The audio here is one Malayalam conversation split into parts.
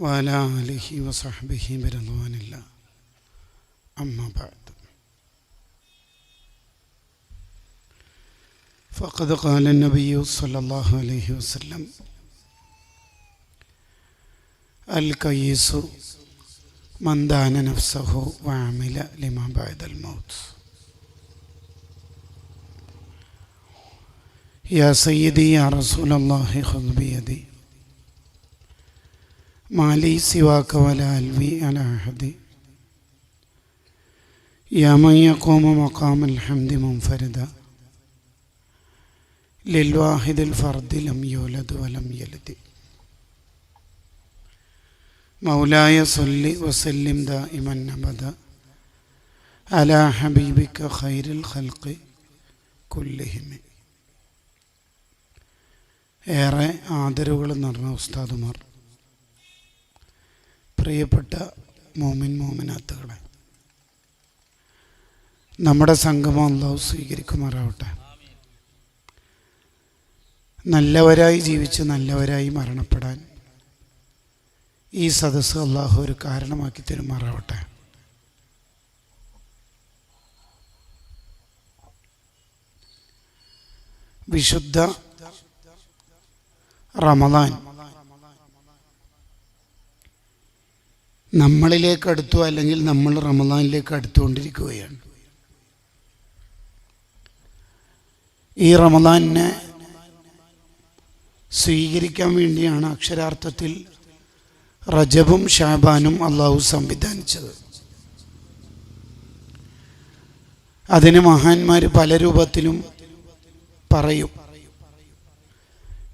وعلى آله وصحبه برضوان الله أما بعد فقد قال النبي صلى الله عليه وسلم الكيس من دان نفسه وعمل لما بعد الموت. يا سيدي يا رسول الله خذ بيدي ما لي سواك ولا ألوي على أحد يا من يقوم مقام الحمد منفردا للواحد الفرد لم يولد ولم يلد. مولاي صل وسلم دائما أبدا على حبيبك خير الخلق كلهم. ഏറെ ആദരവുകൾ നിറഞ്ഞ ഉസ്താദുമാർ, പ്രിയപ്പെട്ട മോമിനാത്തുകളെ, നമ്മുടെ സംഗമം അല്ലാഹു സ്വീകരിക്കുമാറാവട്ടെ. നല്ലവരായി ജീവിച്ച് നല്ലവരായി മരണപ്പെടാൻ ഈ സദസ്സ് അല്ലാഹു ഒരു കാരണമാക്കി തരുമാറാവട്ടെ. വിശുദ്ധ റമദാൻ നമ്മളിലേക്ക് അടുത്തു, അല്ലെങ്കിൽ നമ്മൾ റമദാനിലേക്ക് അടുത്തുകൊണ്ടിരിക്കുകയാണ്. ഈ റമദാനിനെ സ്വീകരിക്കാൻ വേണ്ടിയാണ് അക്ഷരാർത്ഥത്തിൽ റജബും ഷാബാനും അള്ളാഹു സംവിധാനിച്ചത്. അതിന് മഹാന്മാർ പല രൂപത്തിലും പറയും.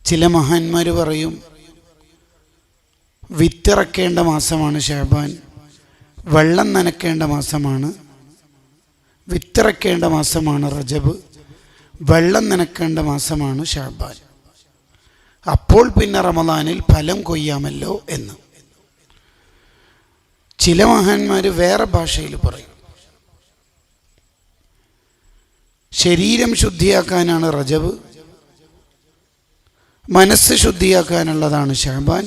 ചില മഹാന്മാർ പറയും വിത്തിറക്കേണ്ട മാസമാണ് ഷാബാൻ, വെള്ളം നനയ്ക്കേണ്ട മാസമാണ്. വിത്തിറക്കേണ്ട മാസമാണ് റജബ്, വെള്ളം നനയ്ക്കേണ്ട മാസമാണ് ഷാബാൻ. അപ്പോൾ പിന്നെ റമദാനിൽ ഫലം കൊയ്യാമല്ലോ എന്ന്. ചില മഹാന്മാർ വേറെ ഭാഷയിൽ പറയും. ശരീരം ശുദ്ധിയാക്കാനാണ് റജബ്, മനസ്സ് ശുദ്ധിയാക്കാനുള്ളതാണ് ഷാബാൻ.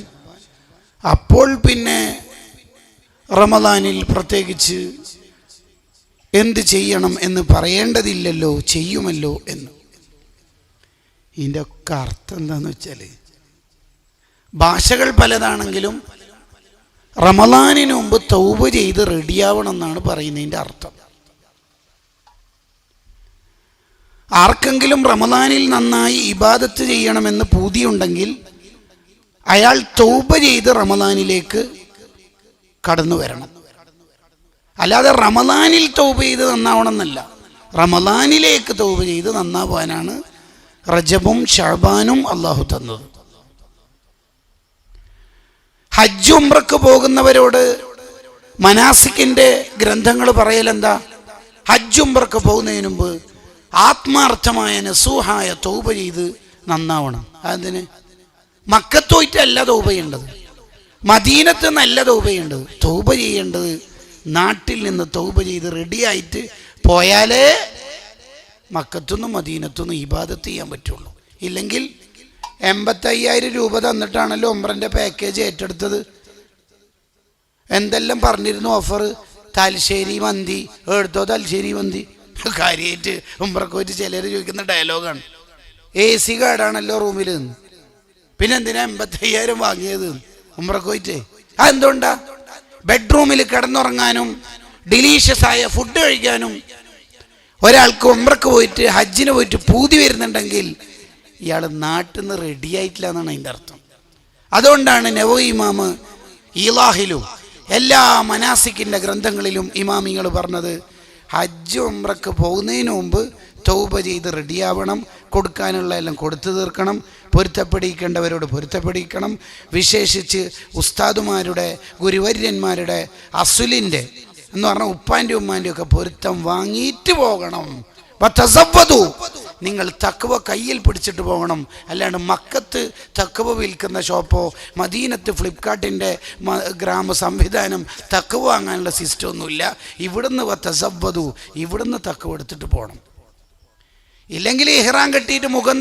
അപ്പോൾ പിന്നെ റമദാനിൽ പ്രത്യേകിച്ച് എന്ത് ചെയ്യണം എന്ന് പറയേണ്ടതില്ലല്ലോ, ചെയ്യുമല്ലോ എന്ന്. ഇതിൻ്റെ ഒക്കെ അർത്ഥം എന്താണെന്ന് വെച്ചാൽ, ഭാഷകൾ പലതാണെങ്കിലും റമദാനിന് മുമ്പ് തൗബ ചെയ്ത് റെഡിയാവണം എന്നാണ് പറയുന്നതിൻ്റെ അർത്ഥം. ആർക്കെങ്കിലും റമദാനിൽ നന്നായി ഇബാദത്ത് ചെയ്യണമെന്ന് പൂതിയുണ്ടെങ്കിൽ അയാൾ തൗബ ചെയ്ത് റമദാനിലേക്ക് കടന്നു വരണം. അല്ലാതെ റമദാനിൽ തൗബ ചെയ്ത് നന്നാവണം എന്നല്ല, റമദാനിലേക്ക് തൗബ ചെയ്ത് നന്നാവാനാണ് റജബും ഷഅബാനും അള്ളാഹു തന്നത്. ഹജ്ജ് ഉംറക്ക് പോകുന്നവരോട് മനാസിക്കിൻ്റെ ഗ്രന്ഥങ്ങൾ പറയലെന്താ? ഹജ്ജ് ഉംറക്ക് പോകുന്നതിന് മുമ്പ് ആത്മാർത്ഥമായ നസൂഹായ തൗബ ചെയ്ത് നന്നാവണം. അതിന് മക്കത്ത് പോയിട്ടല്ല തൗബ ചെയ്യേണ്ടത്, മദീനത്ത് നല്ല തൗബ ചെയ്യേണ്ടത്. തൗബ ചെയ്യേണ്ടത് നാട്ടിൽ നിന്ന് തൗബ ചെയ്ത് റെഡിയായിട്ട് പോയാലേ മക്കത്തുനിന്നും മദീനത്തുനിന്നും ഇബാദത്ത് ചെയ്യാൻ പറ്റുള്ളൂ. ഇല്ലെങ്കിൽ 85,000 രൂപ തന്നിട്ടാണല്ലോ ഉംറൻ്റെ പാക്കേജ് ഏറ്റെടുത്തത്. എന്തെല്ലാം പറഞ്ഞിരുന്നു ഓഫർ? തലശ്ശേരി മന്തി എടുത്തോ, തലശ്ശേരി മന്തി. കാര്യമായിട്ട് ഉംറക്ക് പോയിട്ട് ചിലർ ചോദിക്കുന്ന ഡയലോഗാണ്, AC കാർഡാണല്ലോ റൂമിൽ നിന്ന്, പിന്നെ എന്തിനാ 85,000 വാങ്ങിയത് ഉംറക്ക് പോയിട്ട്? അതെന്തുകൊണ്ടാ? ബെഡ്റൂമിൽ കിടന്നുറങ്ങാനും ഡിലീഷ്യസ് ആയ ഫുഡ് കഴിക്കാനും ഒരാൾക്ക് ഉംറക്ക് പോയിട്ട് ഹജ്ജിന് പോയിട്ട് പൂതി വരുന്നുണ്ടെങ്കിൽ ഇയാൾ നാട്ടിൽ നിന്ന് റെഡി ആയിട്ടില്ല എന്നാണ് അതിൻ്റെ അർത്ഥം. അതുകൊണ്ടാണ് നവവി ഇമാമ് ഈലാഹിലും എല്ലാ മനാസിക്കിൻ്റെ ഗ്രന്ഥങ്ങളിലും ഇമാമിങ്ങൾ പറഞ്ഞത്, ഹജ്ജ് ഉംറക്ക് പോകുന്നതിന് മുമ്പ് തൗബ ചെയ്ത് റെഡിയാവണം, കൊടുക്കാനുള്ള എല്ലാം കൊടുത്തു തീർക്കണം, പൊരുത്തപ്പെടിക്കേണ്ടവരോട് പൊരുത്തപ്പെടിക്കണം. വിശേഷിച്ച് ഉസ്താദുമാരുടെ ഗുരുവര്യന്മാരുടെ അസുലിൻ്റെ എന്ന് പറഞ്ഞാൽ ഉപ്പാൻ്റെ ഉമ്മാൻ്റെ ഒക്കെ പൊരുത്തം വാങ്ങിയിട്ട് പോകണം. നിങ്ങൾ തഖ്വ കയ്യിൽ പിടിച്ചിട്ട് പോകണം. അല്ലാണ്ട് മക്കത്ത് തഖ്വ വിൽക്കുന്ന ഷോപ്പോ മദീനത്ത് ഫ്ലിപ്കാർട്ടിൻ്റെ ഗ്രാമ സംവിധാനം തഖ്വ വാങ്ങാനുള്ള സിസ്റ്റം ഒന്നുമില്ല. ഇവിടുന്ന് തസവ്വദു, ഇവിടുന്ന് തഖ്വ എടുത്തിട്ട് പോകണം. ഇല്ലെങ്കിൽ ഇഹ്റാം കെട്ടിയിട്ട് മുഖം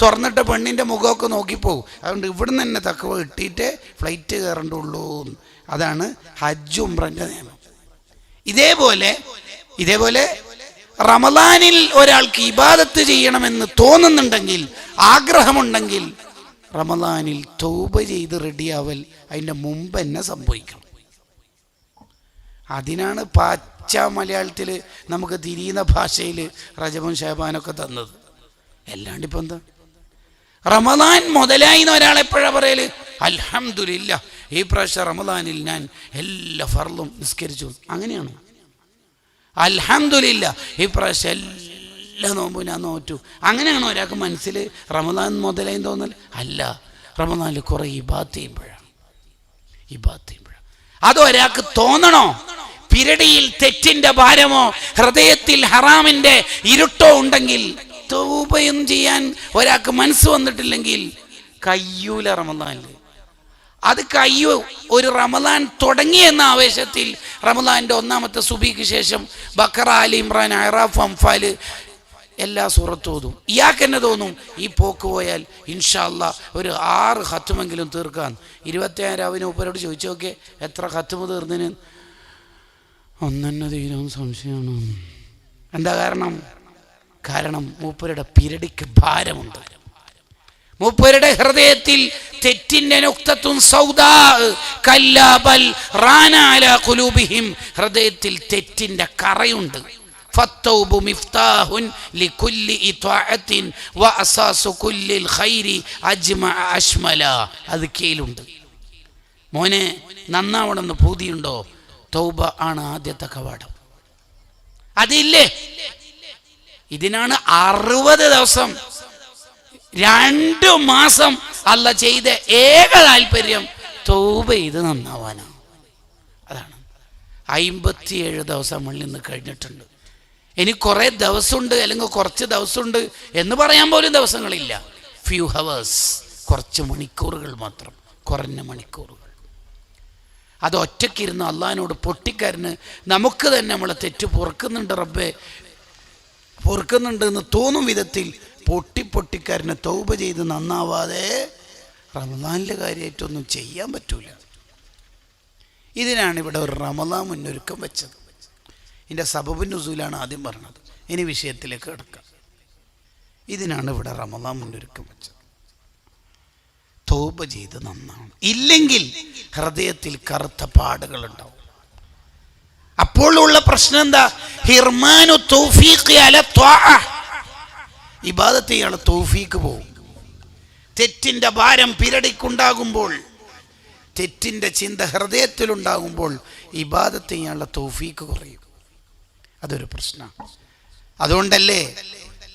തുറന്നിട്ട പെണ്ണിൻ്റെ മുഖമൊക്കെ നോക്കിപ്പോവും. അതുകൊണ്ട് ഇവിടുന്ന് തന്നെ തഖ്വ കിട്ടിയിട്ട് ഫ്ലൈറ്റ് കയറണ്ടുള്ളൂ. അതാണ് ഹജ്ജ് ഉംറൻ്റെ നിയമം. ഇതേപോലെ റമദാനിൽ ഒരാൾക്ക് ഇബാദത്ത് ചെയ്യണമെന്ന് തോന്നുന്നുണ്ടെങ്കിൽ, ആഗ്രഹമുണ്ടെങ്കിൽ, റമദാനിൽ തൗബ ചെയ്ത് റെഡിയാവൽ അതിൻ്റെ മുമ്പ് തന്നെ സംഭവിക്കണം. അതിനാണ് പച്ച മലയാളത്തിൽ നമുക്ക് തിരിയുന്ന ഭാഷയിൽ റജബും ഷഹബാനൊക്കെ തന്നത്. അല്ലാണ്ട് ഇപ്പം എന്താ? റമദാൻ മുതലായി എന്ന് ഒരാളെപ്പോഴാണ് പറയല്? അൽഹംദുലില്ലാ, ഈ പ്രാവശ്യം റമദാനിൽ ഞാൻ എല്ലാ ഫർളും നിസ്കരിച്ചു. അങ്ങനെയാണ്. അൽഹംദുലില്ലാ, ഈ പ്രാവശ്യം എല്ലാ നോമ്പും ഞാൻ നോറ്റു. അങ്ങനെയാണോ ഒരാൾക്ക് മനസ്സിൽ റമദാൻ മുതലായി തോന്നൽ? അല്ല, റമദാനിൽ കുറെ ഇബാദത്ത് ചെയ്യുമ്പോഴാണ്. അത് ഒരാൾക്ക് തോന്നണോ? പിരടിയിൽ തെറ്റിന്റെ ഭാരമോ ഹൃദയത്തിൽ ഹറാമിന്റെ ഇരുട്ടോ ഉണ്ടെങ്കിൽ, തൗബയും ചെയ്യാൻ ഒരാൾക്ക് മനസ്സ് വന്നിട്ടില്ലെങ്കിൽ കയ്യൂല റമദാനിൽ. അത് കയ്യൂ. ഒരു റമദാൻ തുടങ്ങിയെന്ന ആവേശത്തിൽ റമദാന്റെ ഒന്നാമത്തെ സുബിക്ക് ശേഷം ബഖറ, ആലി ഇമ്രാൻ, അറാഫ്, അംഫാൽ എല്ലാ സൂറത്തും ഓതും. ഇയാൾക്ക് തന്നെ തോന്നും ഈ പോക്ക് പോയാൽ ഇൻഷാ അല്ലാഹ് ഒരു 6 ഖത്മെങ്കിലും തീർക്കാൻ. 27 രാവിലെ മൂപ്പരോട് ചോദിച്ചു നോക്കിയേ, എത്ര ഖത്മ് തീർന്നതിന്? ഒന്നെന്നെ തീരുമെന്ന് സംശയമാണ്. എന്താ കാരണം മൂപ്പരുടെ പിരടിക്ക് ഭാരമുണ്ട്. മൂപ്പരുടെ ഹൃദയത്തിൽ തെറ്റിന്റെ നുക്തത്തുൻ സൗദാ കല്ലാ ബൽ റാന അലാ ഖുലൂബിഹിം, ഹൃദയത്തിൽ തെറ്റിന്റെ കറയുണ്ട്. ഫത്തൗബു മിഫ്താഹുൻ ലികുല്ലി ഇത്വാഅത്തിൻ വഅസാസു കുല്ലിൽ ഖൈരി അജ്മഅ അശ്മല. അത് കീലുണ്ട്. മോനെ, നന്നാവണമെന്ന് പൂതിയുണ്ടോ? തൗബ ആണ് ആദ്യത്തെ കവാടം. അതില്ലേ? ഇതിനാണ് 60 ദിവസം 2 മാസം അല്ല ചെയ്ത ഏക താല്പര്യം തൗബ ചെയ്ത് നന്നാവാനാണ്. അതാണ് 57 ദിവസം നമ്മളിൽ നിന്ന് കഴിഞ്ഞിട്ടുണ്ട്. ഇനി കുറേ ദിവസമുണ്ട്, അല്ലെങ്കിൽ കുറച്ച് ദിവസമുണ്ട് എന്ന് പറയാൻ പോലും ദിവസങ്ങളില്ല. ഫ്യൂ ഹവേഴ്സ്, കുറച്ച് മണിക്കൂറുകൾ മാത്രം, കുറഞ്ഞ മണിക്കൂറുകൾ. അത് ഒറ്റയ്ക്കിരുന്ന് അള്ളാഹിനോട് പൊട്ടിക്കരന് നമുക്ക് തന്നെ നമ്മളെ തെറ്റ് പൊറുക്കുന്നുണ്ട് റബ്ബേ, പൊറുക്കുന്നുണ്ട് എന്ന് തോന്നും വിധത്തിൽ പൊട്ടിക്കരന് തൗബ ചെയ്ത് നന്നാവാതെ റമദാനിലെ കാര്യമായിട്ടൊന്നും ചെയ്യാൻ പറ്റൂല. ഇതിനാണ് ഇവിടെ ഒരു റമദാൻ മുന്നൊരുക്കം വെച്ചത്. ഇതിൻ്റെ സബബുൻ നുസൂലാണ് ആദ്യം പറഞ്ഞത്. ഇനി വിഷയത്തിലേക്ക് കിടക്കാം. ഇതിനാണ് ഇവിടെ റമദാൻ മുന്നൊരുക്കം വെച്ചത്. തൗബ ചെയ്ത് നന്നാണ്. ഇല്ലെങ്കിൽ ഹൃദയത്തിൽ കറുത്ത പാടുകൾ ഉണ്ടാവും. അപ്പോഴുള്ള പ്രശ്നം എന്താ? ഹിർമാനു തൗഫീഖ് അല ത്വാഅ, ഇബാദത്ത് ചെയ്യാനുള്ള തൗഫീഖ് പോവും. തെറ്റിന്റെ ഭാരം പിരടിക്കുണ്ടാകുമ്പോൾ, തെറ്റിന്റെ ചിന്ത ഹൃദയത്തിലുണ്ടാകുമ്പോൾ ഇബാദത്ത് ചെയ്യാനുള്ള തൗഫീഖ് കുറയും. അതൊരു പ്രശ്നമാണ്. അതുകൊണ്ടല്ലേ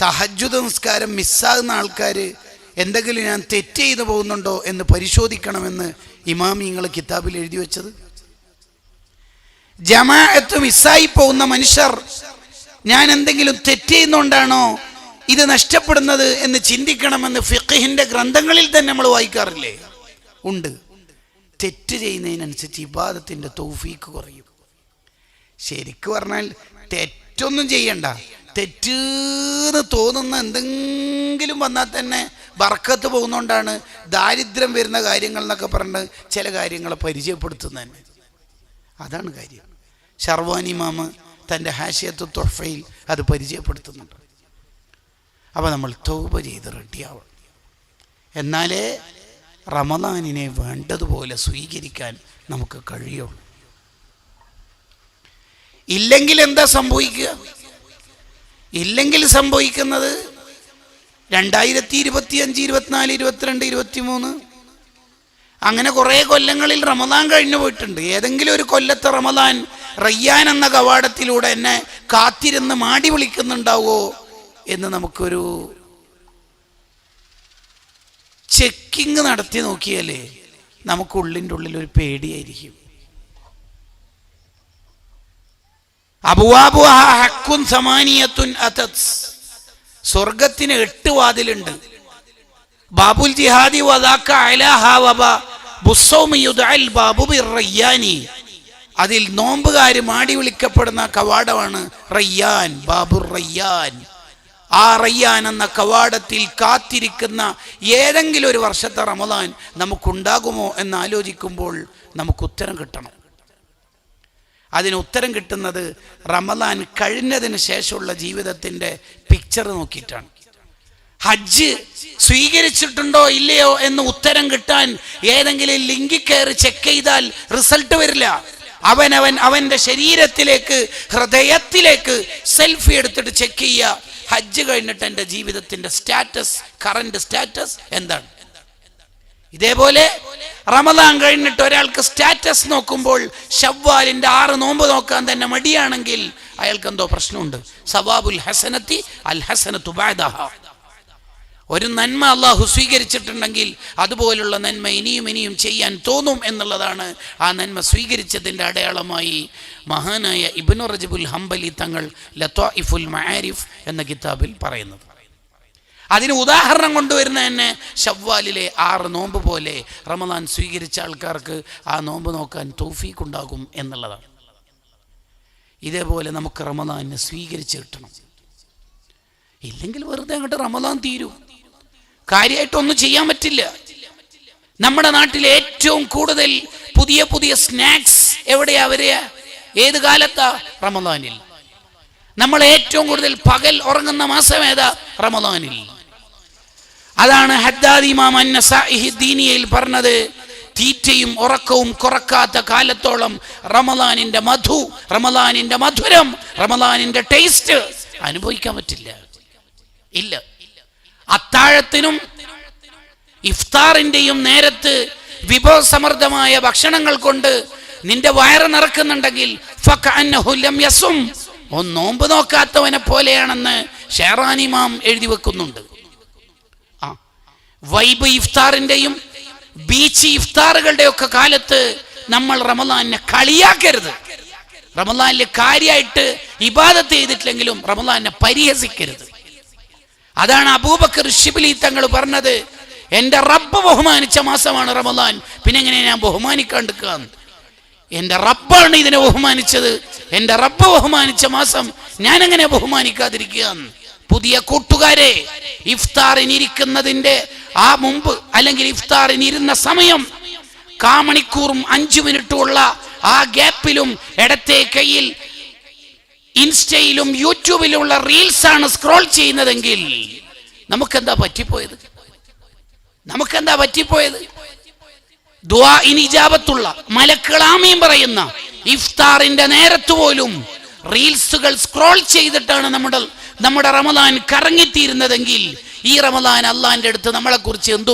തഹജ്ജുദ് നിസ്കാരം മിസ്സാകുന്ന ആൾക്കാർ എന്തെങ്കിലും ഞാൻ തെറ്റ് ചെയ്തു പോകുന്നുണ്ടോ എന്ന് പരിശോധിക്കണമെന്ന് ഇമാമിങ്ങൾ കിതാബിൽ എഴുതി വെച്ചത്. ജമാഅത്ത് മിസ്സായി പോകുന്ന മനുഷ്യർ ഞാൻ എന്തെങ്കിലും തെറ്റ് ചെയ്യുന്നുകൊണ്ടാണോ ഇത് നഷ്ടപ്പെടുന്നത് എന്ന് ചിന്തിക്കണമെന്ന് ഫിഖ്ഹിന്റെ ഗ്രന്ഥങ്ങളിൽ തന്നെ നമ്മൾ വായിക്കാറില്ലേ? ഉണ്ട്. തെറ്റ് ചെയ്യുന്നതിനനുസരിച്ച് ഇബാദത്തിന്റെ തൗഫീഖ് കുറയും. ശരിക്കും പറഞ്ഞാൽ തെറ്റൊന്നും ചെയ്യണ്ട, തെറ്റെന്ന് തോന്നുന്ന എന്തെങ്കിലും വന്നാൽ തന്നെ ബർക്കത്ത് പോകുന്നതുകൊണ്ടാണ് ദാരിദ്ര്യം വരുന്ന കാര്യങ്ങൾ എന്നൊക്കെ പറഞ്ഞ് ചില കാര്യങ്ങളെ പരിചയപ്പെടുത്തുന്നത് തന്നെ. അതാണ് കാര്യം. ഷർവാനി ഇമാം തൻ്റെ ഹാഷിയത്തു തുഹ്ഫയിൽ അത് പരിചയപ്പെടുത്തുന്നുണ്ട്. അപ്പോൾ നമ്മൾ തൗബ ചെയ്ത് റെഡിയാവണം. എന്നാലേ റമദാനിനെ വേണ്ടതുപോലെ സ്വീകരിക്കാൻ നമുക്ക് കഴിയുള്ളൂ. ഇല്ലെങ്കിൽ എന്താ സംഭവിക്കുക? ഇല്ലെങ്കിൽ സംഭവിക്കുന്നത് 2025, 24, 22, 23 അങ്ങനെ കുറേ കൊല്ലങ്ങളിൽ റമദാൻ കഴിഞ്ഞു പോയിട്ടുണ്ട്. ഏതെങ്കിലും ഒരു കൊല്ലത്തെ റമദാൻ റയ്യാൻ എന്ന കവാടത്തിലൂടെ എന്നെ കാത്തിരുന്ന് മാടി വിളിക്കുന്നുണ്ടാവോ എന്ന് നമുക്കൊരു ചെക്കിങ് നടത്തി നോക്കിയാലേ നമുക്കുള്ളിൻ്റെ ഉള്ളിൽ ഒരു പേടിയായിരിക്കും. അബ്വാബുഹാ ഹഖ്കുൻ സമാനിയത്തുൻ അതത്, സ്വർഗത്തിന് 8 വാതിലുണ്ട്. ബാബുൽ ജിഹാദി വദാക അലാഹാ വബ ബുസ്സൗമി യുദഅൽ ബാബു ബിർറയ്യാനി, അതിൽ നോമ്പുകാർ മാടി വിളിക്കപ്പെടുന്ന കവാടമാണ് റയ്യാൻ, ബാബുർ റയ്യാൻ. ആ റയ്യാൻ എന്ന കവാടത്തിൽ കാത്തിരിക്കുന്ന ഏതെങ്കിലും ഒരു വർഷത്തെ റമദാൻ നമുക്കുണ്ടാകുമോ എന്ന് ആലോചിക്കുമ്പോൾ നമുക്ക് ഉത്തരം കിട്ടണം. അതിന് ഉത്തരം കിട്ടുന്നത് റമദാൻ കഴിഞ്ഞതിന് ശേഷമുള്ള ജീവിതത്തിൻ്റെ പിക്ചർ നോക്കിയിട്ടാണ്. ഹജ്ജ് സ്വീകരിച്ചിട്ടുണ്ടോ ഇല്ലയോ എന്ന് ഉത്തരം കിട്ടാൻ ഏതെങ്കിലും ലിങ്കിൽ കയറി ചെക്ക് ചെയ്താൽ റിസൾട്ട് വരില്ല. അവൻ്റെ ശരീരത്തിലേക്ക്, ഹൃദയത്തിലേക്ക് സെൽഫി എടുത്തിട്ട് ചെക്ക് ചെയ്യുക, ഹജ്ജ് കഴിഞ്ഞിട്ട് എൻ്റെ ജീവിതത്തിൻ്റെ സ്റ്റാറ്റസ്, കറന്റ് സ്റ്റാറ്റസ് എന്താണ്. ഇതേപോലെ റമദാൻ കഴിഞ്ഞിട്ട് ഒരാൾക്ക് സ്റ്റാറ്റസ് നോക്കുമ്പോൾ ശവ്വാലിന്റെ 6 നോമ്പ് നോക്കാൻ തന്നെ മടിയാണെങ്കിൽ അയാൾക്ക് എന്തോ പ്രശ്നമുണ്ട്. സവാബുൽ ഹസനത്തി അൽ ഹസനത്തു ബഅദഹ. ഒരു നന്മ അള്ളാഹു സ്വീകരിച്ചിട്ടുണ്ടെങ്കിൽ അതുപോലുള്ള നന്മ ഇനിയും ചെയ്യാൻ തോന്നും എന്നുള്ളതാണ് ആ നന്മ സ്വീകരിച്ചതിൻ്റെ അടയാളമായി മഹാനായ ഇബ്നു റജബുൽ ഹംബലി തങ്ങൾ ലത്വാഇഫുൽ മആരിഫ് എന്ന കിതാബിൽ പറയുന്നത്. അതിന് ഉദാഹരണം കൊണ്ടുവരുന്ന തന്നെ ശവ്വാലിലെ 6 നോമ്പ് പോലെ റമദാൻ സ്വീകരിച്ച ആൾക്കാർക്ക് ആ നോമ്പ് നോക്കാൻ തൗഫീഖ് ഉണ്ടാകും എന്നുള്ളതാണ്. ഇതേപോലെ നമുക്ക് റമദാനെ സ്വീകരിച്ച് കിട്ടണം. ഇല്ലെങ്കിൽ വെറുതെ അങ്ങോട്ട് റമദാൻ തീരും, കാര്യമായിട്ടൊന്നും ചെയ്യാൻ പറ്റില്ല. നമ്മുടെ നാട്ടിൽ ഏറ്റവും കൂടുതൽ പുതിയ സ്നാക്സ് എവിടെയാ വരിക? ഏത് കാലത്താ? റമദാനിൽ. നമ്മൾ ഏറ്റവും കൂടുതൽ പകൽ ഉറങ്ങുന്ന മാസം ഏതാ? റമദാനിൽ. അതാണ് ഹദ്ദാദ് ഇമാം അൻ-നസാഇഹി ദീനിയയിൽ പറഞ്ഞത്, തീറ്റയും ഉറക്കവും കുറക്കാത്ത കാലത്തോളം റമദാനിന്റെ മധു, റമദാനിന്റെ മധുരം, റമദാനിന്റെ ടേസ്റ്റ് അനുഭവിക്കാൻ പറ്റില്ല. ഇല്ല. അത്താഴത്തിനും ഇഫ്താറിന്റെയും നേരത്ത് വിഭവസമൃദ്ധമായ ഭക്ഷണങ്ങൾ കൊണ്ട് നിന്റെ വയറ് നിറക്കുന്നുണ്ടെങ്കിൽ ഫകഅന്നഹു ലം യസും, നോമ്പ് നോക്കാത്തവനെ പോലെയാണെന്ന് ഷെഹ്റാൻ ഇമാം എഴുതി വെക്കുന്നുണ്ട്. വൈബ് ഇഫ്താറിന്റെയും ബീച്ച് ഇഫ്താറുകളുടെ ഒക്കെ കാലത്ത് നമ്മൾ റമദാനെ കളിയാക്കരുത്. റമദാനിൽ കാര്യമായിട്ട് ഇബാദത്ത് ചെയ്തിട്ടില്ലെങ്കിലും റമദാനെ പരിഹസിക്കരുത്. അതാണ് അബൂബക്കർ ശിബ്ലി തങ്ങൾ പറഞ്ഞത്, എൻ്റെ റബ്ബ് ബഹുമാനിച്ച മാസമാണ് റമദാൻ, പിന്നെ എങ്ങനെ ഞാൻ ബഹുമാനിക്കാണ്ടിരിക്കുക? എൻ്റെ റബ്ബാണ് ഇതിനെ ബഹുമാനിച്ചത്, എൻ്റെ റബ്ബ് ബഹുമാനിച്ച മാസം ഞാൻ എങ്ങനെ ബഹുമാനിക്കാതിരിക്കുക? പുതിയ കൂട്ടുകാരെ, ഇഫ്താറിനിരിക്കുന്നതിൻ്റെ ആ മുമ്പ് അല്ലെങ്കിൽ ഇഫ്താറിനിരുന്ന സമയം കാമണിക്കൂറും 5 മിനിറ്റും ഉള്ള ആ ഗ്യാപ്പിലും ഇടത്തെ കയ്യിൽ ഇൻസ്റ്റയിലും യൂട്യൂബിലുള്ള റീൽസ് ആണ് സ്ക്രോൾ ചെയ്യുന്നതെങ്കിൽ നമുക്കെന്താ പറ്റിപ്പോയത്? ദുആഇന് ഇജാബത്തുള്ള മലക്കുകൾ ആമീൻ പറയുന്ന ഇഫ്താറിന്റെ നേരത്ത് പോലും റീൽസുകൾ സ്ക്രോൾ ചെയ്തിട്ടാണ് നമ്മുടെ റമദാൻ കറങ്ങിത്തീരുന്നതെങ്കിൽ ഈ റമദാൻ അള്ളാന്റെ അടുത്ത് നമ്മളെ കുറിച്ച് എന്തു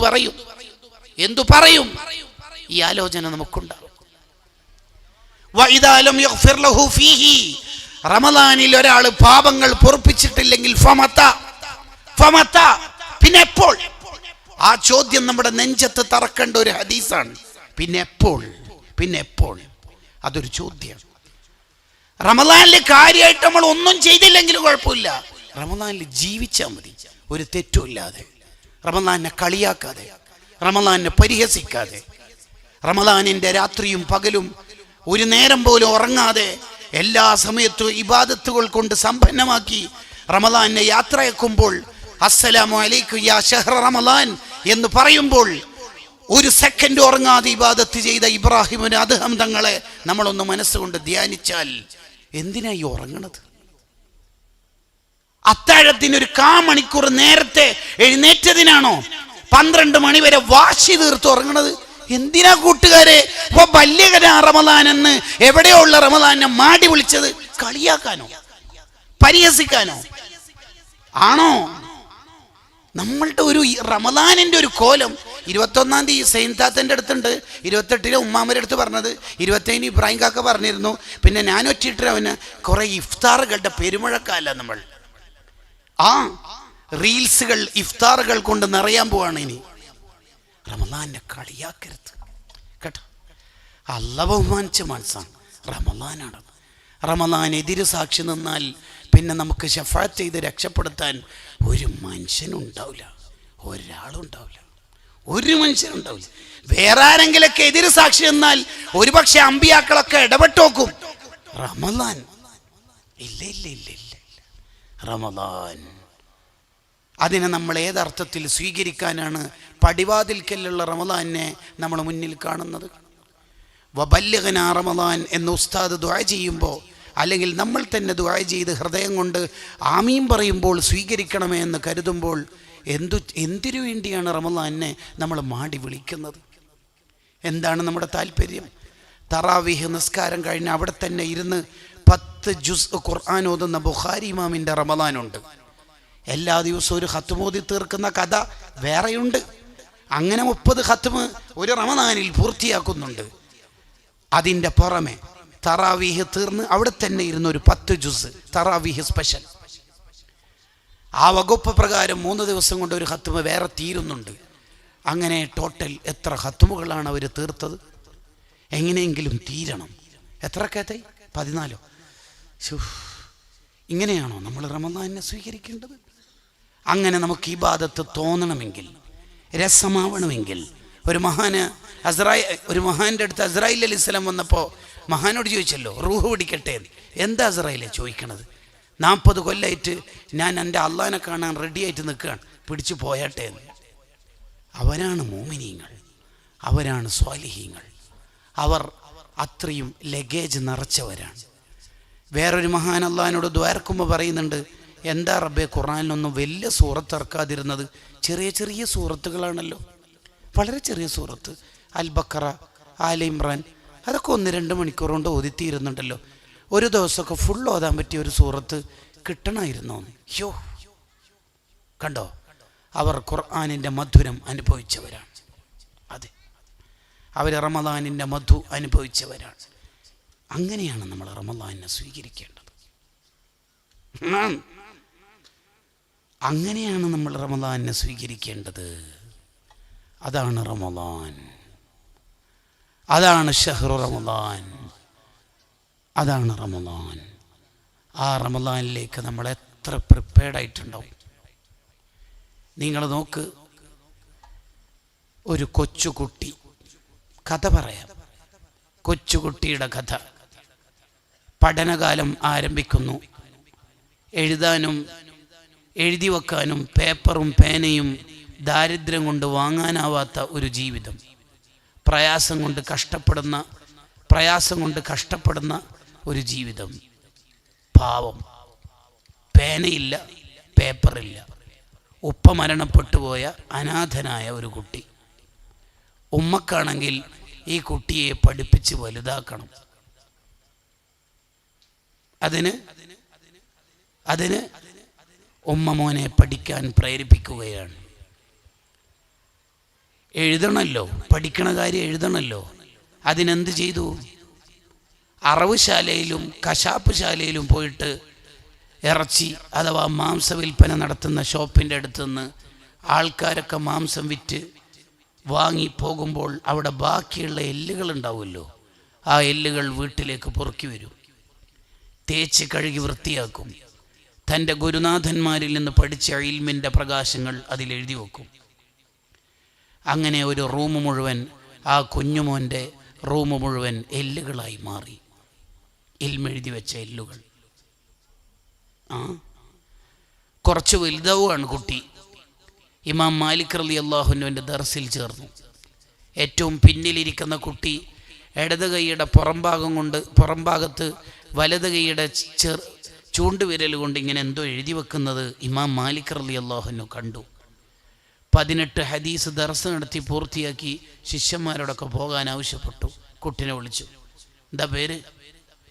പറയും? ഈ ആലോചന നമുക്കുണ്ടാവും. റമദാനിൽ ഒരാൾ പാപങ്ങൾ പൊറുപ്പിച്ചിട്ടില്ലെങ്കിൽ പിന്നെ എപ്പോൾ? ആ ചോദ്യം നമ്മുടെ നെഞ്ചത്ത് തറക്കേണ്ട ഒരു ഹദീസാണ്. പിന്നെ എപ്പോൾ? അതൊരു ചോദ്യം. റമദാനിൽ കാര്യമായിട്ട് നമ്മൾ ഒന്നും ചെയ്തില്ലെങ്കിലും കുഴപ്പമില്ല, റമദാനിൽ ജീവിച്ചാൽ മതി, ഒരു തെറ്റുമില്ലാതെ, റമദാനെ കളിയാക്കാതെ, റമദാനെ പരിഹസിക്കാതെ, റമദാനിന്റെ രാത്രിയും പകലും ഒരു നേരം പോലും ഉറങ്ങാതെ എല്ലാ സമയത്തും ഇബാദത്തുകൾ കൊണ്ട് സമ്പന്നമാക്കി റമദാനെ യാത്രയാക്കുമ്പോൾ അസ്സലാമു അലൈക്കും യാ ഷഹ്റ റമദാൻ എന്ന് പറയുമ്പോൾ ഒരു സെക്കൻഡ് ഉറങ്ങാതെ ഇബാദത്ത് ചെയ്ത ഇബ്രാഹിമിന് അദ്ഹം തങ്ങളെ നമ്മളൊന്ന് മനസ്സുകൊണ്ട് ധ്യാനിച്ചാൽ എന്തിനായി ഉറങ്ങണത്? അത്താഴത്തിന് ഒരു 1/4 മണിക്കൂർ നേരത്തെ എഴുന്നേറ്റതിനാണോ 12 മണി വരെ വാശി തീർത്ത് ഉറങ്ങണത്? എന്തിനാ കൂട്ടുകാരെ ഇപ്പൊ ബല്യകര റമദാൻ എന്ന് എവിടെയോ ഉള്ള റമദാനെ മാടി വിളിച്ചത്? കളിയാക്കാനോ പരിഹസിക്കാനോ ആണോ? നമ്മളുടെ ഒരു റമദാനിന്റെ ഒരു കോലം 21-ാം തീയതി സൈൻതാത്തൻ്റെ അടുത്തുണ്ട്, 28-ന് ഉമ്മാമരുടെ അടുത്ത് പറഞ്ഞത്, 27-ന് ഇബ്രാഹിം കാക്ക പറഞ്ഞിരുന്നു, പിന്നെ ഞാൻ ഒറ്റിട്ട് അവന് കുറെ ഇഫ്താറുകളുടെ പെരുമഴക്കാല. നമ്മൾ റീൽസുകൾ ഇഫ്താറുകൾ കൊണ്ട് നിറയാൻ പോവാണ്. ഇനി റമദാനെ കളിയാക്കരുത് കേട്ടോ. അല്ലാഹു ബഹുമാനിച്ച മാസമാണ് റമദാനാണ്. റമദാൻ എതിര് സാക്ഷി നിന്നാൽ പിന്നെ നമുക്ക് ശഫാഅത്ത് ചെയ്ത് രക്ഷപ്പെടുത്താൻ ഒരു മനുഷ്യനുണ്ടാവില്ല, ഒരു മനുഷ്യനുണ്ടാവില്ല. വേറെ ആരെങ്കിലൊക്കെ എതിര് സാക്ഷി നിന്നാൽ ഒരുപക്ഷെ അമ്പിയാക്കളൊക്കെ ഇടപെട്ട് നോക്കും. റമദാൻ ഇല്ല. റമദാൻ അതിനെ നമ്മൾ ഏതർത്ഥത്തിൽ സ്വീകരിക്കാനാണ് പടിവാതിൽക്കലുള്ള റമദാനെ നമ്മൾ മുന്നിൽ കാണുന്നത്? വബല്ലിഗ്നാ റമദാൻ എന്ന് ഉസ്താദ് ദുആ ചെയ്യുമ്പോൾ, അല്ലെങ്കിൽ നമ്മൾ തന്നെ ദുആ ചെയ്ത് ഹൃദയം കൊണ്ട് ആമീൻ പറയുമ്പോൾ സ്വീകരിക്കണമേ എന്ന് കരുതുമ്പോൾ എന്തിനു വേണ്ടിയാണ് റമദാനെ നമ്മൾ മാടി വിളിക്കുന്നത്? എന്താണ് നമ്മുടെ താല്പര്യം? തറാവീഹ് നിസ്കാരം കഴിഞ്ഞ് അവിടെ തന്നെ ഇരുന്ന് 10 ജുസ് ഖുർആൻ ഓതുന്ന ബുഖാരി ഇമാമിൻ്റെ റമദാനുണ്ട്. എല്ലാ ദിവസവും ഒരു ഖത്മോതി തീർക്കുന്ന കഥ വേറെയുണ്ട്. അങ്ങനെ 30 ഖത്മ് ഒരു റമദാനിൽ പൂർത്തിയാക്കുന്നുണ്ട്. അതിൻ്റെ പുറമെ തറാവീഹ് തീർന്ന് അവിടെ തന്നെ ഇരുന്ന് ഒരു 10 ജുസ് തറാവീഹ് സ്പെഷ്യൽ. ആ വകുപ്പ് പ്രകാരം 3 ദിവസം കൊണ്ട് ഒരു ഖത്മ് വേറെ തീരുന്നുണ്ട്. അങ്ങനെ ടോട്ടൽ എത്ര ഖത്മുകളാണ് അവർ തീർത്തത്? എങ്ങനെയെങ്കിലും തീരണം. എത്ര കേത്തായി? 14. ഇങ്ങനെയാണോ നമ്മൾ റമദാനെ സ്വീകരിക്കേണ്ടത്? അങ്ങനെ നമുക്ക് ഇബാദത്ത് തോന്നണമെങ്കിൽ, രസമാവണമെങ്കിൽ, ഒരു മഹാൻ്റെ അടുത്ത് അസ്രായിൽ അലൈഹിസ്സലാം വന്നപ്പോൾ മഹാനോട് ചോദിച്ചല്ലോ, റൂഹ് പിടിക്കട്ടെ. എന്താ അസ്രായിലെ ചോദിക്കണത്? 40 കൊല്ലമായിട്ട് ഞാൻ എൻ്റെ അള്ളാനെ കാണാൻ റെഡിയായിട്ട് നിൽക്കുകയാണ്, പിടിച്ചു പോയാട്ടെ എന്ന്. അവരാണ് മോമിനീങ്ങൾ, അവരാണ് സ്വാലിഹീങ്ങൾ. അവർ അത്രയും ലഗേജ് നിറച്ചവരാണ്. വേറൊരു മഹാൻ അള്ളാഹിനോട് ദ്വാരക്കുമ്പോൾ പറയുന്നുണ്ട്, എന്താ റബ്ബേ ഖുർആനിലൊന്നും വലിയ സൂറത്ത് ഇറക്കാതിരുന്നത്? ചെറിയ ചെറിയ സൂറത്തുകളാണല്ലോ, വളരെ ചെറിയ സൂറത്ത്. അൽ ബക്കറ, ആല ഇമ്രാൻ, അതൊക്കെ 1-2 മണിക്കൂർ കൊണ്ട് ഓതിത്തീരുന്നുണ്ടല്ലോ. ഒരു ദിവസമൊക്കെ ഫുൾ ഓതാൻ പറ്റിയ ഒരു സൂറത്ത് കിട്ടണമായിരുന്നോ? യോ, കണ്ടോ, അവർ ഖുർആനിൻ്റെ മധുരം അനുഭവിച്ചവരാണ്. അതെ, അവർ റമദാനിൻ്റെ മധു അനുഭവിച്ചവരാണ്. അങ്ങനെയാണ് നമ്മൾ റമദാനിനെ സ്വീകരിക്കേണ്ടത്. അങ്ങനെയാണ് നമ്മൾ റമദാനിനെ സ്വീകരിക്കേണ്ടത്. അതാണ് റമദാൻ, അതാണ് ഷഹ്റു റമദാൻ, അതാണ് റമദാൻ. ആ റമദാനിലേക്ക് നമ്മൾ എത്ര പ്രിപ്പയർഡായിട്ടുണ്ടാവും? നിങ്ങൾ നോക്ക്, ഒരു കൊച്ചുകുട്ടി, കഥ പറയാം, കൊച്ചുകുട്ടിയുടെ കഥ. പഠനകാലം ആരംഭിക്കുന്നു. എഴുതാനും എഴുതി വെക്കാനും പേപ്പറും പേനയും ദാരിദ്ര്യം കൊണ്ട് വാങ്ങാനാവാത്ത ഒരു ജീവിതം. പ്രയാസം കൊണ്ട് കഷ്ടപ്പെടുന്ന ഒരു ജീവിതം. പാവം, പേനയില്ല, പേപ്പറില്ല. ഉപ്പ മരണപ്പെട്ടു പോയ അനാഥനായ ഒരു കുട്ടി. ഉമ്മക്കാണെങ്കിൽ ഈ കുട്ടിയെ പഠിപ്പിച്ച് വലുതാക്കണം. അതിന് ഉമ്മ മോനെ പഠിക്കാൻ പ്രേരിപ്പിക്കുകയാണ്. എഴുതണമല്ലോ, പഠിക്കണ കാര്യം എഴുതണമല്ലോ. അതിനെന്ത് ചെയ്തു? അറവുശാലയിലും കശാപ്പ് ശാലയിലും പോയിട്ട് ഇറച്ചി അഥവാ മാംസ വിൽപ്പന നടത്തുന്ന ഷോപ്പിൻ്റെ അടുത്തുനിന്ന് ആൾക്കാരൊക്കെ മാംസം വിറ്റ് വാങ്ങി പോകുമ്പോൾ അവിടെ ബാക്കിയുള്ള എല്ലുകൾ ഉണ്ടാവുമല്ലോ, ആ എല്ലുകൾ വീട്ടിലേക്ക് പൊറുക്കി വരും, തേച്ച് കഴുകി വൃത്തിയാക്കും. തൻ്റെ ഗുരുനാഥന്മാരിൽ നിന്ന് പഠിച്ച ഇൽമിൻ്റെ പ്രകാശങ്ങൾ അതിലെഴുതി വെക്കും. അങ്ങനെ ഒരു റൂം മുഴുവൻ, ആ കുഞ്ഞുമോൻ്റെ റൂം മുഴുവൻ എല്ലുകളായി മാറി. ഇൽമെഴുതി വെച്ച എല്ലുകൾ. കുറച്ച് വലുതാവുകയാണ് കുട്ടി. ഇമാം മാലിക് റളിയല്ലാഹുവിൻ്റെ ദർസിൽ ചേർന്നു. ഏറ്റവും പിന്നിലിരിക്കുന്ന കുട്ടി ഇടത് കൈയുടെ പുറംഭാഗത്ത് വലത് കൈയുടെ ചൂണ്ടുവിരൽ കൊണ്ട് ഇങ്ങനെ എന്തോ എഴുതി വെക്കുന്നത് ഇമാം മാലിക് റളിയല്ലാഹു കണ്ടു. 18 ഹദീസ് ദർസ് നടത്തി പൂർത്തിയാക്കി ശിഷ്യന്മാരോടൊക്കെ പോകാൻ ആവശ്യപ്പെട്ടു. കുട്ടിനെ വിളിച്ചു. എന്താ പേര്?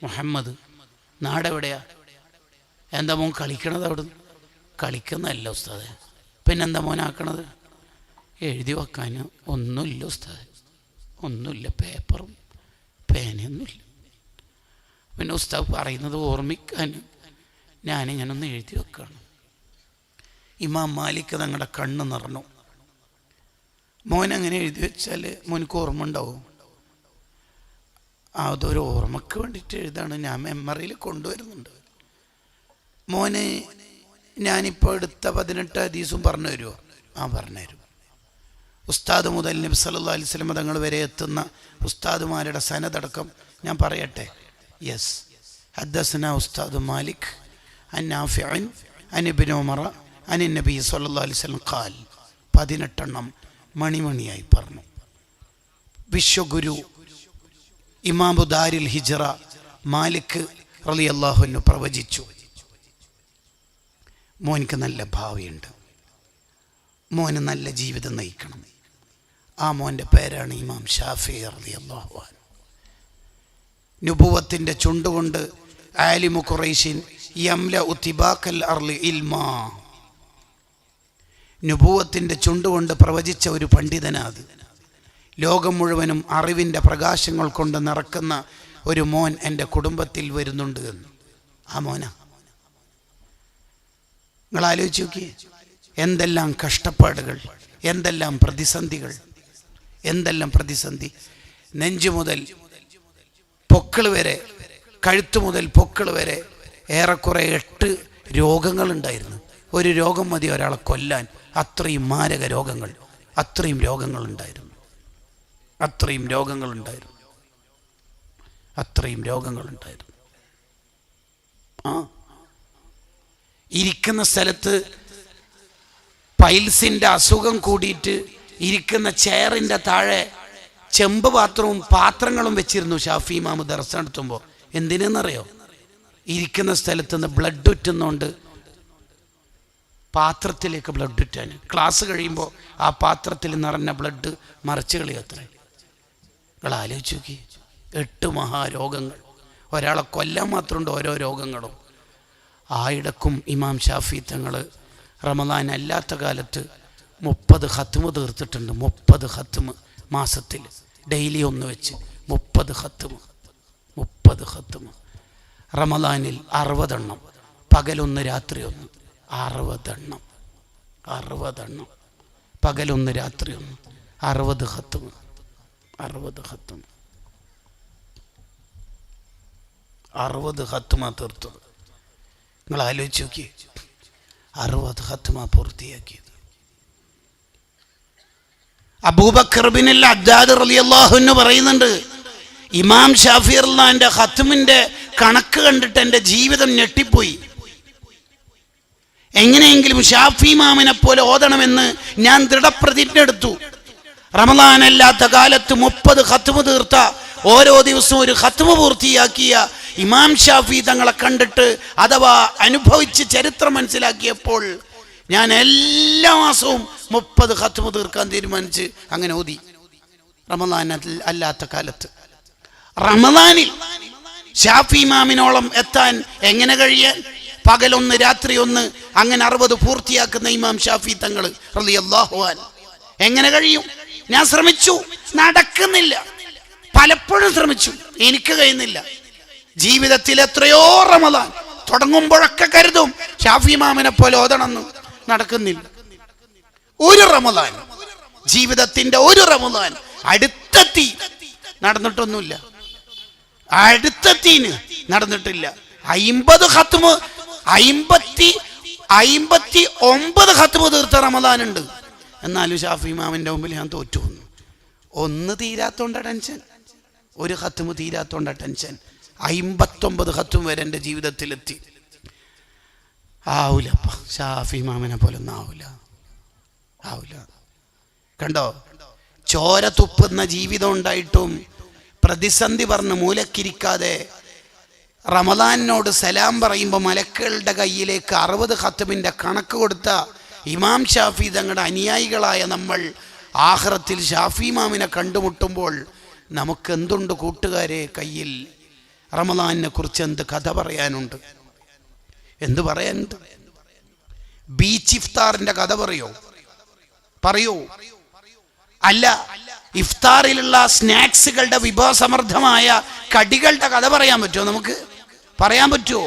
മുഹമ്മദ്. നാടെവിടെയാ? എന്താ മോൻ കളിക്കണത്? അവിടുന്ന് കളിക്കുന്നതല്ല ഉസ്താദെ. പിന്നെന്താ മോനാക്കണത്? എഴുതി വെക്കാൻ ഒന്നുമില്ല ഉസ്താദെ, ഒന്നുമില്ല, പേപ്പറും പേനയൊന്നുമില്ല. പിന്നെ ഉസ്താദ് പറയുന്നത് ഓർമ്മിക്കാൻ ഞാനിങ്ങനൊന്ന് എഴുതി വെക്കുകയാണ്. ഇമാം മാലിക് തങ്ങളുടെ കണ്ണ് നിറഞ്ഞു. മോനങ്ങനെ എഴുതി വെച്ചാൽ മോനക്ക് ഓർമ്മ ഉണ്ടാവും. അതൊരു ഓർമ്മയ്ക്ക് വേണ്ടിയിട്ട് എഴുതാണ്, ഞാൻ മെമ്മറിയിൽ കൊണ്ടുവരുന്നുണ്ട്. മോന് ഞാനിപ്പോൾ എടുത്ത 18 ഹദീസും പറഞ്ഞു തരുമോ? പറഞ്ഞുതരും. ഉസ്താദ് മുതൽ നബി സല്ലല്ലാഹു അലൈഹി വസല്ലം തങ്ങൾ വരെ എത്തുന്ന ഉസ്താദുമാരുടെ സനദടക്കം ഞാൻ പറയട്ടെ. യെസ്, ഹദ്ദസന ഉസ്താദ് മാലിക് അൻ നാഫിഅൻ അൻ ഇബ്നു ഉമറ അനി നബി സല്ലല്ലാഹു അലൈഹി വസല്ലം ഖാൽ, 18 മണിമണിയായി പറഞ്ഞു. വിശ്വഗുരു ഇമാമു ദാരിൽ ഹിജ്റ മാലിക് റളിയല്ലാഹു അൻഹു പ്രവചിച്ചു, മോനിക്ക് നല്ല ഭാവിയുണ്ട്, മോന് നല്ല ജീവിതം നയിക്കണം. ആ മോൻ്റെ പേരാണ് ഇമാം ഷാഫി റളിയല്ലാഹു അൻഹു. നുബുവത്തിൻ്റെ ചുണ്ടുകൊണ്ട് ആലിമു ഖുറൈശിൻ യംലഉ തിബാക്കൽ അർളി ഇൽമാ, നുബുവത്തിൻ്റെ ചുണ്ടുകൊണ്ട് പ്രവചിച്ച ഒരു പണ്ഡിതനാത്. ലോകം മുഴുവനും അറിവിൻ്റെ പ്രകാശങ്ങൾ കൊണ്ട് നിറക്കുന്ന ഒരു മോൻ എൻ്റെ കുടുംബത്തിൽ വരുന്നുണ്ട് എന്ന്. ആ മോനാ. നിങ്ങൾ ആലോചിച്ച് നോക്കിയേ, എന്തെല്ലാം കഷ്ടപ്പാടുകൾ, എന്തെല്ലാം പ്രതിസന്ധികൾ, എന്തെല്ലാം പ്രതിസന്ധി. നെഞ്ചു മുതൽ പൊക്കിൾ വരെ, കഴുത്തു മുതൽ പൊക്കിൾ വരെ ഏറെക്കുറെ 8 രോഗങ്ങളുണ്ടായിരുന്നു. ഒരു രോഗം മതി ഒരാളെ കൊല്ലാൻ. അത്രയും മാരക രോഗങ്ങൾ, അത്രയും രോഗങ്ങളുണ്ടായിരുന്നു, അത്രയും രോഗങ്ങളുണ്ടായിരുന്നു, അത്രയും രോഗങ്ങളുണ്ടായിരുന്നു. ഇരിക്കുന്ന സ്ഥലത്ത് പൈൽസിൻ്റെ അസുഖം കൂടിയിട്ട് ഇരിക്കുന്ന ചെയറിൻ്റെ താഴെ ചെമ്പ് പാത്രങ്ങളും വെച്ചിരുന്നു ഷാഫി ഇമാമ് ദർസ് നടത്തുമ്പോൾ. എന്തിനെന്നറിയോ? ഇരിക്കുന്ന സ്ഥലത്ത് നിന്ന് ബ്ലഡ് ഉറ്റുന്നോണ്ട് പാത്രത്തിലേക്ക് ബ്ലഡ് ഉറ്റാൻ. ക്ലാസ് കഴിയുമ്പോൾ ആ പാത്രത്തിൽ നിറഞ്ഞ ബ്ലഡ് മറിച്ച് കളിയത്രേ. നിങ്ങൾ ആലോചിച്ച് നോക്കി, 8 മഹാരോഗങ്ങൾ. ഒരാളെ കൊല്ലാൻ മാത്രമുണ്ട് ഓരോ രോഗങ്ങളും. ആയിടക്കും ഇമാം ഷാഫി തങ്ങൾ റമദാൻ അല്ലാത്ത കാലത്ത് 30 ഖത്മ് തീർത്തിട്ടുണ്ട്. 30 ഖത്മ് മാസത്തിൽ, ഡെയിലി ഒന്ന് വെച്ച് 30 ഖത്മ്. 30 ഖത്മ്. റമദാനിൽ 60 എണ്ണം, പകലൊന്ന് രാത്രി ഒന്ന്. 60 എണ്ണം, 60 എണ്ണം, പകലൊന്ന് രാത്രി ഒന്ന്. 60 ഖത്മ്, 60 ഖത്മ്, 60 ഖത്മ തീർത്തത്. നിങ്ങൾ ആലോചിച്ച് നോക്കി, 60 ഖത്മ പൂർത്തിയാക്കിയത്. അബൂബക്കർ ബിൻ അദ്ദാദ് റളിയല്ലാഹു അൻഹു പറയുന്നുണ്ട്, ഇമാം ഷാഫി റളിയല്ലാഹുവിന്റെ ഖത്മിന്റെ കണക്ക് കണ്ടിട്ട് എൻ്റെ ജീവിതം ഞെട്ടിപ്പോയി. എങ്ങനെയെങ്കിലും ഷാഫി ഇമാമിനെ പോലെ ഓതണമെന്ന് ഞാൻ ദൃഢപ്രതിജ്ഞ എടുത്തു. റമദാൻ അല്ലാത്ത കാലത്ത് 30 ഖത്മ് തീർത്ത, ഓരോ ദിവസവും ഒരു ഖത്മ് പൂർത്തിയാക്കിയ ഇമാം ഷാഫി തങ്ങളെ കണ്ടിട്ട് അഥവാ അനുഭവിച്ച് ചരിത്രം മനസ്സിലാക്കിയപ്പോൾ ഞാൻ എല്ലാ മാസവും 30 ഖത്മ് തീർക്കാൻ തീരുമാനിച്ച് അങ്ങനെ ഓതി. റമദാൻ അല്ലാത്ത കാലത്ത്. റമദാനിൽ ഷാഫി ഇമാമിനോളം എത്താൻ എങ്ങനെ കഴിയാൻ? പകലൊന്ന് രാത്രി ഒന്ന്, അങ്ങനെ 60 പൂർത്തിയാക്കുന്ന ഇമാം ഷാഫി തങ്ങൾ റളിയല്ലാഹു അൻഹു എങ്ങനെ കഴിയും? ഞാൻ ശ്രമിച്ചു, നടക്കുന്നില്ല. പലപ്പോഴും ശ്രമിച്ചു, എനിക്ക് കഴിയുന്നില്ല. ജീവിതത്തിൽ എത്രയോ റമദാൻ തുടങ്ങുമ്പോഴൊക്കെ കരുതും ഷാഫി ഇമാമിനെ പോലെ ഓതണമെന്ന്. നടക്കുന്നില്ല. ഒരു റമദാൻ, ജീവിതത്തിന്റെ ഒരു റമദാൻ അടുത്തെത്തി, നടന്നിട്ടൊന്നുമില്ല. അടുത്തെത്തിന് നടന്നിട്ടില്ല. 50 ഖത്മ്, 59 ഖത്മ് തീർത്ത റമദാനുണ്ട്. എന്നാലും ഷാഫി ഇമാമിന്റെ മുമ്പിൽ ഞാൻ തോറ്റു വന്നു. ഒന്ന് തീരാത്തോണ്ട ടെൻഷൻ, ഒരു ഖത്മ് തീരാത്തോണ്ട ടെൻഷൻ. 59 ഖത്മ് വരെ എൻ്റെ ജീവിതത്തിലെത്തി. ആവൂലപ്പ, ഷാഫി ഇമാമിനെ പോലെ ഒന്നും ആവൂല, ആവൂല. കണ്ടോ, ചോര തുപ്പുന്ന ജീവിതം ഉണ്ടായിട്ടും പ്രതിസന്ധി പറഞ്ഞ് മൂലക്കിരിക്കാതെ റമദാനോട് സലാം പറയുമ്പോൾ മലക്കുകളുടെ കയ്യിലേക്ക് 60 ഖത്മിൻ്റെ കണക്ക് കൊടുത്ത ഇമാം ഷാഫി തങ്ങളുടെ അനുയായികളായ നമ്മൾ ആഖിറത്തിൽ ഷാഫി ഇമാമിനെ കണ്ടുമുട്ടുമ്പോൾ നമുക്ക് എന്തുണ്ട് കൂട്ടുകാരെ കയ്യിൽ? റമദാനിനെ കുറിച്ച് എന്ത് കഥ പറയാനുണ്ട്? എന്ത് പറയാനുണ്ട്? ബീച്ച് ഇഫ്താറിന്റെ കഥ പറയോ? അല്ല, ഇഫ്താറിലുള്ള സ്നാക്സുകളുടെ വിഭവസമൃദ്ധമായ കടികളുടെ കഥ പറയാൻ പറ്റുമോ? നമുക്ക് പറയാൻ പറ്റുമോ?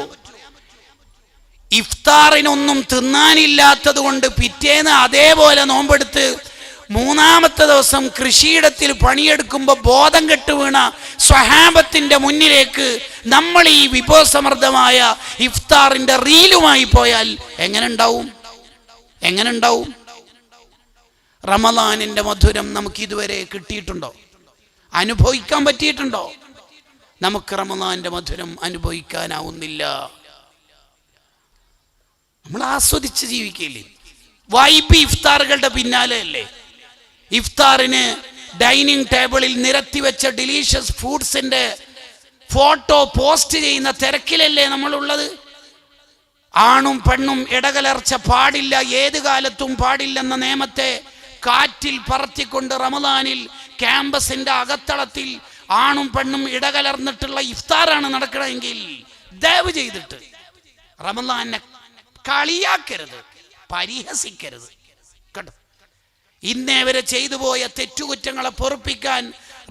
ഇഫ്താറിനൊന്നും തിന്നാനില്ലാത്തത് കൊണ്ട് പിറ്റേന്ന് അതേപോലെ നോമ്പെടുത്ത് 3-ാമത്തെ ദിവസം കൃഷിയിടത്തിൽ പണിയെടുക്കുമ്പോൾ ബോധം കെട്ട് വീണ സ്വഹാബത്തിന്റെ മുന്നിലേക്ക് നമ്മൾ ഈ വിഭവസമൃദ്ധമായ ഇഫ്താറിന്റെ റീലുമായി പോയാൽ എങ്ങനെ ഉണ്ടാവും? റമദാനിന്റെ മധുരം നമുക്ക് ഇതുവരെ കിട്ടിയിട്ടുണ്ടോ? അനുഭവിക്കാൻ പറ്റിയിട്ടുണ്ടോ? നമുക്ക് റമദാനിന്റെ മധുരം അനുഭവിക്കാനാവുന്നില്ല. നമ്മൾ ആസ്വദിച്ച് ജീവിക്കില്ലേ? വൈബി ഇഫ്താറുകളുടെ പിന്നാലെ അല്ലേ? ഇഫ്താറിന് ഡൈനിങ് ടേബിളിൽ നിരത്തി വെച്ച ഡിലീഷ്യസ് ഫുഡ്സിന്റെ ഫോട്ടോ പോസ്റ്റ് ചെയ്യുന്ന തിരക്കിലല്ലേ നമ്മളുള്ളത്? ആണും പെണ്ണും ഇടകലർച്ച പാടില്ല, ഏത് കാലത്തും പാടില്ലെന്ന നിയമത്തെ കാറ്റിൽ പറത്തിക്കൊണ്ട് റമദാനിൽ ക്യാമ്പസിന്റെ അകത്തളത്തിൽ ആണും പെണ്ണും ഇടകലർന്നിട്ടുള്ള ഇഫ്താറാണ് നടക്കണമെങ്കിൽ ദയവ് ചെയ്തിട്ട് റമദാനെ കളിയാക്കരുത്, പരിഹസിക്കരുത് കേട്ടോ. ഇന്നേ വരെ ചെയ്തു പോയ തെറ്റുകുറ്റങ്ങളെ പൊറുപ്പിക്കാൻ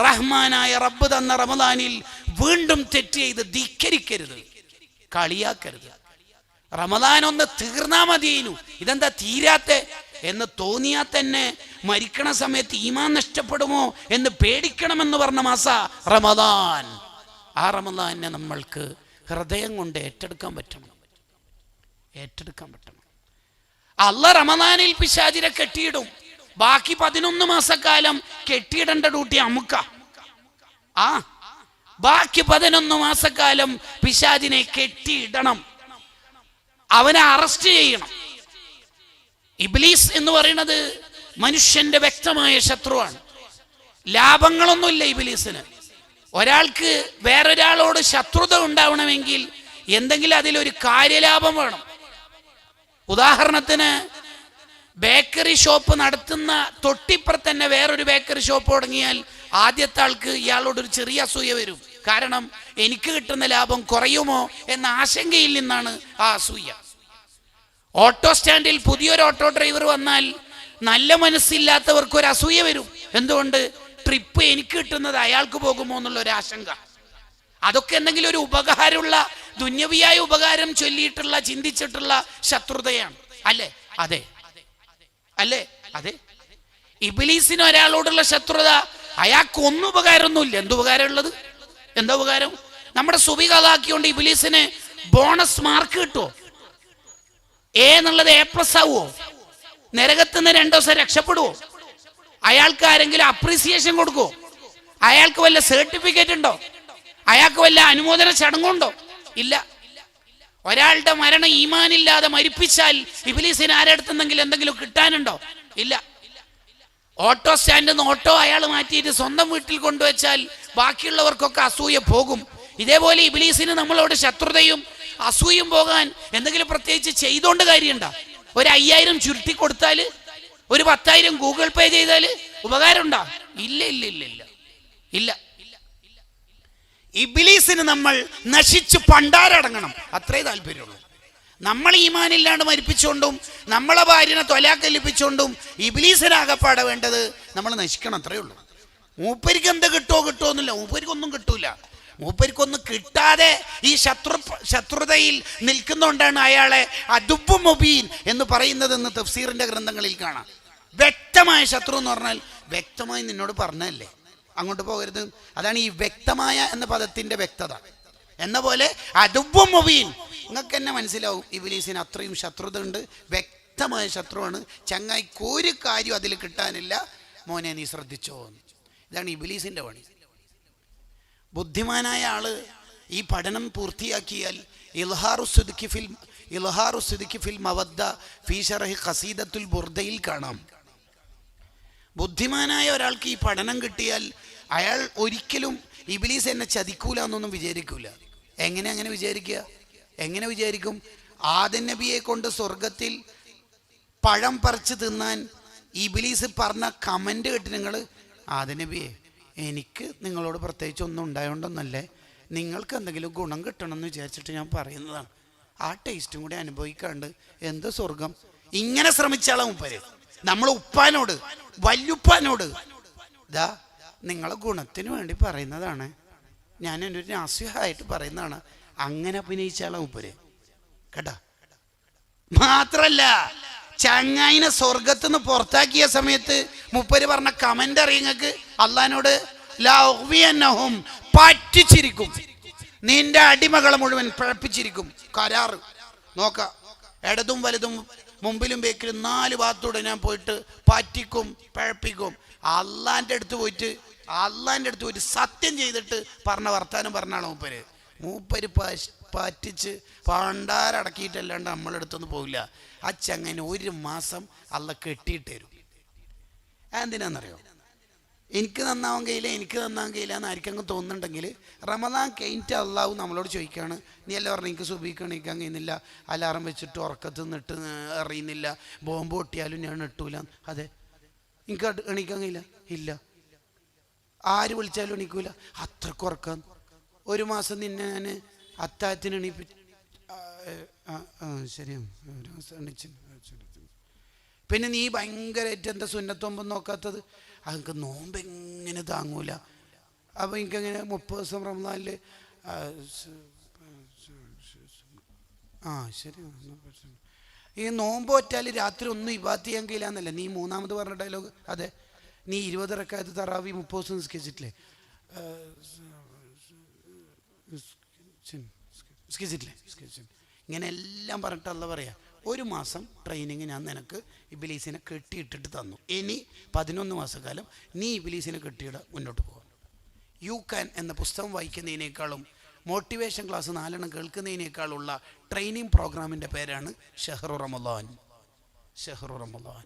റഹ്മാനായ റബ്ബ് തന്ന റമദാനിൽ വീണ്ടും തെറ്റ് ചെയ്ത് ധിക്കരിക്കരുത്, കളിയാക്കരുത്. റമദാൻ ഒന്ന് തീർന്നാ മതിയേനു, ഇതെന്താ തീരാത്തെ എന്ന് തോന്നിയാൽ തന്നെ മരിക്കണ സമയത്ത് ഈമാൻ നഷ്ടപ്പെടുമോ എന്ന് പേടിക്കണമെന്ന് പറഞ്ഞ മാസ റമദാൻ. ആ റമദാനെ നമ്മൾക്ക് ഹൃദയം കൊണ്ട് ഏറ്റെടുക്കാൻ പറ്റണം. അള്ളാഹ് റമദാനിൽ പിശാചിനെ കെട്ടിയിടും. ബാക്കി 11 മാസക്കാലം കെട്ടിയിടേണ്ട ഡ്യൂട്ടി അമുക്ക. ബാക്കി 11 മാസക്കാലം പിശാചിനെ കെട്ടിയിടണം, അവനെ അറസ്റ്റ് ചെയ്യണം. ഇബ്ലീസ് എന്ന് പറയുന്നത് മനുഷ്യന്റെ വ്യക്തമായ ശത്രുവാണ്. ലാഭങ്ങളൊന്നുമില്ല ഇബ്ലീസിന്. ഒരാൾക്ക് വേറൊരാളോട് ശത്രുത ഉണ്ടാവണമെങ്കിൽ എന്തെങ്കിലും അതിലൊരു കാര്യലാഭം വേണം. ഉദാഹരണത്തിന് ബേക്കറി ഷോപ്പ് നടത്തുന്ന തൊട്ടിപ്പുറത്ത് തന്നെ വേറൊരു ബേക്കറി ഷോപ്പ് തുടങ്ങിയാൽ ആദ്യത്തെ ആൾക്ക് ഇയാളോടൊരു ചെറിയ അസൂയ വരും. കാരണം എനിക്ക് കിട്ടുന്ന ലാഭം കുറയുമോ എന്ന ആശങ്കയിൽ നിന്നാണ് ആ അസൂയ. ഓട്ടോ സ്റ്റാൻഡിൽ പുതിയൊരു ഓട്ടോ ഡ്രൈവർ വന്നാൽ നല്ല മനസ്സില്ലാത്തവർക്ക് ഒരു അസൂയ വരും. എന്തുകൊണ്ട്? ട്രിപ്പ് എനിക്ക് കിട്ടുന്നത് അയാൾക്ക് പോകുമോ എന്നുള്ള ഒരു ആശങ്ക. അതൊക്കെ എന്തെങ്കിലും ഒരു ഉപകാരമുള്ള ദുന്യവിയായ ഉപകാരം ചൊല്ലിയിട്ടുള്ള ചിന്തിച്ചിട്ടുള്ള ശത്രുതയാണ് അല്ലേ? അതെ അല്ലേ? അതെ. ഇബ്ലീസിന് ഒരാളോടുള്ള ശത്രുത അയാൾക്കൊന്നും ഉപകാരമൊന്നുമില്ല. എന്തുപകാരം ഉള്ളത്? എന്താ ഉപകാരം? നമ്മുടെ സുബി കഥാക്കിയോണ്ട് ഇബ്ലീസിന് ബോണസ് മാർക്ക് കിട്ടുമോ? എന്നുള്ളത് A+ ആവുമോ? നരകത്തുനിന്ന് 2 ദിവസം രക്ഷപ്പെടുവോ? അയാൾക്ക് ആരെങ്കിലും അപ്രീസിയേഷൻ കൊടുക്കുമോ? അയാൾക്ക് വല്ല സർട്ടിഫിക്കറ്റ് ഉണ്ടോ? അയാൾക്ക് വല്ല അനുമോദന ചടങ്ങുണ്ടോ? ഇല്ല. ഒരാളുടെ മരണം ഈമാനില്ലാതെ മരിപ്പിച്ചാൽ ഇബ്ലീസിന് ആരെടുത്തെന്നെങ്കിലും എന്തെങ്കിലും കിട്ടാനുണ്ടോ? ഇല്ല. ഓട്ടോ സ്റ്റാൻഡിൽ നിന്ന് ഓട്ടോ അയാൾ മാറ്റിയിട്ട് സ്വന്തം വീട്ടിൽ കൊണ്ടുവച്ചാൽ ബാക്കിയുള്ളവർക്കൊക്കെ അസൂയ പോകും. ഇതേപോലെ ഇബ്ലീസിന് നമ്മളോട് ശത്രുതയും അസൂയും പോകാൻ എന്തെങ്കിലും പ്രത്യേകിച്ച് ചെയ്തോണ്ട് കാര്യമുണ്ടോ? ഒരു 5000 ചുരുട്ടി കൊടുത്താൽ, ഒരു 10,000 ഗൂഗിൾ പേ ചെയ്താൽ ഉപകാരം ഉണ്ടോ? ഇല്ല ഇല്ല ഇല്ല ഇല്ല ഇല്ല. ഇബ്ലീസിന് നമ്മൾ നശിച്ച് പണ്ടാരടങ്ങണം, അത്രേ താല്പര്യമുള്ളൂ. നമ്മൾ ഈമാനില്ലാണ്ട് മരിപ്പിച്ചുകൊണ്ടും നമ്മളെ ഭാര്യനെ തൊലാക്കല്ലിപ്പിച്ചുകൊണ്ടും ഇബ്ലീസിനാകപ്പാടെ വേണ്ടത് നമ്മൾ നശിക്കണം, അത്രേ ഉള്ളൂ. മൂപ്പരിക്ക് എന്ത് കിട്ടുമോ എന്നില്ല, മൂപ്പരിക്കൊന്നും കിട്ടൂല. മൂപ്പരിക്കൊന്നും കിട്ടാതെ ഈ ശത്രുതയിൽ നിൽക്കുന്നതുകൊണ്ടാണ് അയാളെ അദുബ്ബു മുബീൻ എന്ന് പറയുന്നതെന്ന് തഫ്സീറിന്റെ ഗ്രന്ഥങ്ങളിൽ കാണാം. വ്യക്തമായ ശത്രു എന്ന് പറഞ്ഞാൽ വ്യക്തമായി നിന്നോട് പറഞ്ഞല്ലേ, അങ്ങോട്ട് പോകരുത്. അതാണ് ഈ വ്യക്തമായ എന്ന പദത്തിന്റെ വ്യക്തത. എന്ന പോലെ അദുബ്ബു മുബീൻ, നിങ്ങൾക്ക് തന്നെ മനസ്സിലാവും ഇബ്ലീസിന് അത്രയും ശത്രുത ഉണ്ട്. വ്യക്തമായ ശത്രുവാണ്. ചങ്ങായിക്ക് ഒരു കാര്യം അതിൽ കിട്ടാനില്ല. മോനെ നീ ശ്രദ്ധിച്ചോ. ഇതാണ് ഇബ്ലീസിന്റെ പണി. ബുദ്ധിമാനായ ആള് ഈ പഠനം പൂർത്തിയാക്കിയാൽ ഇൽഹാറു സിദ്ഖി ഫിൽ മവദ്ദ ഫീ ശർഹി ഖസീദത്തുൽ ബുർദയിൽ കാണാം. ബുദ്ധിമാനായ ഒരാൾക്ക് ഈ പഠനം കിട്ടിയാൽ അയാൾ ഒരിക്കലും ഇബ്ലീസ് എന്നെ ചതിക്കൂല എന്നൊന്നും വിചാരിക്കൂല. അങ്ങനെ വിചാരിക്കുക? എങ്ങനെ വിചാരിക്കും? ആദം നബിയെ കൊണ്ട് സ്വർഗത്തിൽ പഴം പറിച്ച് തിന്നാൻ ഇബ്ലീസ് പറഞ്ഞ കമന്റ് കേട്ട് നിങ്ങൾ, ആദം നബിയെ എനിക്ക് നിങ്ങളോട് പ്രത്യേകിച്ച് ഒന്നും ഉണ്ടായോണ്ടൊന്നല്ലേ, നിങ്ങൾക്ക് എന്തെങ്കിലും ഗുണം കിട്ടണമെന്ന് വിചാരിച്ചിട്ട് ഞാൻ പറയുന്നതാണ്. ആ ടേസ്റ്റും കൂടി അനുഭവിക്കാണ്ട് എന്ത് സ്വർഗം. ഇങ്ങനെ ശ്രമിച്ചാളാ മുപ്പര്. നമ്മൾ ഉപ്പാനോട്, വല്യുപ്പാനോട്, ഇതാ നിങ്ങളെ ഗുണത്തിന് വേണ്ടി പറയുന്നതാണ്, ഞാൻ എൻ്റെ ഒരു നാസ്യമായിട്ട് പറയുന്നതാണ്, അങ്ങനെ അഭിനയിച്ചാളാ മുപ്പര് കേട്ടാ. മാത്രല്ല ചങ്ങായിനെ സ്വർഗത്തുനിന്ന് പുറത്താക്കിയ സമയത്ത് മുപ്പര് പറഞ്ഞ കമന്റ് അറിയങ്ങൾക്ക്, അള്ളഹാനോട് ലൗവിയന്നഹും പറ്റിച്ചിരിക്കും, നിന്റെ അടിമകളെ മുഴുവൻ പിഴപ്പിച്ചിരിക്കും. കരാറ് നോക്ക, ഇടതും വലതും മുമ്പിലും ബേക്കിലും 4 ഭാഗത്തൂടെ ഞാൻ പോയിട്ട് പറ്റിക്കും, പിഴപ്പിക്കും. അള്ളാന്റെ അടുത്ത് പോയിട്ട് സത്യം ചെയ്തിട്ട് പറഞ്ഞ വർത്താനം പറഞ്ഞാണ് മൂപ്പര് പറ്റിച്ച് പണ്ടാരടക്കിയിട്ടല്ലാണ്ട് നമ്മളെടുത്തൊന്നും പോവില്ല. ആ ചങ്ങനെ 1 മാസം അള്ള കെട്ടിയിട്ട് തരും. എന്തിനാണെന്നറിയോ? എനിക്ക് നന്നാവാൻ കഴിയില്ല എന്ന് ആർക്കങ്ങ് തോന്നുന്നുണ്ടെങ്കിൽ റമദാൻ കഴിഞ്ഞിട്ട് അള്ളാഹു നമ്മളോട് ചോദിക്കുകയാണ്, നീ എല്ലാം പറഞ്ഞ എനിക്ക് സുബഹിക്ക് എണീക്കാൻ കഴിയുന്നില്ല, അലാറം വെച്ചിട്ട് ഉറക്കത്ത് നിന്നിട്ട് അറിയുന്നില്ല, ബോംബ് പൊട്ടിയാലും ഞാൻ ഇട്ടൂല. അതെ, എനിക്ക് എണീക്കാൻ കഴിയില്ല. ഇല്ല, ആര് വിളിച്ചാലും എണീക്കൂല, അത്രക്ക് ഉറക്കാൻ. 1 മാസം നിന്നെ ഞാൻ അത്താഴത്തിന് ശരിയാണ്, 1 മാസം എണീച്ചു. പിന്നെ നീ ഭയങ്കരമായിട്ട് എന്താ സുന്നത്തൊമ്പം നോക്കാത്തത്? അതൊക്കെ നോമ്പ് എങ്ങനെ താങ്ങൂല. അപ്പോൾ എനിക്കങ്ങനെ 30 ദിവസം റമദാനിൽ ശരി, ഈ നോമ്പ് ഒറ്റാൽ രാത്രി ഒന്നും ഇബാദത്ത് ചെയ്യാൻ കഴിയില്ല എന്നല്ല നീ 3ാമത് പറഞ്ഞ ഡയലോഗ്. അതെ, നീ 20 റക്അത്ത് തറാവി 30 ദിവസം നിസ്കരിച്ചിട്ടില്ലേ? ഇങ്ങനെ എല്ലാം പറഞ്ഞിട്ട് അല്ല പറയാ, 1 മാസം ട്രെയിനിങ് ഞാൻ നിനക്ക് ഇബ്ലീസിനെ കെട്ടിയിട്ടിട്ട് തന്നു. ഇനി 11 മാസക്കാലം നീ ഇബ്ലീസിനെ കെട്ടിയിട മുന്നോട്ട് പോകാം. യു ക്യാൻ എന്ന പുസ്തകം വായിക്കുന്നതിനേക്കാളും മോട്ടിവേഷൻ ക്ലാസ് 4 കേൾക്കുന്നതിനേക്കാളുള്ള ട്രെയിനിങ് പ്രോഗ്രാമിൻ്റെ പേരാണ് ഷഹ്റു റമളാൻ. ഷഹ്റു റമളാൻ.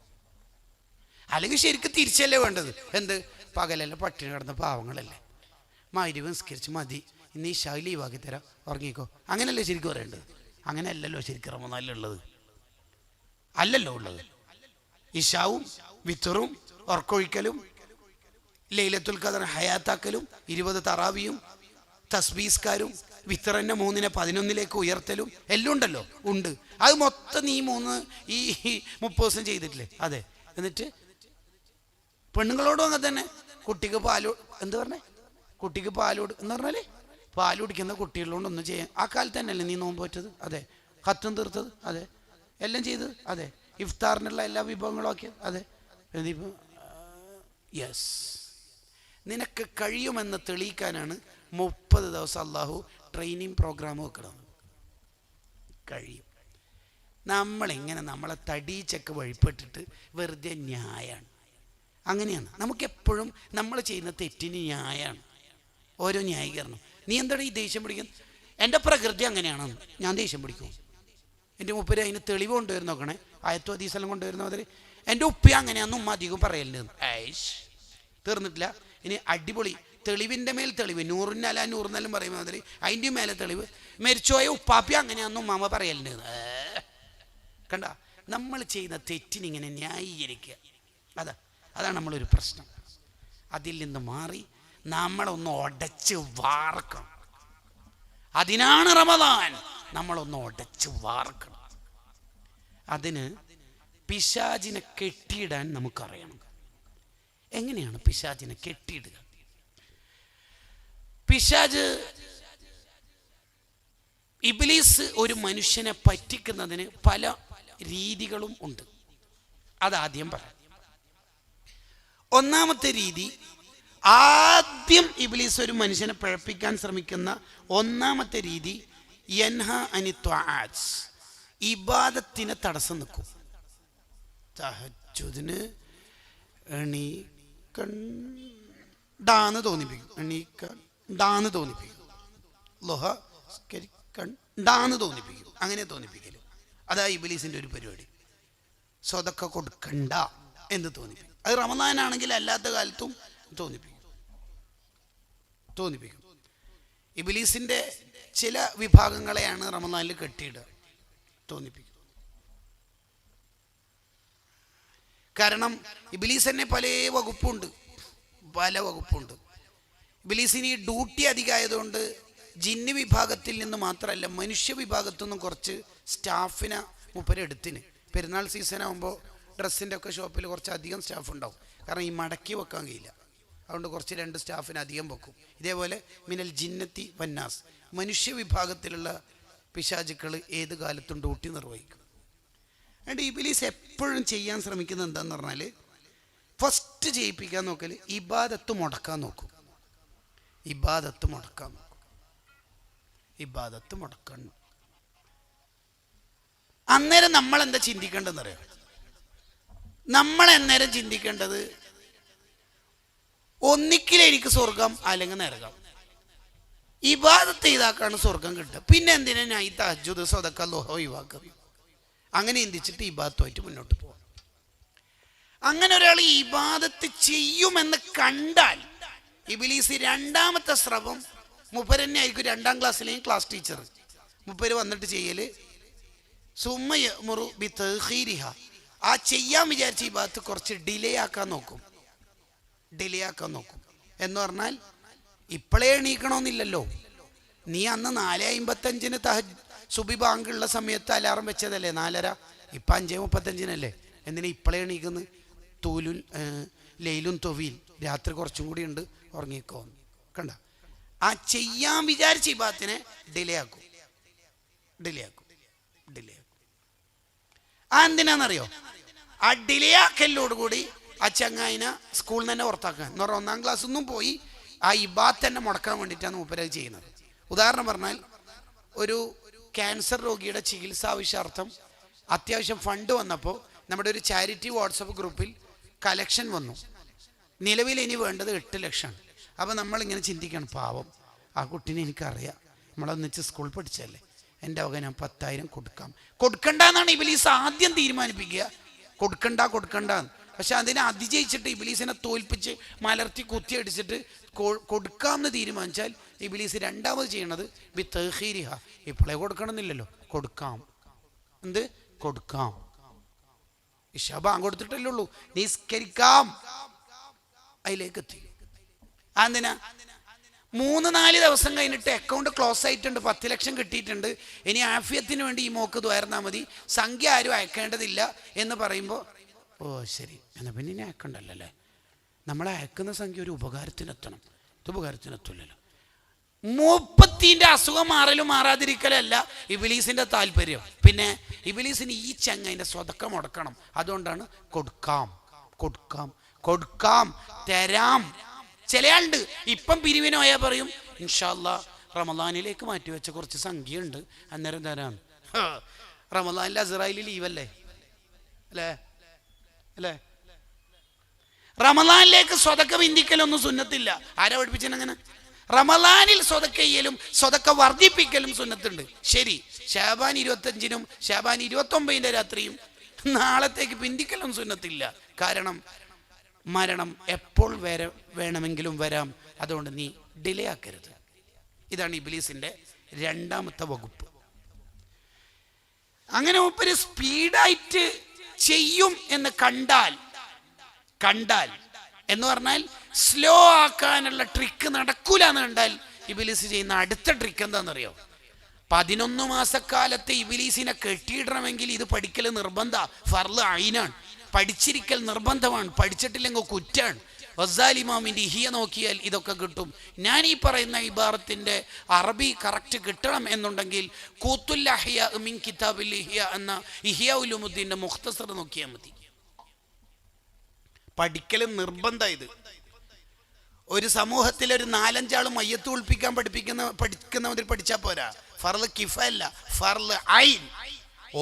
അല്ലെങ്കിൽ ശരിക്കും തിരിച്ചല്ലേ വേണ്ടത്. എന്ത്? പകലല്ല പട്ടിണി കിടന്ന പാവങ്ങളല്ലേ, മഗ്‌രിബ് നിസ്കരിച്ച് മതി, ഇന്ന് ഈ ഷാ ലീവാക്കി തരാം, ഉറങ്ങിക്കോ. അങ്ങനെയല്ലേ ശരിക്കും പറയേണ്ടത്? അങ്ങനെയല്ലല്ലോ ശരിക്കും റമളാനിലുള്ളത്. അല്ലല്ലോ ഉള്ളത്. ഇശാവും വിത്തറും ഉറക്കൊഴിക്കലും ലൈലത്തുൽ ഖദർ ഹയാത്താക്കലും 20 തറാവിയും തസ്ബീസ്കാരും വിത്തറിനെ 3-നെ 11-ലേക്ക് ഉയർത്തലും എല്ലാം ഉണ്ടല്ലോ, ഉണ്ട്. അത് മൊത്തം നീ 30 ദിവസം ചെയ്തിട്ടില്ലേ? അതെ. എന്നിട്ട് പെണ്ണുങ്ങളോടും അങ്ങനെ തന്നെ. കുട്ടിക്ക് കുട്ടിക്ക് പാലോട് എന്ന് പറഞ്ഞാല് പാല് കുടിക്കുന്ന കുട്ടികളോടൊന്നും ചെയ്യാൻ ആ കാലത്ത് തന്നെയല്ലേ നീ നോമ്പ് പറ്റത്? അതെ. ഖത്തും തീർത്തത്? അതെ. എല്ലാം ചെയ്തത്? അതെ. ഇഫ്താറിനുള്ള എല്ലാ വിഭവങ്ങളും ആക്കിയത്? അതെ. യെസ്, നിനക്ക് കഴിയുമെന്ന് തെളിയിക്കാനാണ് 30 ദിവസം അള്ളാഹു ട്രെയിനിങ് പ്രോഗ്രാം വെക്കണം. കഴിയും. നമ്മളിങ്ങനെ നമ്മളെ തടീച്ചൊക്കെ വഴിപ്പെട്ടിട്ട് വെറുതെ ന്യായമാണ്. അങ്ങനെയാണ് നമുക്കെപ്പോഴും നമ്മൾ ചെയ്യുന്ന തെറ്റിന് ന്യായമാണ്, ഓരോ ന്യായീകരണം. നീ എന്താണ് ഈ ദേഷ്യം പിടിക്കുന്നത്? എൻ്റെ പ്രകൃതി അങ്ങനെയാണെന്ന് ഞാൻ ദേഷ്യം പിടിക്കും. എൻ്റെ മുപ്പര് അതിന് തെളിവ് കൊണ്ടുവരുന്ന നോക്കണേ, ആയത്തോ ഹദീസെല്ലാം കൊണ്ടുവരുന്ന മാതിരി. എൻ്റെ ഉപ്പ അങ്ങനെയാണെന്ന് ഉമ്മ അധികം പറയലുണ്ട്. തീർന്നിട്ടില്ല. ഇനി അടിപൊളി തെളിവിൻ്റെ മേൽ തെളിവ്, നൂറിനല്ല നൂറിനെല്ലാം പറയുന്ന മാതിരി അതിൻ്റെ മേലെ തെളിവ്. മരിച്ചുപോയ ഉപ്പാപ്പി അങ്ങനെയാണെന്ന് ഉമ്മാമ പറയലുണ്ട്. കണ്ട, നമ്മൾ ചെയ്യുന്ന തെറ്റിനിങ്ങനെ ന്യായീകരിക്കുക, അതാണ് നമ്മളൊരു പ്രശ്നം. അതിൽ നിന്ന് മാറി നമ്മളൊന്ന് ഉടച്ച് വാർക്കണം. അതിനാണ് റമദാൻ. നമ്മളൊന്ന് ഉടച്ച് വാർക്കണം. അതിന് പിശാചിനെ കെട്ടിയിടാൻ നമുക്കറിയണം. എങ്ങനെയാണ് പിശാചിനെ കെട്ടിയിടുക? പിശാച്, ഇബ്ലീസ് ഒരു മനുഷ്യനെ പറ്റിക്കുന്നതിന് പല രീതികളും ഉണ്ട്. അതാദ്യം പറയാം. ഒന്നാമത്തെ രീതി, ആദ്യം ഇബ്ലീസ് ഒരു മനുഷ്യനെ പിഴപ്പിക്കാൻ ശ്രമിക്കുന്ന ഒന്നാമത്തെ രീതി, യൻഹ അനി ത്വആത്ത്, ഇബാദത്തിനെ തടസ്സം നിൽക്കും. തഹജ്ജുദിന് എണീക്കണ്ടാന്ന് തോന്നിപ്പിക്കും, എണീക്കണ്ടാന്ന് തോന്നിപ്പിക്കും, ളുഹ സ്കരിക്കണ്ടാന്ന് തോന്നിപ്പിക്കും. അങ്ങനെ തോന്നിപ്പിക്കല്, അതാ ഇബ്ലീസിന്റെ ഒരു പരിപാടി. സ്വതക്ക കൊടുക്കണ്ട എന്ന് തോന്നിപ്പിക്കും. അത് റമദാനാണെങ്കിൽ അല്ലാത്ത കാലത്തും തോന്നിപ്പിക്കും. ഇബ്ലീസിന്റെ ചില വിഭാഗങ്ങളെയാണ് റമദാനിൽ കെട്ടിയിടുക, തോന്നിപ്പിക്കും. കാരണം ഇബ്ലീസ് തന്നെ പല വകുപ്പുണ്ട്. ഇബ്ലീസിന് ഈ ഡ്യൂട്ടി അധികമായതുകൊണ്ട് ജിന്ന് വിഭാഗത്തിൽ നിന്ന് മാത്രമല്ല മനുഷ്യ വിഭാഗത്തു നിന്നും കുറച്ച് സ്റ്റാഫിനെ മുപ്പരെടുത്തിന്. പെരുന്നാൾ സീസൺ ആകുമ്പോൾ ഡ്രസ്സിൻ്റെ ഒക്കെ ഷോപ്പിൽ കുറച്ച് അധികം സ്റ്റാഫ് ഉണ്ടാവും. കാരണം ഈ മടക്കി വെക്കാൻ കഴിയില്ല, അതുകൊണ്ട് കുറച്ച് 2 സ്റ്റാഫിന് അധികം വെക്കും. ഇതേപോലെ മിനൽ ജിന്നത്തി വന്നാസ്, മനുഷ്യ വിഭാഗത്തിലുള്ള പിശാചുക്കൾ ഏത് കാലത്തും ഡ്യൂട്ടി നിർവഹിക്കും. അതുകൊണ്ട് ഇബ്ലീസ് എപ്പോഴും ചെയ്യാൻ ശ്രമിക്കുന്നത് എന്താണെന്ന് പറഞ്ഞാൽ, ഫസ്റ്റ് ചെയ്യിപ്പിക്കാൻ നോക്കൽ ഇബാദത്ത് മുടക്കാൻ നോക്കും. ഇബാദത്ത് മുടക്കാൻ അന്നേരം നമ്മൾ എന്താ ചിന്തിക്കേണ്ടതെന്ന് അറിയാം? നമ്മൾ അന്നേരം ചിന്തിക്കേണ്ടത്, ഒന്നിക്കിൽ എനിക്ക് സ്വർഗം അല്ലെങ്കിൽ നരകം. ഇബാദത്ത് ചെയ്താക്കാണ് സ്വർഗം കിട്ടുക. പിന്നെ എന്തിനാ ഞാൻ ഈ തഹജ്ജുദ് സദഖ ളുഹ ഒഴിവാക്കുന്നത്? അങ്ങനെ ചിന്തിച്ചിട്ട് ഇബാദത്തുമായിട്ട് മുന്നോട്ട് പോകാം. അങ്ങനെ ഒരാൾ ഇബാദത്ത് ചെയ്യുമെന്ന് കണ്ടാൽ ഇബ്ലീസ് രണ്ടാമത്തെ സ്രവം മൂപ്പര് തന്നെ ആയിരിക്കും. 2ാം ക്ലാസ്സിലെയും ക്ലാസ് ടീച്ചർ മൂപ്പര് വന്നിട്ട് ചെയ്യല് സുമ്മയമുറു ബി തഖീരിഹ, ആ ചെയ്യാൻ വിചാരിച്ച ഇബാദത്ത് കുറച്ച് ഡിലേ ആക്കാൻ നോക്കും. എന്ന് പറഞ്ഞാൽ ഇപ്പോഴേ എണീക്കണമെന്നില്ലല്ലോ. നീ അന്ന് 4:55 സുബി ബാങ്കുള്ള സമയത്ത് അലാറം വെച്ചതല്ലേ 4:30, ഇപ്പം 5:35 എന്തിനാ ഇപ്പോഴേ എണീക്കുന്നത്? തൂലുൻ ലൈലുൻ തൊവീൽ, രാത്രി കുറച്ചും കൂടി ഉണ്ട്, ഉറങ്ങിക്കോ. കണ്ട, ആ ചെയ്യാൻ വിചാരിച്ച ഇബാദത്തിനെ ഡിലേ ആക്കും. ആ എന്തിനാണെന്നറിയോ? ആ ഡിലേ ആക്കലിനോടുകൂടി ആ ചങ്ങായിനെ സ്കൂളിൽ നിന്ന് തന്നെ പുറത്താക്കാൻ എന്ന് പറഞ്ഞാൽ 1ാം ക്ലാസ് ഒന്നും പോയി ആ ഇബാദത്ത് തന്നെ മുടക്കാൻ വേണ്ടിയിട്ടാണ് മൂപ്പരത് ചെയ്യുന്നത്. ഉദാഹരണം പറഞ്ഞാൽ, ഒരു ക്യാൻസർ രോഗിയുടെ ചികിത്സാവശ്യാർത്ഥം അത്യാവശ്യം ഫണ്ട് വന്നപ്പോൾ നമ്മുടെ ഒരു ചാരിറ്റി വാട്സപ്പ് ഗ്രൂപ്പിൽ കലക്ഷൻ വന്നു. നിലവിൽ ഇനി വേണ്ടത് 8 ലക്ഷമാണ്. അപ്പോൾ നമ്മളിങ്ങനെ ചിന്തിക്കണം, പാവം ആ കുട്ടീനെ എനിക്കറിയാം, നമ്മളൊന്നിച്ച് സ്കൂൾ പഠിച്ചല്ലേ, എൻ്റെ വക ഞാൻ 10,000 കൊടുക്കണ്ടെന്നാണ് ഇബ്ലീസ് ആദ്യം തീരുമാനിപ്പിക്കുക. കൊടുക്കണ്ടെന്ന്. പക്ഷെ അതിനെ അതിജയിച്ചിട്ട് ഇബ്ലീസിനെ തോൽപ്പിച്ച് മലർത്തി കുത്തിയടിച്ചിട്ട് കൊടുക്കാമെന്ന് തീരുമാനിച്ചാൽ ഇബ്ലീസ് രണ്ടാമത് ചെയ്യണത് ബി തഖീരിഹ, ഇപ്പോഴേ കൊടുക്കണമെന്നില്ലല്ലോ, കൊടുക്കാം. ഇശാ ബാങ്ക് കൊടുത്തിട്ടല്ലേ ഉള്ളൂ, നിസ്കരിക്കാം. അതിലേക്ക് എത്തി. എന്തിനാ? 3-4 ദിവസം കഴിഞ്ഞിട്ട് അക്കൗണ്ട് ക്ലോസ് ആയിട്ടുണ്ട്, 10 ലക്ഷം കിട്ടിയിട്ടുണ്ട്, ഇനി ആഫിയത്തിന് വേണ്ടി ഈ മോക്ക് ദ്വാരുന്നാൽ മതി, സംഖ്യ ആരും അയക്കേണ്ടതില്ല എന്ന് പറയുമ്പോൾ, ഓ ശരി, എന്നാൽ പിന്നെ ഇനി അയക്കണ്ടല്ലേ, നമ്മൾ അയക്കുന്ന സംഖ്യ ഒരു ഉപകാരത്തിനെത്തണം. ഇത് ഉപകാരത്തിനെത്തില്ലല്ലോ. മൂപ്പത്തിൻ്റെ അസുഖം മാറാതിരിക്കലല്ല ഇബ്ലീസിൻ്റെ താല്പര്യം. പിന്നെ ഇബ്ലീസിന് ഈ ചങ്ങയിൻ്റെ സ്വതക്ക മുടക്കണം. അതുകൊണ്ടാണ് കൊടുക്കാം തരാം. ചിലയാളുണ്ട് ഇപ്പം പിരിവിന് പോയാൽ പറയും, ഇൻഷാ അല്ലാഹ് റമദാനിലേക്ക് മാറ്റിവെച്ച കുറച്ച് സംഖ്യ ഉണ്ട്, അന്നേരം തരാം. റമദാനിൽ അസ്രായേലി ലീവല്ലേ അല്ലേ? റമദാനിലേക്ക് സ്വതക്ക ബിന്ദിക്കലൊന്നും സുന്നത്തില്ല. ആരാ പഠിപ്പിച്ചങ്ങനെ? റമദാനിൽ സ്വതക്ക ചെയ്യലും സ്വതക്ക വർദ്ധിപ്പിക്കലും സുന്നത്തുണ്ട്. ശരി, ശഅബാൻ 25-നും ശഅബാൻ 29-ന്റെ രാത്രിയും നാളത്തേക്ക് ബിന്ദിക്കലും സുന്നത്തില്ല. കാരണം മരണം എപ്പോൾ വേണമെങ്കിലും വരാം. അതുകൊണ്ട് നീ ഡിലേ ആക്കരുത്. ഇതാണ് ഇബ്ലീസിന്റെ 2ാമത്തെ വകുപ്പ്. അങ്ങനെ ഒരു സ്പീഡായിട്ട് ചെയ്യും എന്ന് കണ്ടാൽ എന്ന് പറഞ്ഞാൽ സ്ലോ ആക്കാനുള്ള ട്രിക്ക് നടക്കൂല എന്ന് കണ്ടാൽ ഇബ്ലീസ് ചെയ്യുന്ന അടുത്ത ട്രിക്ക് എന്താണെന്നറിയോ? 11 മാസക്കാലത്തെ ഇബ്ലീസിനെ കെട്ടിയിടണമെങ്കിൽ ഇത് പഠിക്കൽ നിർബന്ധ, ഫർള് ഐനാണ്. പഠിച്ചിരിക്കൽ നിർബന്ധമാണ്. പഠിച്ചിട്ടില്ലെങ്കിൽ കുറ്റാണ്. വസാലിമാമിൻ്റെ ഇഹിയ നോക്കിയാൽ ഇതൊക്കെ കിട്ടും. ഞാൻ ഈ പറയുന്ന ഇബാറത്തിൻ്റെ അറബി കറക്റ്റ് കിട്ടണം എന്നുണ്ടെങ്കിൽ കൂത്തുൽ അഹ്യ മിൻ കിതാബിൽ ഇഹിയ എന്ന ഇഹിയ ഉലുമുദ്ദീൻ്റെ മുഖ്തസർ നോക്കിയാൽ മതി. പഠിക്കലും നിർബന്ധം. ഇത് ഒരു സമൂഹത്തിൽ ഒരു 4-5 ആൾ മയ്യത്ത് കുളിപ്പിക്കാൻ പഠിക്കുന്നവരിൽ പഠിച്ചാൽ പോരാ. ഫർള് കിഫയല്ല, ഫർള് ഐൻ.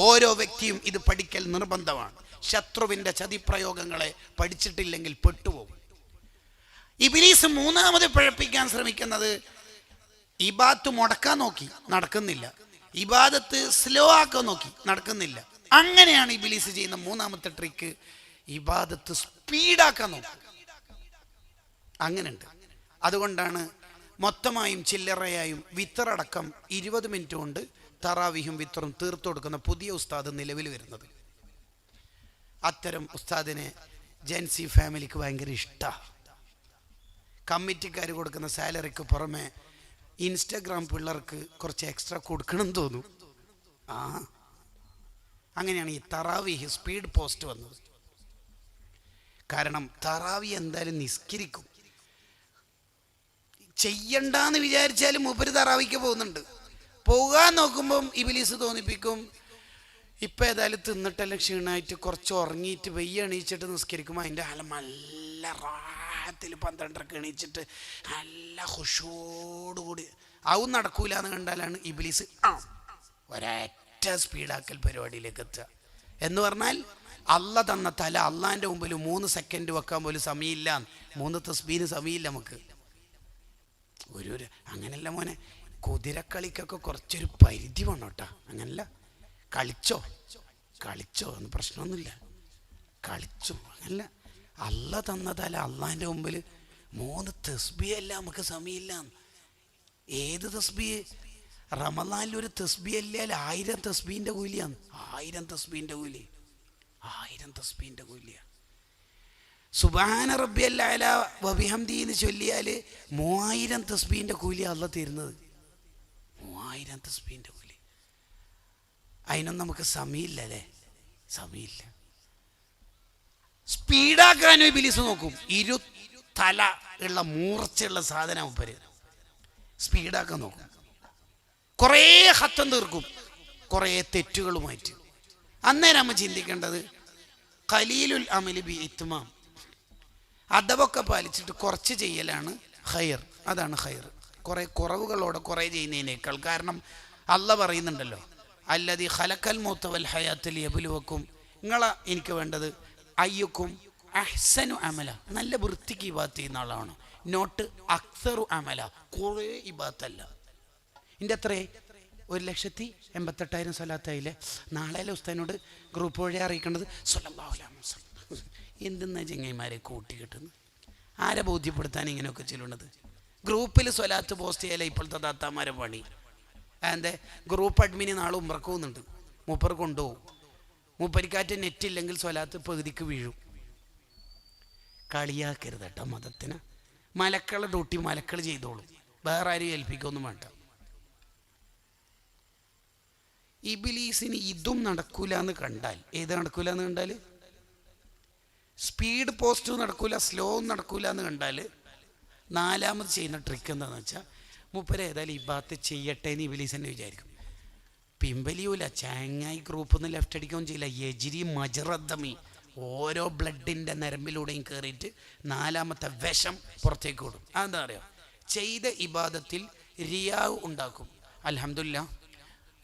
ഓരോ വ്യക്തിയും ഇത് പഠിക്കൽ നിർബന്ധമാണ്. ശത്രുവിൻ്റെ ചതിപ്രയോഗങ്ങളെ പഠിച്ചിട്ടില്ലെങ്കിൽ പെട്ടുപോകും. ഇബ്ലീസ് 3ാമത് പിഴപ്പിക്കാൻ ശ്രമിക്കുന്നത് ഇബാദത്ത് മുടക്കാൻ നോക്കി, നടക്കുന്നില്ല. ഇബാദത്ത് സ്ലോ ആക്കാൻ നോക്കി, നടക്കുന്നില്ല. അങ്ങനെയാണ് ഇബ്ലീസ് ചെയ്യുന്ന 3ാമത്തെ ട്രിക്ക്, ഇബാദത്ത് സ്പീഡാക്കാൻ നോക്കി. അങ്ങനെയുണ്ട്. അതുകൊണ്ടാണ് മൊത്തമായും ചില്ലറയായും വിത്തറടക്കം 20 മിനിറ്റ് കൊണ്ട് തറാവിഹും വിത്തറും തീർത്തു കൊടുക്കുന്ന പുതിയ ഉസ്താദ് നിലവിൽ വരുന്നത്. അത്തരം ഉസ്താദിനെ ജെൻസി ഫാമിലിക്ക് ഭയങ്കര ഇഷ്ടമാണ്. കമ്മിറ്റിക്കാർ കൊടുക്കുന്ന സാലറിക്ക് പുറമെ ഇൻസ്റ്റഗ്രാം പിള്ളേർക്ക് കുറച്ച് എക്സ്ട്രാ കൊടുക്കണം തോന്നും. അങ്ങനെയാണ് ഈ തറാവിഹ് സ്പീഡ് പോസ്റ്റ് വന്നത്. കാരണം തറാവി എന്തായാലും നിസ്കരിക്കും. ചെയ്യണ്ടെന്ന് വിചാരിച്ചാലും മൂപ്പര് തറാവിക്ക് പോകുന്നുണ്ട്. പോകാൻ നോക്കുമ്പം ഇബ്ലീസ് തോന്നിപ്പിക്കും, ഇപ്പം ഏതായാലും തിന്നിട്ടെല്ലാം ക്ഷീണമായിട്ട് കുറച്ച് ഉറങ്ങിയിട്ട് വെയ്യ എണീച്ചിട്ട് നിസ്കരിക്കുമ്പോൾ അതിൻ്റെ നല്ല റാഹത്തിൽ 12:30 എണീച്ചിട്ട് നല്ല ഹുഷോടുകൂടി ആവും നടക്കൂല എന്ന് കണ്ടാലാണ് ഇബ്ലീസ് ഒരൊറ്റ സ്പീഡാക്കൽ പരിപാടിയിലേക്ക് എത്തുക. എന്ന് പറഞ്ഞാൽ അള്ള തന്ന തല അള്ളാൻ്റെ മുമ്പിൽ 3 സെക്കൻഡ് വെക്കാൻ പോലും സമയമില്ല. 3 തസ്ബീഹിന് സമയമില്ല നമുക്ക്. അങ്ങനെയല്ല മോനെ, കുതിരക്കളിക്കൊക്കെ കുറച്ചൊരു പരിധി വേണം കേട്ടോ. അങ്ങനല്ല, കളിച്ചോ ഒന്നും പ്രശ്നമൊന്നുമില്ല, കളിച്ചോ. അങ്ങനല്ല, അല്ല തന്നതല്ല. അള്ളാൻ്റെ മുമ്പിൽ 3 തസ്ബീഹല്ല നമുക്ക് സമയമില്ല. ഏത് തസ്ബീഹ്? റമദാനിൽ ഒരു തസ്ബീഹ് അല്ലാൽ 1000 തസ്ബീഹിൻ്റെ കൂലിയാണ്. 1000 തസ്ബീഹിൻ്റെ കൂലി, 1000 തസ്ബീഹിൻ്റെ കൂലിയാണ്. സുബ്ഹാന റബ്ബിയൽ അഅ്ലാ വബിഹംദിഹി എന്ന് ചൊല്ലിയാൽ 3000 തസ്ബീഹിൻ്റെ കൂലിയാണ് അള്ളാഹ് തരുന്നത്. 3000 തസ്ബീഹിൻ്റെ കൂലി. അതിനൊന്നും നമുക്ക് സമയമില്ല അല്ലേ? സമയമില്ല. സ്പീഡാക്കാനും ഇബ്ലീസ് നോക്കും. തല ഉള്ള മൂർച്ചയുള്ള സാധനം ഉപ്പര് സ്പീഡാക്കാൻ നോക്കും. കുറേ ഹത്തം തീർക്കും, കുറേ തെറ്റുകളുമായിട്ട്. അന്നേരം നമ്മൾ ചിന്തിക്കേണ്ടത് ഖലീലുൽ അമലി ബി ഇത്മാം, അദബൊക്കെ പാലിച്ചിട്ട് കുറച്ച് ചെയ്യലാണ് ഖൈർ. അതാണ് ഖൈർ. കുറേ കുറവുകളോടെ കുറേ ചെയ്യുന്നതിനേക്കാൾ. കാരണം അള്ളാഹ് പറയുന്നുണ്ടല്ലോ, അല്ലദീ ഖലഖൽ മൗത വൽ ഹയാത ലിയബ്ലുവക്കും, നിങ്ങളെ എനിക്ക് വേണ്ടത് അയ്യുക്കും അഹ്സനു അമല, നല്ല വൃത്തിക്ക് ഇബാദത്ത് ചെയ്യുന്ന ആളാണ്. നോട്ട് അക്സറു അമല, കുറേ ഇബാദത്തല്ല. ഇതിൻ്റെ അത്രേ 1,88,000 സ്വലാത്തായില്ലേ? നാളെ ഉസ്താദിനോട് ഗ്രൂപ്പ് വഴി അറിയിക്കേണ്ടത് സ്വല്ലല്ലാഹു അലൈഹി വസല്ലം. എന്തെന്നാ ചെങ്ങൈമാരെ കൂട്ടി കിട്ടുന്നത്? ആരെ ബോധ്യപ്പെടുത്താൻ ഇങ്ങനെയൊക്കെ ചെല്ലുന്നത്? ഗ്രൂപ്പിൽ സ്വലാത്ത് പോസ്റ്റ് ചെയ്യല ഇപ്പോഴത്തെ താത്താമാരെ പണി. എന്താ, ഗ്രൂപ്പ് അഡ്മിന് നാളെ ഉംറക്ക് പോകുന്നുണ്ട്, മൂപ്പർ കൊണ്ടുപോകും. മൂപ്പരിക്കാറ്റ് നെറ്റില്ലെങ്കിൽ സ്വലാത്ത് പകുതിക്ക് വീഴും. കളിയാക്കരുത് കേട്ടോ മതത്തിന്. മലക്കളുടെ ഡ്യൂട്ടി മലക്കൾ ചെയ്തോളും, വേറെ ആരും ഏൽപ്പിക്കൊന്നും വേണ്ട. ഇബ്ലീസിന് ഇതും നടക്കൂല എന്ന് കണ്ടാൽ, ഏത് നടക്കൂല എന്ന് കണ്ടാൽ? സ്പീഡ് പോസ്റ്റും നടക്കൂല, സ്ലോവും നടക്കൂല എന്ന് കണ്ടാൽ 4ാമത് ചെയ്യുന്ന ട്രിക്ക് എന്താണെന്ന് വെച്ചാൽ, മൂപ്പര് ഏതായാലും ഇബാത്ത് ചെയ്യട്ടെ എന്ന് ഇബ്ലീസ് തന്നെ വിചാരിക്കും. പിമ്പലിയൂല, ചാങ്ങായി ഗ്രൂപ്പിൽ നിന്ന് ലെഫ്റ്റ് അടിക്കുകയും ചെയ്യില്ല. യജിരി മജറദ്ദമി, ഓരോ ബ്ലഡിൻ്റെ നരമ്പിലൂടെയും കയറിയിട്ട് 4ാമത്തെ വിഷം പുറത്തേക്ക് വിടും. അതെന്താ പറയുക? ചെയ്ത ഇബാദത്തിൽ റിയാവ് ഉണ്ടാക്കും. അൽഹംദുലില്ലാ,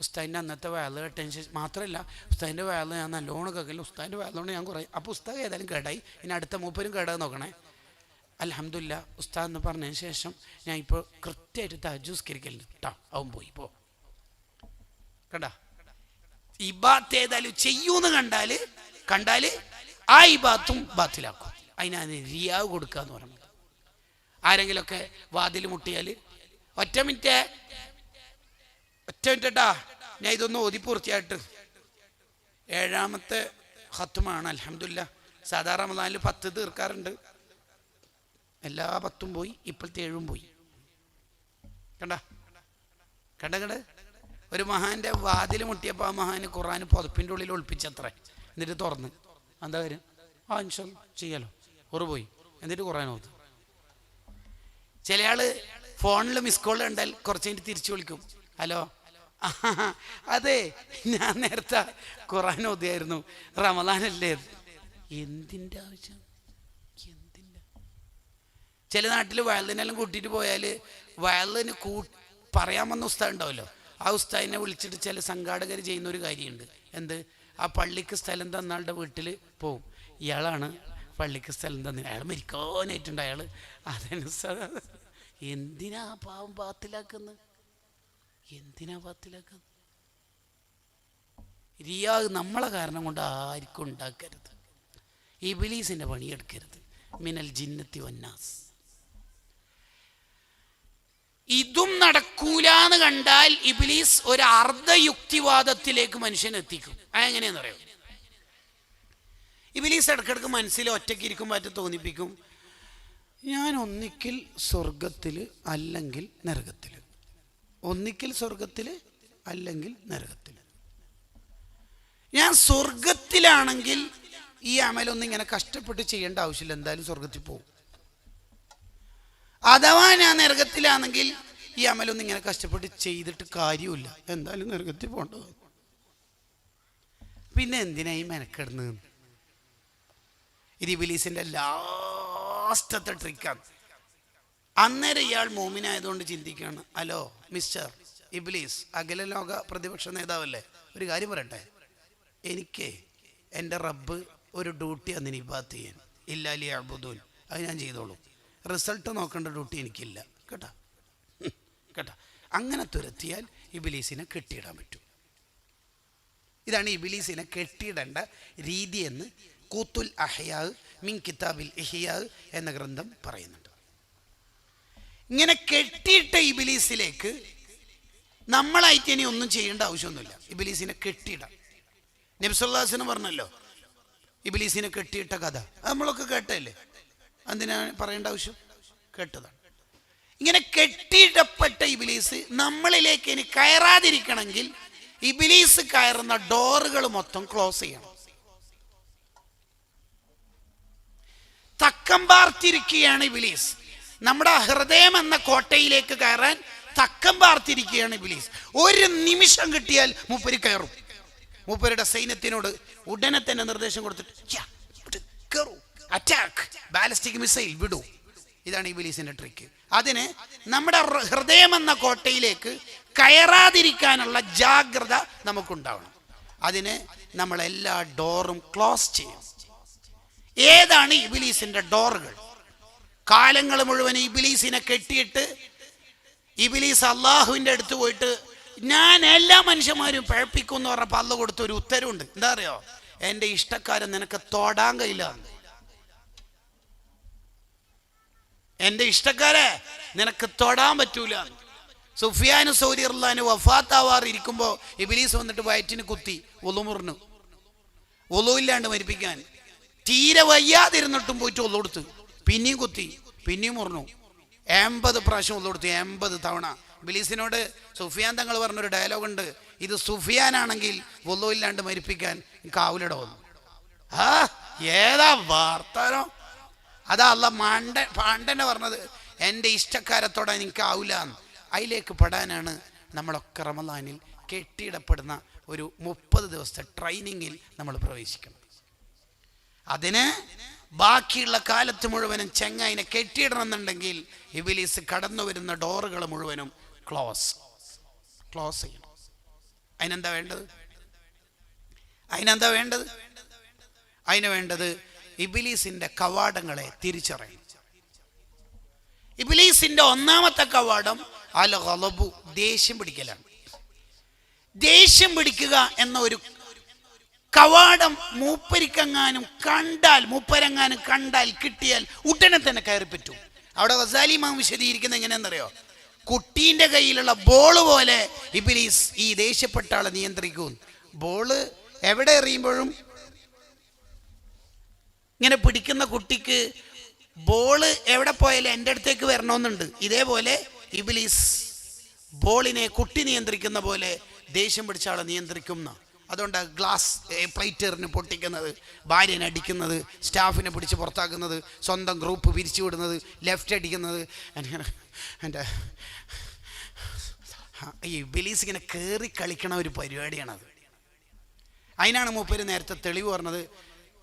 ഉസ്താദിൻ്റെ അന്നത്തെ വയല് ടെൻഷൻ മാത്രമല്ല, ഉസ്താദിൻ്റെ വയല് ഞാൻ നല്ലോണം കേൾക്കില്ല, ഉസ്താദിൻ്റെ വയലുകൊണ്ട് ഞാൻ കുറേ. അപ്പോൾ ഉസ്താദ് ഏതായാലും കേടായി, ഇനി അടുത്ത മൂപ്പരും കേടാൻ നോക്കണേ. അൽഹംദുലില്ലാ, ഉസ്താദ് എന്ന് പറഞ്ഞതിന് ശേഷം ഞാൻ ഇപ്പോൾ കൃത്യമായിട്ട് തഹജ്ജുദ് നിസ്കരിക്കലുണ്ട് കേട്ടോ. അവൻ പോയി പോ കണ്ടാ. ഇബാത്ത് ഏതായാലും ചെയ്യൂന്ന് കണ്ടാൽ ആ ഇബാത്തും ബാത്തിലാക്കും. അതിനാണ് റിയാവ് കൊടുക്കുക എന്ന് പറയുന്നത്. ആരെങ്കിലുമൊക്കെ വാതിൽ മുട്ടിയാൽ ഒറ്റ മിനിറ്റ് ട്ടാ, ഞാൻ ഇതൊന്ന് ഓതി പൂർത്തിയായിട്ട്. 7ാമത്തെ ഖത്മാണ് അൽഹംദുലില്ലാ. സാധാരണ റമദാനിൽ 10 തീർക്കാറുണ്ട്. എല്ലാ 10ഉം പോയി, ഇപ്പോഴത്തെ 7ഉം പോയി. കണ്ട ഒരു മഹാന്റെ വാതിൽ മുട്ടിയപ്പോൾ ആ മഹാന് ഖുർആൻ പുതപ്പിൻ്റെ ഉള്ളിൽ ഒളിപ്പിച്ചത്രേ. എന്നിട്ട് തുറന്ന് എന്താ കാര്യം? ഇൻഷാ അല്ലാഹ് ചെയ്യാലോ. പോയി എന്നിട്ട് ഖുർആൻ ഓതു. ചില ആള് ഫോണിൽ മിസ് കോൾ കണ്ടാൽ കുറച്ച് കഴിഞ്ഞിട്ട് തിരിച്ചു വിളിക്കും, ഹലോ അതെ ഞാൻ നേരത്തെ ഖുർആൻ ഓതിയായിരുന്നു, റമദാനല്ലേ. എന്തിൻ്റെ ആവശ്യം? എന്തിൻ്റെ? ചില നാട്ടിൽ വയലിനെല്ലാം കൂട്ടിയിട്ട് പോയാൽ വയലിന് പറയാൻ വന്ന ഉസ്താദ് ഉണ്ടാവുമല്ലോ, ആ ഉസ്താദിനെ വിളിച്ചിട്ട് ചില സംഘാടകർ ചെയ്യുന്ന ഒരു കാര്യമുണ്ട്. എന്ത്? ആ പള്ളിക്ക് സ്ഥലം തന്ന ആളുടെ വീട്ടിൽ പോവും. ഇയാളാണ് പള്ളിക്ക് സ്ഥലം തന്നെ, അയാൾ മരിക്കാനായിട്ടുണ്ട് അയാൾ. അതനുസരിച്ച് എന്തിനാ പാവം ബാത്തിലാക്കുന്നത്? റിയാ നമ്മളെ കാരണം കൊണ്ട് ആർക്കും ഉണ്ടാക്കരുത്. ഇബ്ലീസിന്റെ പണിയെടുക്കരുത്. മിനൽ ജിന്നത്തി വന്നാസ്. ഇതും നടക്കൂലെന്ന് കണ്ടാൽ ഇബ്ലീസ് ഒരു അർദ്ധയുക്തിവാദത്തിലേക്ക് മനുഷ്യനെ എത്തിക്കും. അതെങ്ങനെയാന്ന് പറയും? ഇബ്ലീസ് ഇടക്കിടക്ക് മനസ്സിൽ ഒറ്റയ്ക്ക് ഇരിക്കുമ്പോൾ തോന്നിപ്പിക്കും, ഞാൻ ഒന്നിക്കിൽ സ്വർഗത്തിൽ അല്ലെങ്കിൽ നരകത്തിൽ, ഒന്നിക്കിൽ സ്വർഗത്തിൽ അല്ലെങ്കിൽ നരകത്തിൽ. ഞാൻ സ്വർഗത്തിലാണെങ്കിൽ ഈ അമലൊന്നും ഇങ്ങനെ കഷ്ടപ്പെട്ട് ചെയ്യേണ്ട ആവശ്യമില്ല, എന്തായാലും സ്വർഗത്തിൽ പോകും. അഥവാ ഞാൻ നരകത്തിലാണെങ്കിൽ ഈ അമലൊന്നും ഇങ്ങനെ കഷ്ടപ്പെട്ട് ചെയ്തിട്ട് കാര്യമില്ല, എന്തായാലും നരകത്തിൽ പോകേണ്ടത്. പിന്നെ എന്തിനാ ഈ മെനക്കെടുന്നത്? ഇത് ഇബ്ലീസിന്റെ ലാസ്റ്റത്തെ ട്രിക്കാണ്. അന്നേരം ഇയാൾ മോമിനായതുകൊണ്ട് ചിന്തിക്കുകയാണ്, ഹലോ മിസ്റ്റർ ഇബ്ലീസ്, അഖില ലോക പ്രതിപക്ഷ നേതാവല്ലേ, ഒരു കാര്യം പറയട്ടെ, എനിക്ക് എൻ്റെ റബ്ബ് ഒരു ഡ്യൂട്ടി അന്നിന് ഇബാദത്ത് ചെയ്യാൻ, ഇല്ലാലി അബുദൂൻ, അത് ഞാൻ ചെയ്തോളൂ, റിസൾട്ട് നോക്കേണ്ട ഡ്യൂട്ടി എനിക്കില്ല കേട്ടോ. കേട്ടോ. അങ്ങനെ തുരത്തിയാൽ ഇബിലീസിനെ കെട്ടിയിടാൻ പറ്റും. ഇതാണ് ഇബിലീസിനെ കെട്ടിയിടേണ്ട രീതി എന്ന് കൂത്തുൽ അഹ്യാ മിൻ കിതാബിൽ ഇഹ്യാ എന്ന ഗ്രന്ഥം പറയുന്നുണ്ട്. ഇങ്ങനെ കെട്ടിയിട്ട ഇബിലീസിലേക്ക് നമ്മളായിട്ട് ഇനി ഒന്നും ചെയ്യേണ്ട ആവശ്യമൊന്നുമില്ല. ഇബിലീസിനെ കെട്ടിയിടാം. നബി സല്ലല്ലാഹു അലൈഹി വസല്ലം പറഞ്ഞല്ലോ ഇബിലീസിനെ കെട്ടിയിട്ട കഥ, നമ്മളൊക്കെ കേട്ടല്ലേ, എന്തിനാണ് പറയേണ്ട ആവശ്യം? കേട്ടതാണ്. ഇങ്ങനെ കെട്ടിയിടപ്പെട്ട ഇബിലീസ് നമ്മളിലേക്ക് ഇനി കയറാതിരിക്കണമെങ്കിൽ ഇബിലീസ് കയറുന്ന ഡോറുകൾ മൊത്തം ക്ലോസ് ചെയ്യണം. തക്കം പാർത്തിരിക്കുകയാണ് ഇബിലീസ്. നമ്മുടെ ഹൃദയം എന്ന കോട്ടയിലേക്ക് കയറാൻ തക്കം പാർത്തിരിക്കുകയാണ് ഇബിലീസ്. ഒരു നിമിഷം കിട്ടിയാൽ മൂപ്പര് കയറും. മൂപ്പരുടെ സൈന്യത്തിനോട് ഉടനെ തന്നെ നിർദ്ദേശം കൊടുത്തിട്ട് കയറൂ, അറ്റാക്ക്, ബാലിസ്റ്റിക് മിസൈൽ വിടൂ. ഇതാണ് ഇബിലീസിന്റെ ട്രിക്ക്. അതിന് നമ്മുടെ ഹൃദയം എന്ന കോട്ടയിലേക്ക് കയറാതിരിക്കാനുള്ള ജാഗ്രത നമുക്കുണ്ടാവണം. അതിന് നമ്മളെല്ലാ ഡോറും ക്ലോസ് ചെയ്യും. ഏതാണ് ഇബിലീസിന്റെ ഡോറുകൾ? കാലങ്ങൾ മുഴുവൻ ഇബിലീസിനെ കെട്ടിയിട്ട് ഇബിലീസ് അള്ളാഹുവിൻ്റെ അടുത്ത് പോയിട്ട് ഞാൻ എല്ലാ മനുഷ്യന്മാരും പഴപ്പിക്കും എന്ന് പറഞ്ഞപ്പോൾ അള്ള കൊടുത്ത ഒരു ഉത്തരവുണ്ട്. എന്താ അറിയോ? എൻ്റെ ഇഷ്ടക്കാരൻ നിനക്ക് തൊടാൻ കഴിയില്ല. എൻ്റെ ഇഷ്ടക്കാരെ നിനക്ക് തൊടാൻ പറ്റൂല. സുഫിയാൻ സൗരി റളിയല്ലാഹു വഫാത്താവാർ ഇരിക്കുമ്പോൾ ഇബ്ലീസ് വന്നിട്ട് വയറ്റിന് കുത്തി, ഒളുമുറിഞ്ഞു. ഒളുവില്ലാണ്ട് മരിപ്പിക്കാൻ തീരെ വയ്യാതിരുന്നിട്ടും പോയിട്ട് ഒളു കൊടുത്ത്, പിന്നെയും കുത്തി, പിന്നെയും മുറിഞ്ഞു. 80 പ്രാവശ്യം ഒളു കൊടുത്തു, 80 തവണ. ഇബ്ലീസിനോട് സുഫിയാൻ തങ്ങൾ പറഞ്ഞൊരു ഡയലോഗുണ്ട്, ഇത് സുഫിയാനാണെങ്കിൽ ഒളുവില്ലാണ്ട് മരിപ്പിക്കാൻ കാവലിട വന്നു. ആ ഏതാ വാർത്താനോ? അതാ അല്ല പാണ്ഡനെ പറഞ്ഞത്, എൻ്റെ ഇഷ്ടക്കാരത്തോടെ എനിക്കാവില്ല. അതിലേക്ക് പെടാനാണ് നമ്മളൊക്കെ റമദാനിൽ കെട്ടിയിടപ്പെടുന്ന ഒരു 30 ദിവസത്തെ ട്രെയിനിങ്ങിൽ നമ്മൾ പ്രവേശിക്കണം. അതിന് ബാക്കിയുള്ള കാലത്ത് മുഴുവനും ചെങ്ങായിനെ കെട്ടിയിടണം എന്നുണ്ടെങ്കിൽ ഇബ്ലീസ് കടന്നു വരുന്ന ഡോറുകൾ മുഴുവനും ക്ലോസ് ചെയ്യണം. അതിനെന്താ വേണ്ടത്? അതിന് വേണ്ടത് ഇബ്ലീസിന്റെ കവാടങ്ങളെ തിരിച്ചറിയണം. ഇബ്ലീസിന്റെ ഒന്നാമത്തെ കവാടം അൽ ഗളബു, ദേഷ്യം പിടിക്കലാണ്. ദേഷ്യം പിടിക്കുക എന്ന ഒരു കവാടം മൂപ്പരെങ്ങാനും കണ്ടാൽ കിട്ടിയാൽ ഉടനെ തന്നെ കയറി പറ്റും. അവിടെ ഗസാലി ഇമാം വിശദീകരിക്കുന്നത് എങ്ങനെയാണെന്നറിയോ? കുട്ടീൻ്റെ കയ്യിലുള്ള ബോള് പോലെ ഇബ്ലീസ് ഈ ദേഷ്യപ്പെട്ട ആളെ നിയന്ത്രിക്കും. ബോള് എവിടെ എറിയുമ്പോഴും ഇങ്ങനെ പിടിക്കുന്ന കുട്ടിക്ക് ബോള് എവിടെ പോയാലും എൻ്റെ അടുത്തേക്ക് വരണമെന്നുണ്ട്. ഇതേപോലെ ഇബ്ലീസ് ബോളിനെ കുട്ടി നിയന്ത്രിക്കുന്ന പോലെ ദേഷ്യം പിടിച്ച ആളെ നിയന്ത്രിക്കുന്ന. അതുകൊണ്ട് ഗ്ലാസ് പ്ലേറ്റ് എറിഞ്ഞ് പൊട്ടിക്കുന്നത്, ഭാര്യനെ അടിക്കുന്നത്, സ്റ്റാഫിനെ പിടിച്ച് പുറത്താക്കുന്നത്, സ്വന്തം ഗ്രൂപ്പ് പിരിച്ചു വിടുന്നത്, ലെഫ്റ്റ് അടിക്കുന്നത്. എൻ്റെ ഈ ഇബ്ലീസ് ഇങ്ങനെ കയറി കളിക്കണ ഒരു പരിപാടിയാണത്. അതിനാണ് മൂപ്പര് നേരത്തെ തെളിവ് പറഞ്ഞത്.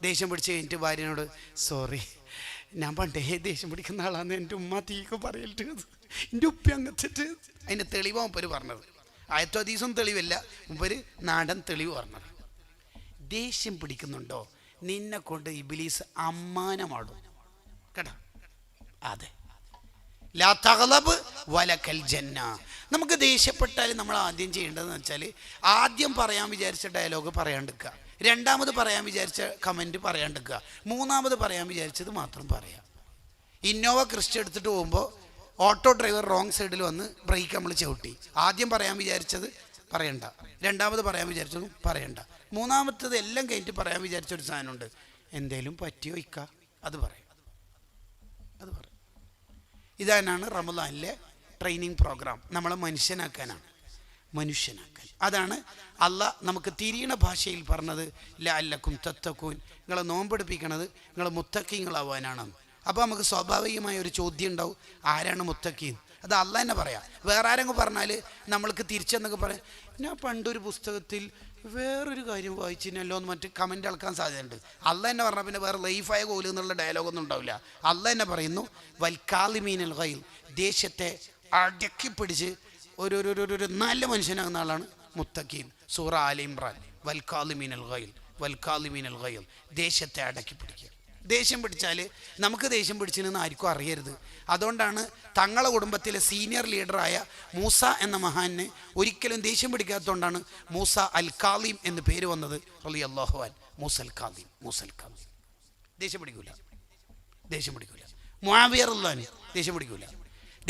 ദേഷ്യം പിടിച്ച് കഴിഞ്ഞിട്ട് ഭാര്യനോട്, സോറി, ഞാൻ പണ്ടേ ദേഷ്യം പിടിക്കുന്ന ആളാന്ന് എൻ്റെ ഉമ്മ തീക്ക് പറയലിട്ട്, എൻ്റെ ഉപ്പ അങ്ങത്തിട്ട്. അതിൻ്റെ തെളിവാണ് മൂപ്പര് പറഞ്ഞത്. ആയത്തോ ഹദീസും തെളിവില്ല, മൂപ്പര് നാടൻ തെളിവ് പറഞ്ഞത്. ദേഷ്യം പിടിക്കുന്നുണ്ടോ നിന്നെ കൊണ്ട് ഇബ്ലീസ് അമ്മാനമാടും കേട്ടോ. അതെ, ലാ തഗ്ളബ് വലക്കൽ ജന്ന. നമുക്ക് ദേഷ്യപ്പെട്ടാൽ നമ്മൾ ആദ്യം ചെയ്യേണ്ടതെന്ന് വെച്ചാൽ ആദ്യം പറയാൻ വിചാരിച്ച ഡയലോഗ് പറയാണ്ടിരിക്കുക, രണ്ടാമത് പറയാൻ വിചാരിച്ച കമൻറ്റ് പറയാണ്ടിരിക്കുക, മൂന്നാമത് പറയാൻ വിചാരിച്ചത് മാത്രം പറയാം. ഇന്നോവ ക്രിസ്റ്റ എടുത്തിട്ട് പോകുമ്പോൾ ഓട്ടോ ഡ്രൈവർ റോങ് സൈഡിൽ വന്ന് ബ്രേക്ക് നമ്മൾ ചവിട്ടി. ആദ്യം പറയാൻ വിചാരിച്ചത് പറയണ്ട, രണ്ടാമത് പറയാൻ വിചാരിച്ചതും പറയണ്ട, മൂന്നാമത്തത് എല്ലാം കഴിഞ്ഞിട്ട് പറയാൻ വിചാരിച്ചൊരു സാധനമുണ്ട്, എന്തേലും പറ്റിയോ ഇക്ക, അത് പറയും. ഇതാണ് റമദാനിലെ ട്രെയിനിങ് പ്രോഗ്രാം. നമ്മളെ മനുഷ്യനാക്കാൻ. അതാണ് അള്ളാഹ് നമുക്ക് തിരിയണ ഭാഷയിൽ പറഞ്ഞത്, ലഅല്ലക്കും തത്തക്കൂൻ, നിങ്ങളെ നോമ്പെടുപ്പിക്കണത് നിങ്ങൾ മുത്തക്കീങ്ങളാവാനാണ്. അപ്പോൾ നമുക്ക് സ്വാഭാവികമായ ഒരു ചോദ്യം ഉണ്ടാവും, ആരാണ് മുത്തക്കീൻ? അത് അള്ളാഹ് തന്നെ പറയാം. വേറെ ആരെങ്കിലും പറഞ്ഞാൽ നമ്മൾക്ക് തിരിച്ചെന്നൊക്കെ പറയാം, ഞാൻ പണ്ടൊരു പുസ്തകത്തിൽ വേറൊരു കാര്യം വായിച്ചിനല്ലോ എന്ന് മറ്റ് കമൻ്റ് അളക്കാൻ സാധ്യതയുണ്ട്. അള്ളാഹ് തന്നെ പറഞ്ഞാൽ പിന്നെ വേറെ ലൈഫായ കോല് എന്നുള്ള ഡയലോഗൊന്നും ഉണ്ടാവില്ല. അള്ളാഹ് തന്നെ പറയുന്നു, വൽകാളിമീനൽ ഗൈൽ, ദേഷ്യത്തെ അടക്കി പിടിച്ച് ഒരു നല്ല മനുഷ്യനാകുന്ന ആളാണ് മുത്തക്കീൻ. സൂറ ആല ഇംറാൻ, വൽകാളിമീനൽ ഗൈൽ, ദേഷ്യത്തെ അടക്കി പിടിക്കുക. ദേഷ്യം പിടിച്ചാൽ നമുക്ക് ദേഷ്യം പിടിച്ചെന്ന് ആർക്കും അറിയരുത്. അതുകൊണ്ടാണ് തങ്ങളുടെ കുടുംബത്തിലെ സീനിയർ ലീഡറായ മൂസ എന്ന മഹാന് ഒരിക്കലും ദേഷ്യം പിടിക്കാത്തതുകൊണ്ടാണ് മൂസ അൽ കാലിം എന്ന് പേര് വന്നത്. റളിയല്ലാഹു അൻഹു. മൂസ അൽ കാലിം, മൂസ അൽ കാലിം. ദേഷ്യം പിടിക്കൂല. മുആവിയ റളിയല്ലാഹു അൻഹു ദേഷ്യം പിടിക്കൂല.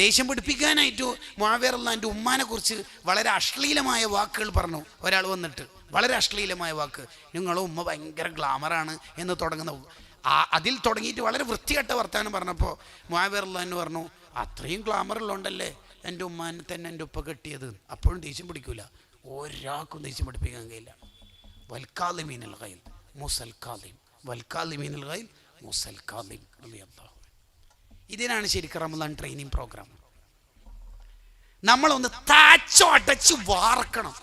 ദേഷ്യം പിടിപ്പിക്കാനായിട്ട് മുആവിയ റളിയല്ലാഹു അൻഹു ഉമ്മാനെ കുറിച്ച് വളരെ അശ്ലീലമായ വാക്കുകൾ പറഞ്ഞു. ഒരാൾ വന്നിട്ട് വളരെ അശ്ലീലമായ വാക്ക്, നിങ്ങളുടെ ഉമ്മ ഭയങ്കര ഗ്ലാമറാണ് എന്ന് തുടങ്ങുന്ന അതിൽ തുടങ്ങിയിട്ട് വളരെ വൃത്തികെട്ട വർത്താനം പറഞ്ഞപ്പോൾ മുആവിയ റളിയല്ലാഹു അൻഹു പറഞ്ഞു, അത്രയും ഗ്ലാമർ ഉള്ളതുകൊണ്ടല്ലേ എൻ്റെ ഉമ്മാനെ തന്നെ എൻ്റെ ഉപ്പ കെട്ടിയത്. അപ്പോഴും ദേഷ്യം പിടിക്കൂല. ഒരാൾക്കും ദേഷ്യം പിടിപ്പിക്കാൻ കഴിയില്ല. വൽകാലിമീനൽ ഗൈൽ മൂസൽ കാലിം, വൽകാലിമീനൽ ഗൈൽ മൂസൽ കാലിം റളിയല്ലാഹു. ഇതിനാണ് ശരിക്കും റമദാൻ ട്രെയിനിങ് പ്രോഗ്രാം. നമ്മളൊന്ന് താച്ചോട്ടച്ച് വാർക്കണം.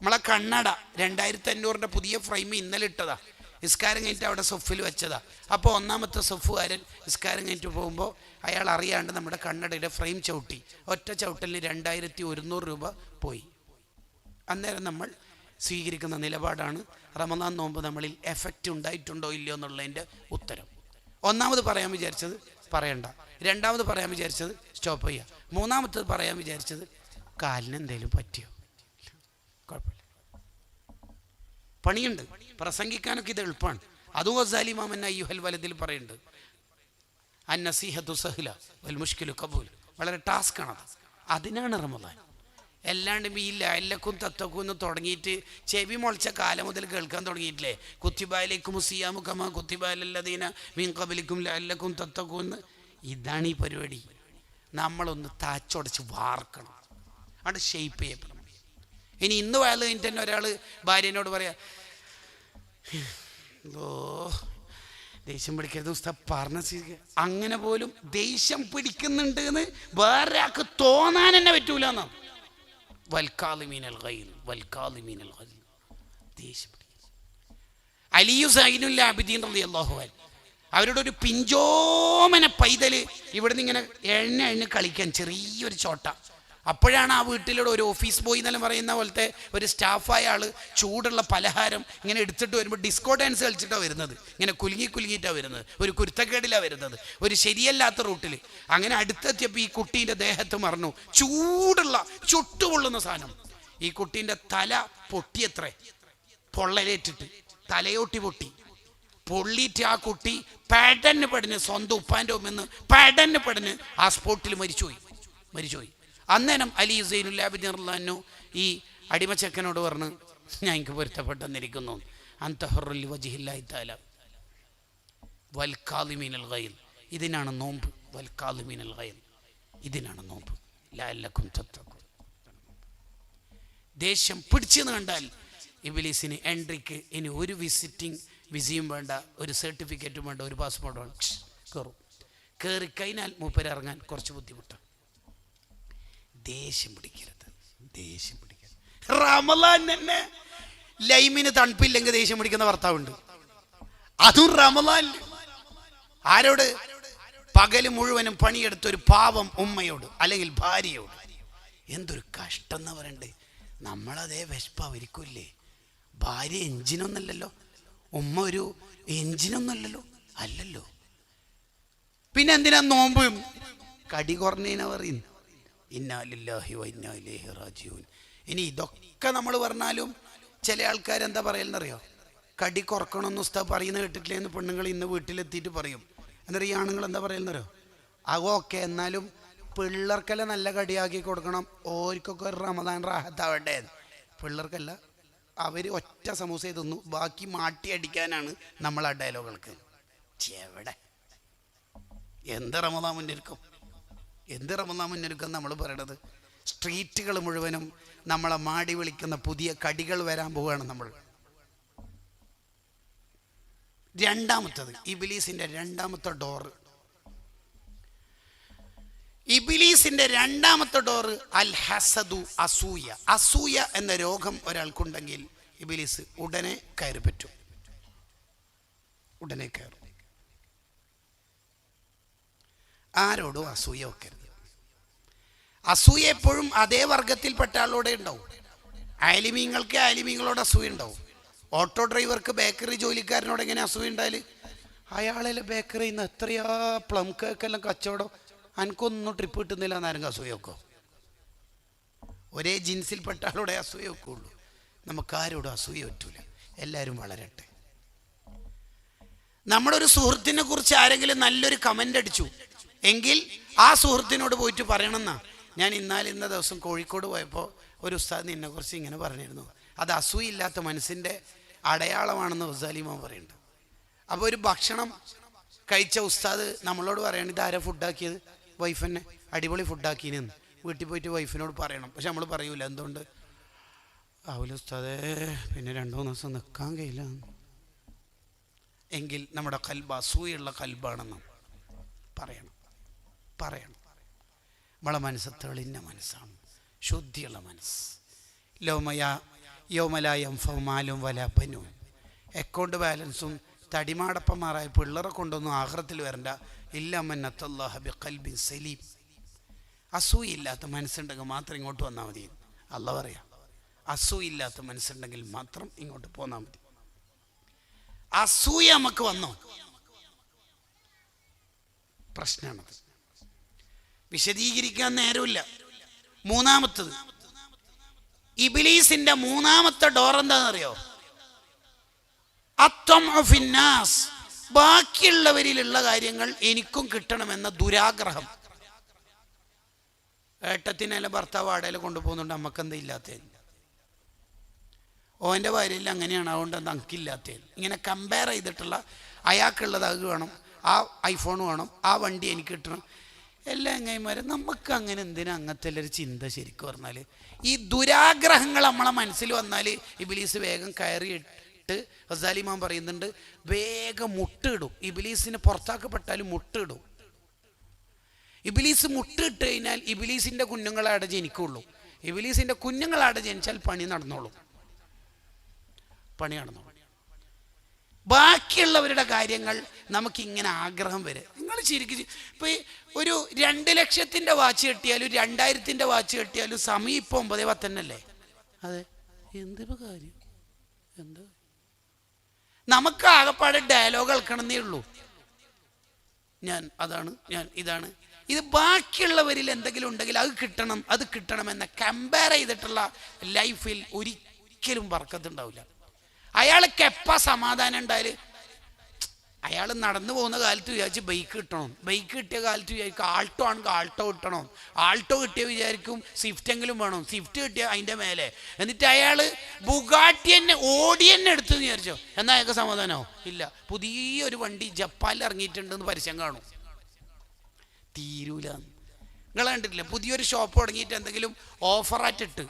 നമ്മളെ കണ്ണട 2500 പുതിയ ഫ്രെയിം ഇന്നലെ ഇട്ടതാ. നിസ്കാരം കഴിഞ്ഞിട്ട് അവിടെ സൊഫിൽ വെച്ചതാ. അപ്പോൾ ഒന്നാമത്തെ സൊഫുകാരൻ നിസ്കാരം കഴിഞ്ഞിട്ട് പോകുമ്പോൾ അയാൾ അറിയാണ്ട് നമ്മുടെ കണ്ണടയുടെ ഫ്രെയിം ചവിട്ടി. ഒറ്റ ചവിട്ടലിന് 2100 രൂപ പോയി. അന്നേരം നമ്മൾ സ്വീകരിക്കുന്ന നിലപാടാണ് റമദാൻ നോമ്പ് നമ്മളിൽ എഫക്റ്റ് ഉണ്ടായിട്ടുണ്ടോ ഇല്ലയോ എന്നുള്ളതിൻ്റെ ഉത്തരം. ഒന്നാമത് പറയാൻ വിചാരിച്ചത് പറയണ്ട, രണ്ടാമത് പറയാൻ വിചാരിച്ചത് സ്റ്റോപ്പ് ചെയ്യുക, മൂന്നാമത്തത് പറയാൻ വിചാരിച്ചത് കാലിന് എന്തെങ്കിലും പറ്റിയോ, കുഴപ്പമില്ല. പണിയുണ്ട്, പ്രസംഗിക്കാനൊക്കെ ഇത് എളുപ്പമാണ്. അതും ഗസാലി ഇമാം അയ്യുഹൽ വലദിൽ പറയുന്നുണ്ട്, അന്നസീഹത്തു സഹ്ല വൽ മുഷ്കിലു ഖബൂൽ. വളരെ ടാസ്ക്കാണത്. അതിനാണ് റമദാൻ. എല്ലാണ്ടും ഈ ലഅല്ലക്കും തത്തക്കും എന്ന് തുടങ്ങിയിട്ട് ചെവി മുളച്ച കാലം മുതൽ കേൾക്കാൻ തുടങ്ങിയിട്ടില്ലേ, കുത്തിബാലൈക്കും സിയാമു കമാ കുത്തിബാലല്ലദീന മിൻ ഖബലിക്കും ലഅല്ലക്കും തത്തക്കും എന്ന്. ഇതാണ് ഈ പരിപാടി. നമ്മളൊന്ന് താച്ചൊടച്ച് വാർക്കണം, അവിടെ ഷെയ്പ്പ് ചെയ്യപ്പെടണം. ഇനി ഇന്ന് വയൽ കഴിഞ്ഞിട്ട് തന്നെ ഒരാൾ ഭാര്യനോട് പറയാ, ഓ ദേഷ്യം പിടിക്കരുത് ഉസ്താദ് പറഞ്ഞ, അങ്ങനെ പോലും ദേഷ്യം പിടിക്കുന്നുണ്ട് എന്ന് വേറെ ആൾക്ക് തോന്നാൻ തന്നെ പറ്റൂല എന്നാണ്. വൽകാലിമീനൽ ഗൈൽ, വൽകാലിമീനൽ ഗൈൽ. ദേഷ്യം പിടിക്കും. അലിയു സൈനുൽ ആബിദീൻ റളിയല്ലാഹു അൻഹു അവരുടെ ഒരു പിഞ്ചോമന പൈതൽ ഇവിടുന്ന് ഇങ്ങനെ എണ്ണ കളിക്കാൻ ചെറിയൊരു ചോട്ട. അപ്പോഴാണ് ആ വീട്ടിലൂടെ ഒരു ഓഫീസ് ബോയ് എന്നെല്ലാം പറയുന്ന പോലത്തെ ഒരു സ്റ്റാഫായ ആൾ ചൂടുള്ള പലഹാരം ഇങ്ങനെ എടുത്തിട്ട് വരുമ്പോൾ ഡിസ്കോ ഡാൻസ് കളിച്ചിട്ടാണ് വരുന്നത്. ഇങ്ങനെ കുലുങ്ങിയിട്ടാണ് വരുന്നത്, ഒരു കുരുത്തക്കേടിലാണ് വരുന്നത്, ഒരു ശരിയല്ലാത്ത റൂട്ടിൽ. അങ്ങനെ അടുത്തെത്തിയപ്പോൾ ഈ കുട്ടീൻ്റെ ദേഹത്ത് മറന്നു ചൂടുള്ള ചുട്ടുപൊള്ളുന്ന സാധനം. ഈ കുട്ടീൻ്റെ തല പൊട്ടിയത്രേ, പൊള്ളലേറ്റിട്ട് തലയോട്ടി പൊള്ളിയിട്ട് ആ കുട്ടി പെടന്ന് പെടന്ന് സ്വന്തം ഉപ്പാൻ്റെ ഒമെന്ന് പെടന്ന് പെടന്ന് ആ സ്പോട്ടിൽ മരിച്ചുപോയി. അന്നേരം അലി സൈനുൽ ആബിദീൻ റളിയല്ലാഹു അൻഹു ഈ അടിമച്ചക്കനോട് പറഞ്ഞു, ഞാൻ എനിക്ക് പൊരുത്തപ്പെട്ടെന്നിരിക്കുന്നു. അൻതഹുറുൽ വജ്ഹില്ലാഹി തആല വൽകാലിമീനൽ ഗൈൽ. ഇതിനാണ് നോമ്പ്. വൽകാലിമീനൽ ഗൈൽ, ഇതിനാണ് നോമ്പ്. ലഅല്ലക്കും തത്തഖൂൻ. ദേഷ്യം പിടിച്ചെന്ന് കണ്ടാൽ ഇബ്ലീസിന് എൻട്രിക്ക് ഇനി ഒരു വിസയും വേണ്ട, ഒരു സർട്ടിഫിക്കറ്റും വേണ്ട, ഒരു പാസ്പോർട്ടും വേണ്ട. കയറിക്കഴിഞ്ഞാൽ മൂപ്പര് ഇറങ്ങാൻ കുറച്ച് ബുദ്ധിമുട്ടാണ്. ദേഷ്യം പിടിക്കരുത്. റമളാൻ തന്നെ ലൈമിന് തണുപ്പില്ലെങ്കിൽ ദേഷ്യം പിടിക്കുന്ന ഭർത്താവുണ്ട്. അതും റമളാൻ. ആരോട്? പകല് മുഴുവനും പണിയെടുത്തൊരു പാവം ഉമ്മയോട് അല്ലെങ്കിൽ ഭാര്യയോട്. എന്തൊരു കഷ്ടം എന്ന് പറയണ്ടേ. നമ്മളതേ വിശപ്പായിരിക്കില്ലേ. ഭാര്യ എഞ്ചിനൊന്നല്ലല്ലോ, ഉമ്മ ഒരു എഞ്ചിനൊന്നല്ലല്ലോ, അല്ലല്ലോ. പിന്നെ എന്തിനാ നോമ്പ്? കടി കുറഞ്ഞതിനാ പറയുന്നു. ഇന്നാ ലില്ലാഹി വ ഇന്നാ ഇലൈഹി റാജിഊൻ. ഇനി ഇതൊക്കെ നമ്മൾ പറഞ്ഞാലും ചില ആൾക്കാർ എന്താ പറയലെന്നറിയോ, കടി കുറക്കണമെന്ന് ഉസ്താദ് പറയുന്നത് കേട്ടിട്ടില്ലേ എന്ന് പെണ്ണുങ്ങൾ ഇന്ന് വീട്ടിലെത്തിയിട്ട് പറയും. എന്നിട്ട് ഈ ആണുങ്ങൾ എന്താ പറയലെന്നറിയോ, ഓക്കെ എന്നാലും പിള്ളേർക്കെല്ലാം നല്ല കടിയാക്കി കൊടുക്കണം, ഓർക്കൊക്കെ ഒരു റമദാൻ റാഹത്താവട്ടെ. പിള്ളേർക്കല്ല, അവർ ഒറ്റ സമൂസ തിന്നു, ബാക്കി മാട്ടി അടിക്കാനാണ് നമ്മൾ ആ ഡയലോഗുകൾക്ക്. എവിടെ എന്ത് റമദാൻ മുന്നൊരുക്കം നമ്മൾ പറയണത്. സ്ട്രീറ്റുകൾ മുഴുവനും നമ്മളെ മാടി വിളിക്കുന്ന പുതിയ കടികൾ വരാൻ പോവുകയാണ് നമ്മൾ. രണ്ടാമത്തത് ഇബ്ലീസിന്റെ രണ്ടാമത്തെ ഡോറ്. ഇബ്ലീസിന്റെ രണ്ടാമത്തെ ഡോറ് അൽ ഹസദു, അസൂയ എന്ന രോഗം ഒരാൾക്കുണ്ടെങ്കിൽ ഇബ്ലീസ് ഉടനെ കയറി പറ്റും. ആരോടും അസൂയ വെക്കരുത്. അസൂയ എപ്പോഴും അതേ വർഗത്തിൽപ്പെട്ട ആളോടെ ഉണ്ടാവും. ആലിമീങ്ങൾക്ക് ആലിമീങ്ങളോട് അസൂയ ഉണ്ടാവും. ഓട്ടോ ഡ്രൈവർക്ക് ബേക്കറി ജോലിക്കാരനോട് എങ്ങനെ അസൂയ ഉണ്ടായാൽ? അയാളെ ബേക്കറിയിൽ നിന്ന് എത്രയാ പ്ലം കേക്കെല്ലാം കച്ചവടം, എനിക്കൊന്നും ട്രിപ്പ് കിട്ടുന്നില്ല എന്നാരും അസൂയ വെക്കോ? ഒരേ ജിൻസിൽപ്പെട്ട ആളോടെ അസൂയ വെക്കുള്ളൂ. നമുക്കാരോടും അസൂയ പറ്റൂല. എല്ലാവരും വളരട്ടെ. നമ്മുടെ ഒരു സുഹൃത്തിനെ കുറിച്ച് ആരെങ്കിലും നല്ലൊരു കമൻ്റ് അടിച്ചു എങ്കിൽ ആ സുഹൃത്തിനോട് പോയിട്ട് പറയണമെന്നാ. ഞാൻ ഇന്ന ദിവസം കോഴിക്കോട് പോയപ്പോൾ ഒരു ഉസ്താദ് നിന്നെക്കുറിച്ച് ഇങ്ങനെ പറഞ്ഞിരുന്നു, അത് അസൂയില്ലാത്ത മനസ്സിൻ്റെ അടയാളമാണെന്ന് ഉസ്താലിമാൻ പറയുന്നുണ്ട്. അപ്പോൾ ഒരു ഭക്ഷണം കഴിച്ച ഉസ്താദ് നമ്മളോട് പറയണം, ഇതാരാ ഫുഡാക്കിയത്? വൈഫെന്നെ അടിപൊളി ഫുഡാക്കിനെന്ന്. വീട്ടിൽ പോയിട്ട് വൈഫിനോട് പറയണം. പക്ഷെ നമ്മൾ പറയൂല. എന്തുകൊണ്ട്? ആവില്ല ഉസ്താദേ, പിന്നെ 2-3 ദിവസം നിൽക്കാൻ കഴിയില്ല. എങ്കിൽ നമ്മുടെ കൽബ് അസൂയുള്ള കൽബാണെന്ന് പറയണം. നമ്മളെ മനസ്സ് തെളിഞ്ഞ മനസ്സാണ്, ശുദ്ധിയുള്ള മനസ്സ്. യൗമലായം ഫൗമാലും വല ബനൂൻ. അക്കൗണ്ട് ബാലൻസും തടിമാടപ്പന്മാരായ പിള്ളേരെ കൊണ്ടൊന്നും ആഖിറത്തിൽ വരണ്ട. ഇല്ലമന്നത്തല്ലാഹ ബിഖൽബിൻ സലീം. അസൂയില്ലാത്ത മനസ്സുണ്ടെങ്കിൽ മാത്രം ഇങ്ങോട്ട് വന്നാൽ മതി. അല്ലാഹ് പറയാം, അസൂയില്ലാത്ത മനസ്സുണ്ടെങ്കിൽ മാത്രം ഇങ്ങോട്ട് പോന്നാൽ മതി. അസൂയ നമുക്ക് വന്നോ? പ്രശ്നമാണത്. വിശദീകരിക്കാൻ നേരമില്ല. മൂന്നാമത്തത്, ഇബ്ലീസിന്റെ മൂന്നാമത്തെ ഡോർ എന്താണെന്നറിയോ? അത്വമഉ ഫിന്നാസ്. ബാക്കിയുള്ളവരിലുള്ള കാര്യങ്ങൾ എനിക്കും കിട്ടണമെന്ന ദുരാഗ്രഹം. ഏട്ടത്തിനല്ല ഭർത്താവ് ആടയിൽ കൊണ്ടുപോകുന്നുണ്ട്, നമുക്കെന്താ ഇല്ലാത്തത്? ഓൻ്റെ ഭാര്യയിൽ അങ്ങനെയാണ്, അതുകൊണ്ട് എന്താ നമുക്കില്ലാത്തത്? ഇങ്ങനെ കമ്പയർ ചെയ്തിട്ടുള്ള അയാൾക്കുള്ളത് അത് വേണം, ആ ഐഫോൺ വേണം, ആ വണ്ടി എനിക്ക് കിട്ടണം. എല്ലാ എങ്ങന്മാരും നമുക്ക് അങ്ങനെ എന്തിനാ അങ്ങനത്തെ ഒരു ചിന്ത? ശരിക്കും പറഞ്ഞാൽ ഈ ദുരാഗ്രഹങ്ങൾ നമ്മളെ മനസ്സിൽ വന്നാൽ ഇബ്ലീസ് വേഗം കയറിയിട്ട് ഗസാലിമാൻ പറയുന്നുണ്ട്, വേഗം മുട്ടിടും. ഇബ്ലീസിന് പുറത്താക്കപ്പെട്ടാലും മുട്ടിടും. ഇബ്ലീസ് മുട്ടിട്ട് കഴിഞ്ഞാൽ ഇബ്ലീസിൻ്റെ കുഞ്ഞുങ്ങളാടെ ജനിക്കുള്ളൂ. ഇബ്ലീസിൻ്റെ കുഞ്ഞുങ്ങളാടെ ജനിച്ചാൽ പണി നടന്നോളും. ബാക്കിയുള്ളവരുടെ കാര്യങ്ങൾ നമുക്കിങ്ങനെ ആഗ്രഹം വരും. നിങ്ങൾ ശരിക്കും ഇപ്പോൾ ഒരു 2 ലക്ഷത്തിൻ്റെ വാച്ച് കെട്ടിയാലും 2000ത്തിൻ്റെ വാച്ച് കെട്ടിയാലും സമയം ഇപ്പോൾ 9:10 അല്ലേ? അതെ, എന്തിപ്പോൾ കാര്യം? എന്താ നമുക്ക് ആകെപ്പാടെ ഡയലോഗ് കേൾക്കണമെന്നേ ഉള്ളൂ. ഞാൻ അതാണ്, ഞാൻ ഇതാണ്. ഇത് ബാക്കിയുള്ളവരിൽ എന്തെങ്കിലും ഉണ്ടെങ്കിൽ അത് കിട്ടണം എന്ന കമ്പയർ ചെയ്തിട്ടുള്ള ലൈഫിൽ ഒരിക്കലും ബർക്കത്തുണ്ടാവില്ല. അയാൾക്ക് എപ്പോൾ സമാധാനം ഉണ്ടായാൽ, അയാൾ നടന്നു പോകുന്ന കാലത്ത് വിചാരിച്ച് ബൈക്ക് കിട്ടണം, ബൈക്ക് കിട്ടിയ കാലത്ത് വിചാരിക്കും ആൾട്ടോ ആണെങ്കിൽ ആൾട്ടോ കിട്ടണം, ആൾട്ടോ കിട്ടിയ വിചാരിക്കും സ്വിഫ്റ്റെങ്കിലും വേണം, സ്വിഫ്റ്റ് കിട്ടിയ അതിൻ്റെ മേലെ. എന്നിട്ട് അയാൾ ബുഗാട്ടി തന്നെ ഓടി തന്നെ എടുത്തു വിചാരിച്ചോ, എന്നാൽ അയാൾക്ക് സമാധാനമോ ഇല്ല. പുതിയൊരു വണ്ടി ജപ്പാനിൽ ഇറങ്ങിയിട്ടുണ്ടെന്ന് പരസ്യം കാണും, തീരൂല. നിങ്ങൾ കണ്ടിട്ടില്ല? പുതിയൊരു ഷോപ്പ് തുടങ്ങിയിട്ട് എന്തെങ്കിലും ഓഫറായിട്ടിട്ട്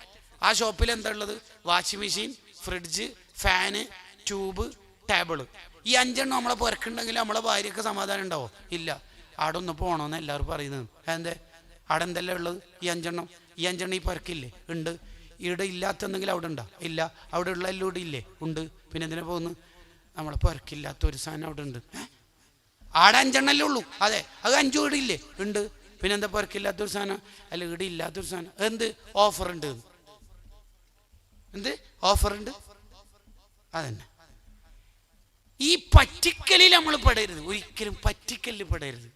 ആ ഷോപ്പിൽ എന്താ ഉള്ളത്? Washing machine, fridge, fan, tube, table. ഈ 5 നമ്മളെ പുരക്കുണ്ടെങ്കിൽ നമ്മളെ ഭാര്യയ്ക്ക് സമാധാനം ഉണ്ടാവോ? ഇല്ല. അവിടെ ഒന്ന് പോകണമെന്ന് എല്ലാവരും പറയുന്നത്. എന്തേ? അവിടെ എന്തെല്ലാം ഉള്ളത്? ഈ 5 ഈ പുരക്കില്ലേ? ഉണ്ട്. ഇവിടെ ഇല്ലാത്തെന്തെങ്കിലും അവിടെ ഉണ്ടോ? ഇല്ല. അവിടെ ഉള്ള എല്ലാം ഇവിടെ ഇല്ലേ? ഉണ്ട്. പിന്നെ എന്തിനാ പോകുന്നു? നമ്മളെ പുരക്കില്ലാത്തൊരു സാധനം അവിടെ ഉണ്ട്. ആടെ 5 ഉള്ളൂ. അതെ, അത് 5 ഇവിടെ ഇല്ലേ? ഉണ്ട്. പിന്നെ എന്താ പുരക്കില്ലാത്തൊരു സാധനം? അല്ല, ഇവിടെ ഇല്ലാത്തൊരു സാധനം. എന്ത്? ഓഫറുണ്ട്. എന്ത് ഓഫറുണ്ട്? അതന്നെ. ഈ പറ്റിക്കലിൽ നമ്മൾ പെടരുത്, ഒരിക്കലും പറ്റിക്കലിൽ പെടരുത്.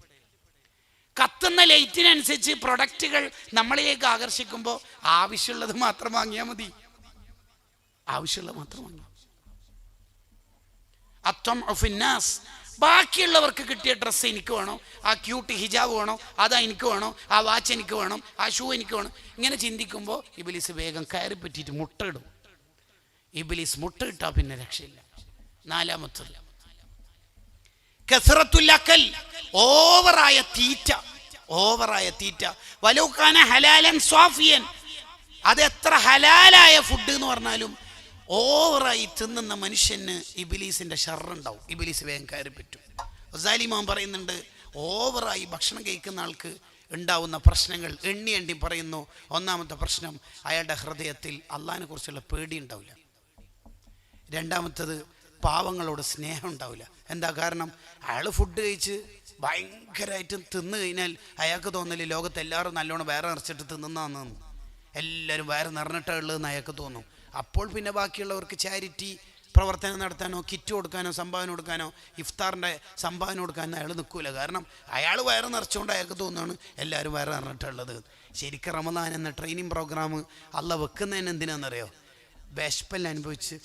കത്തുന്ന ലൈറ്റിനനുസരിച്ച് പ്രൊഡക്റ്റുകൾ നമ്മളിലേക്ക് ആകർഷിക്കുമ്പോൾ ആവശ്യമുള്ളത് മാത്രം വാങ്ങിയാൽ മതി. ആവശ്യമുള്ളത് മാത്രം വാങ്ങിയാൽ. അത്വമഉ ഫിന്നാസ്. ബാക്കിയുള്ളവർക്ക് കിട്ടിയ ഡ്രസ്സ് എനിക്ക് വേണോ, ആ ക്യൂട്ട് ഹിജാബ് വേണോ, അതാ എനിക്ക് വേണോ, ആ വാച്ച് എനിക്ക് വേണം, ആ ഷൂ എനിക്ക് വേണം. ഇങ്ങനെ ചിന്തിക്കുമ്പോൾ ഇബ്ലീസ് വേഗം കയറി പറ്റിയിട്ട് മുട്ടയിടും. ഇബ്ലീസ് മുട്ടയിട്ടാൽ പിന്നെ രക്ഷയില്ല. 4-ാമത്തത് കസ്റത്തുൽ അക്കൽ. ഓവറായ തീറ്റ. വലൗകാന ഹലാലൻ സ്വാഫിയൻ. അത് എത്ര ഹലാലായ ഫുഡ് എന്ന് പറഞ്ഞാലും ഓവറായി തിന്നുന്ന മനുഷ്യന് ഇബ്ലീസിന്റെ ഷർറുണ്ടാവും. ഇബ്ലീസ് വേഗം കയറി പറ്റും. ഗസാലിമാൻ പറയുന്നുണ്ട്, ഓവറായി ഭക്ഷണം കഴിക്കുന്ന ആൾക്ക് ഉണ്ടാവുന്ന പ്രശ്നങ്ങൾ എണ്ണി പറയുന്നു. 1-ാമത്തെ പ്രശ്നം, അയാളുടെ ഹൃദയത്തിൽ അള്ളാഹിനെ കുറിച്ചുള്ള പേടി ഉണ്ടാവില്ല. 2-ാമത്തത്, പാവങ്ങളോട് സ്നേഹം ഉണ്ടാവില്ല. എന്താ കാരണം? അയാൾ ഫുഡ് കഴിച്ച് ഭയങ്കരമായിട്ട് തിന്നു കഴിഞ്ഞാൽ അയാൾക്ക് തോന്നല് ലോകത്ത് എല്ലാവരും നല്ലോണം വയറ് നിറച്ചിട്ട് തിന്നുന്നതെന്ന്. എല്ലാവരും വയറ് നിറഞ്ഞിട്ടുള്ളതെന്ന് അയാൾക്ക് തോന്നും. അപ്പോൾ പിന്നെ ബാക്കിയുള്ളവർക്ക് ചാരിറ്റി പ്രവർത്തനം നടത്താനോ കിറ്റ് കൊടുക്കാനോ സംഭാവന കൊടുക്കാനോ ഇഫ്താറിൻ്റെ സംഭാവന കൊടുക്കാനോ അയാൾ നിൽക്കില്ല. കാരണം അയാൾ വയറ് നിറച്ചുകൊണ്ട് അയാൾക്ക് തോന്നുകയാണ് എല്ലാവരും വയറ് നിറഞ്ഞിട്ടുള്ളത്. ശരിക്കും റമദാൻ എന്ന ട്രെയിനിങ് പ്രോഗ്രാം അല്ല വെക്കുന്നതിന് എന്തിനാണെന്നറിയോ? വിശപ്പെല്ലാം അനുഭവിച്ച്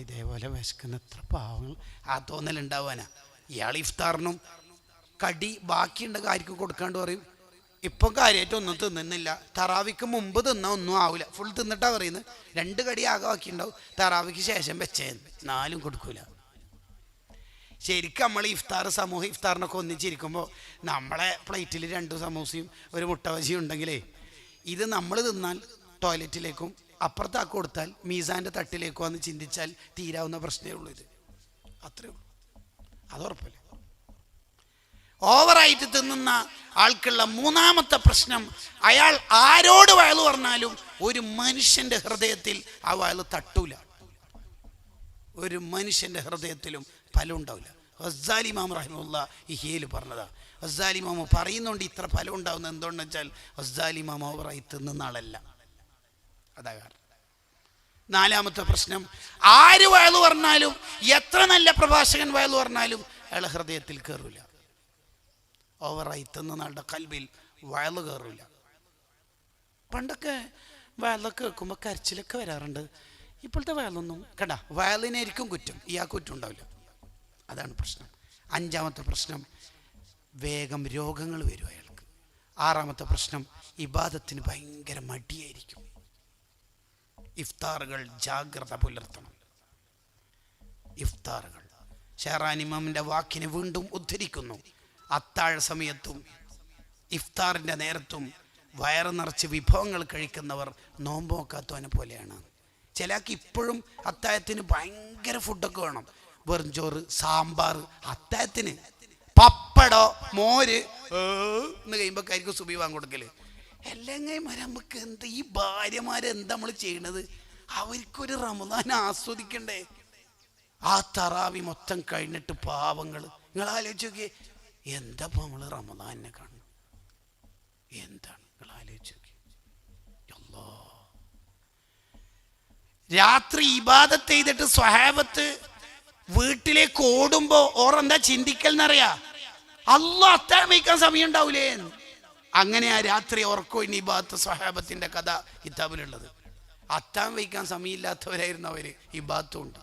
ഇതേപോലെ വിശക്കുന്ന എത്ര പാവങ്ങൾ ആ തോന്നലുണ്ടാവാനാ. ഇയാൾ ഇഫ്താറിനും കടി ബാക്കിയുണ്ടെങ്കിൽ ആർക്കും കൊടുക്കാണ്ട് പറയും ഇപ്പം കാര്യമായിട്ട് ഒന്നും തിന്നുന്നില്ല, തറാവിക്ക് മുമ്പ് തിന്നാൽ ഒന്നും ആവില്ല, ഫുൾ തിന്നിട്ടാണ് പറയുന്നത്, 2 കടി ആകെ ബാക്കിയുണ്ടാവും, തറാവിക്ക് ശേഷം വെച്ചേന്ന് 4 കൊടുക്കൂല. ശരിക്കും നമ്മൾ ഇഫ്താർ സമൂഹ ഇഫ്താറിനൊക്കെ ഒന്നിച്ചിരിക്കുമ്പോൾ നമ്മളെ പ്ലേറ്റിൽ 2 സമൂസയും ഒരു മുട്ട ബജിയും ഉണ്ടെങ്കിലേ ഇത് നമ്മൾ തിന്നാൽ ടോയ്ലറ്റിലേക്കും അപ്പുറത്താക്കി കൊടുത്താൽ മീസാൻ്റെ തട്ടിലേക്കോ എന്ന് ചിന്തിച്ചാൽ തീരാവുന്ന പ്രശ്നമേ ഉള്ളൂ. ഇത് അത്രേ ഉള്ളൂ, അത് ഉറപ്പല്ലേ. ഓവറായിട്ട് തിന്നുന്ന ആൾക്കുള്ള 3ാമത്തെ പ്രശ്നം, അയാൾ ആരോട് വയല് പറഞ്ഞാലും ഒരു മനുഷ്യൻ്റെ ഹൃദയത്തിൽ ആ വയല് തട്ടൂല, ഒരു മനുഷ്യൻ്റെ ഹൃദയത്തിലും ഫലം ഉണ്ടാവില്ല. ഗസ്സാലി ഇമാം റഹിമഹുല്ലാ ഇഹ്യയിൽ പറഞ്ഞതാ. ഗസ്സാലി ഇമാം പറയുന്നുണ്ട് ഇത്ര ഫലം ഉണ്ടാവുന്നത് എന്തുകൊണ്ടെന്ന് വെച്ചാൽ ഗസ്സാലി ഇമാം ഓവറായി തിന്നുന്ന ആളല്ല, അതാ കാരണം. 4ാമത്തെ പ്രശ്നം, ആര് വയല് പറഞ്ഞാലും എത്ര നല്ല പ്രഭാഷകൻ വയല് പറഞ്ഞാലും അയാളെ ഹൃദയത്തിൽ കയറില്ല. ഓവറായി തിന്നുന്ന ആളുടെ കൽബിൽ വയല് കയറില്ല. പണ്ടൊക്കെ വയലൊക്കെ വെക്കുമ്പോൾ കരച്ചിലൊക്കെ വരാറുണ്ട്. ഇപ്പോഴത്തെ വയലൊന്നും കണ്ട, വയലിനായിരിക്കും കുറ്റം, ഇയാൾക്ക് കുറ്റം ഉണ്ടാവില്ല. അതാണ് പ്രശ്നം. 5ാമത്തെ പ്രശ്നം, വേഗം രോഗങ്ങൾ വരും അയാൾക്ക്. 6ാമത്തെ പ്രശ്നം, ഇബാദത്തിന് ഭയങ്കര മടിയായിരിക്കും. ഇഫ്താറുകൾ ജാഗ്രത പുലർത്തണം. ഇഫ്താറുകൾ ഷെഹ്റാൻ ഇമാമിൻ്റെ വാക്കിനെ വീണ്ടും ഉദ്ധരിക്കുന്നു. അത്താഴ സമയത്തും ഇഫ്താറിൻ്റെ നേരത്തും വയറ് നിറച്ച് വിഭവങ്ങൾ കഴിക്കുന്നവർ നോമ്പ് നോക്കാത്തവനെ പോലെയാണ്. ചിലക്ക് ഇപ്പോഴും അത്താഴത്തിന് ഭയങ്കര ഫുഡൊക്കെ വേണം, വെറും ചോറ്, സാമ്പാർ, അത്താഴത്തിന് പപ്പടോ മോര് എന്ന് കഴിയുമ്പോഴായിരിക്കും സുബി വാങ്ങിക്കൊടുക്കല്. അല്ലെങ്കിൽ നമുക്ക് എന്താ ഈ ഭാര്യമാരെന്താ നമ്മൾ ചെയ്യണത്? അവർക്കൊരു റമദാൻ ആസ്വദിക്കണ്ടേ? ആ തറാവി മൊത്തം കഴിഞ്ഞിട്ട് പാവങ്ങൾ, നിങ്ങൾ ആലോചിച്ച് നോക്കിയേ, എന്താ നമ്മൾ റമദാനെ കാണും, എന്താണ് നിങ്ങൾ ആലോചിച്ച് നോക്കി. രാത്രി ഇബാദത്ത് ചെയ്തിട്ട് സ്വഹാബത്ത് വീട്ടിലേക്ക് ഓടുമ്പോ ഓറെന്താ ചിന്തിക്കൽ എന്നറിയാ? അല്ലാഹ് അത്താഴം വയ്ക്കാൻ സമയം ഉണ്ടാവൂലേ? അങ്ങനെ ആ രാത്രി ഉറക്കോയിന് ഇബാദത്ത് സ്വഹാബത്തിന്റെ കഥ കിതാബിലുള്ളത്. അത്താഴം വയ്ക്കാൻ സമയമില്ലാത്തവരായിരുന്നു അവര്, ഇബാദത്തും ഉണ്ട്.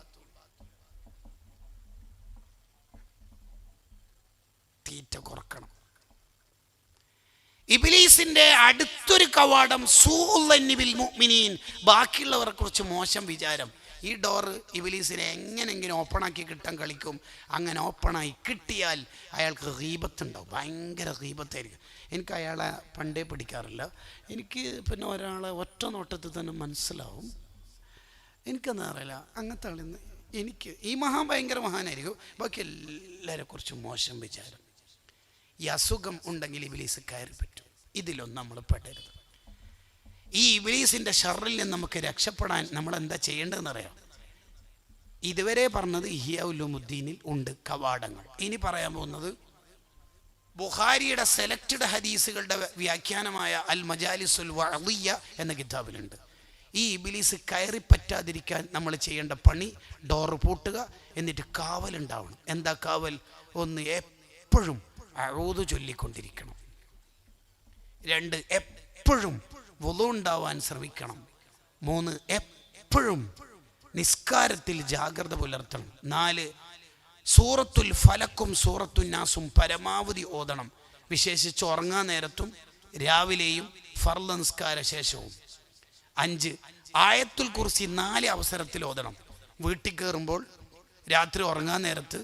തീറ്റ കുറക്കണം. ഇബ്ലീസിന്റെ അടുത്തൊരു കവാടം സൂഉൽ ബിൽ മുഅ്മിനീൻ, ബാക്കിയുള്ളവരെ കുറിച്ച് മോശം വിചാരം. ഈ ഡോറ് ഇബ്ലീസിനെ എങ്ങനെങ്കിലും ഓപ്പണാക്കി കിട്ടാൻ കളിക്കും. അങ്ങനെ ഓപ്പണായി കിട്ടിയാൽ അയാൾക്ക് ഗീബത്തുണ്ടാവും, ഭയങ്കര ഗീബത്തായിരിക്കും. എനിക്ക് അയാളെ പണ്ടേ പിടിക്കാറില്ല, എനിക്ക് പിന്നെ ഒരാളെ ഒറ്റ നോട്ടത്തിൽ തന്നെ മനസ്സിലാവും. എനിക്കെന്താ അറിയില്ല, അങ്ങനത്തെ ആളിന്ന് എനിക്ക് ഈ ഭയങ്കര മഹാനായിരിക്കും, ബാക്കി എല്ലാവരെ കുറിച്ചും മോശം വിചാരം. ഈ അസുഖം ഉണ്ടെങ്കിൽ ഇബ്ലീസ് കയറി പറ്റും. ഇതിലൊന്നും നമ്മൾ പെടരുത്. ഈ ഇബ്ലീസിന്റെ ഷർറിൽ നിന്ന് നമുക്ക് രക്ഷപ്പെടാൻ നമ്മൾ എന്താ ചെയ്യേണ്ടതെന്നറിയാം? ഇതുവരെ പറഞ്ഞത് ഇഹ്യാ ഉലൂമുദ്ദീനിൽ ഉണ്ട് കവാടങ്ങൾ. ഇനി പറയാൻ പോകുന്നത് ബുഖാരിയുടെ സെലക്റ്റഡ് ഹദീസുകളുടെ വ്യാഖ്യാനമായ അൽ മജാലിസുൽ വഅദിയ്യ എന്ന കിതാബിലുണ്ട്. ഈ ഇബ്ലീസ് കയറി പറ്റാതിരിക്കാൻ നമ്മൾ ചെയ്യേണ്ട പണി, ഡോറ് പൂട്ടുക, എന്നിട്ട് കാവലുണ്ടാവണം. എന്താ കാവൽ? 1, എപ്പോഴും അഊദു ചൊല്ലിക്കൊണ്ടിരിക്കണം. 2, എപ്പോഴും വുളു ഉണ്ടാവാൻ ശ്രമിക്കണം. 3, എപ്പോഴും നിസ്കാരത്തിൽ ജാഗ്രത പുലർത്തണം. 4, സൂറത്തുൽ ഫലക്കും സൂറത്തുൽ നാസും പരമാവധി ഓതണം, വിശേഷിച്ച് ഉറങ്ങാൻ നേരത്തും രാവിലെയും ഫർള് നിസ്കാര ശേഷവും. 5, ആയത്തുൽ കുർസി 4 അവസരത്തിൽ ഓതണം, വീട്ടിൽ കയറുമ്പോൾ, രാത്രി ഉറങ്ങാൻ നേരത്ത്,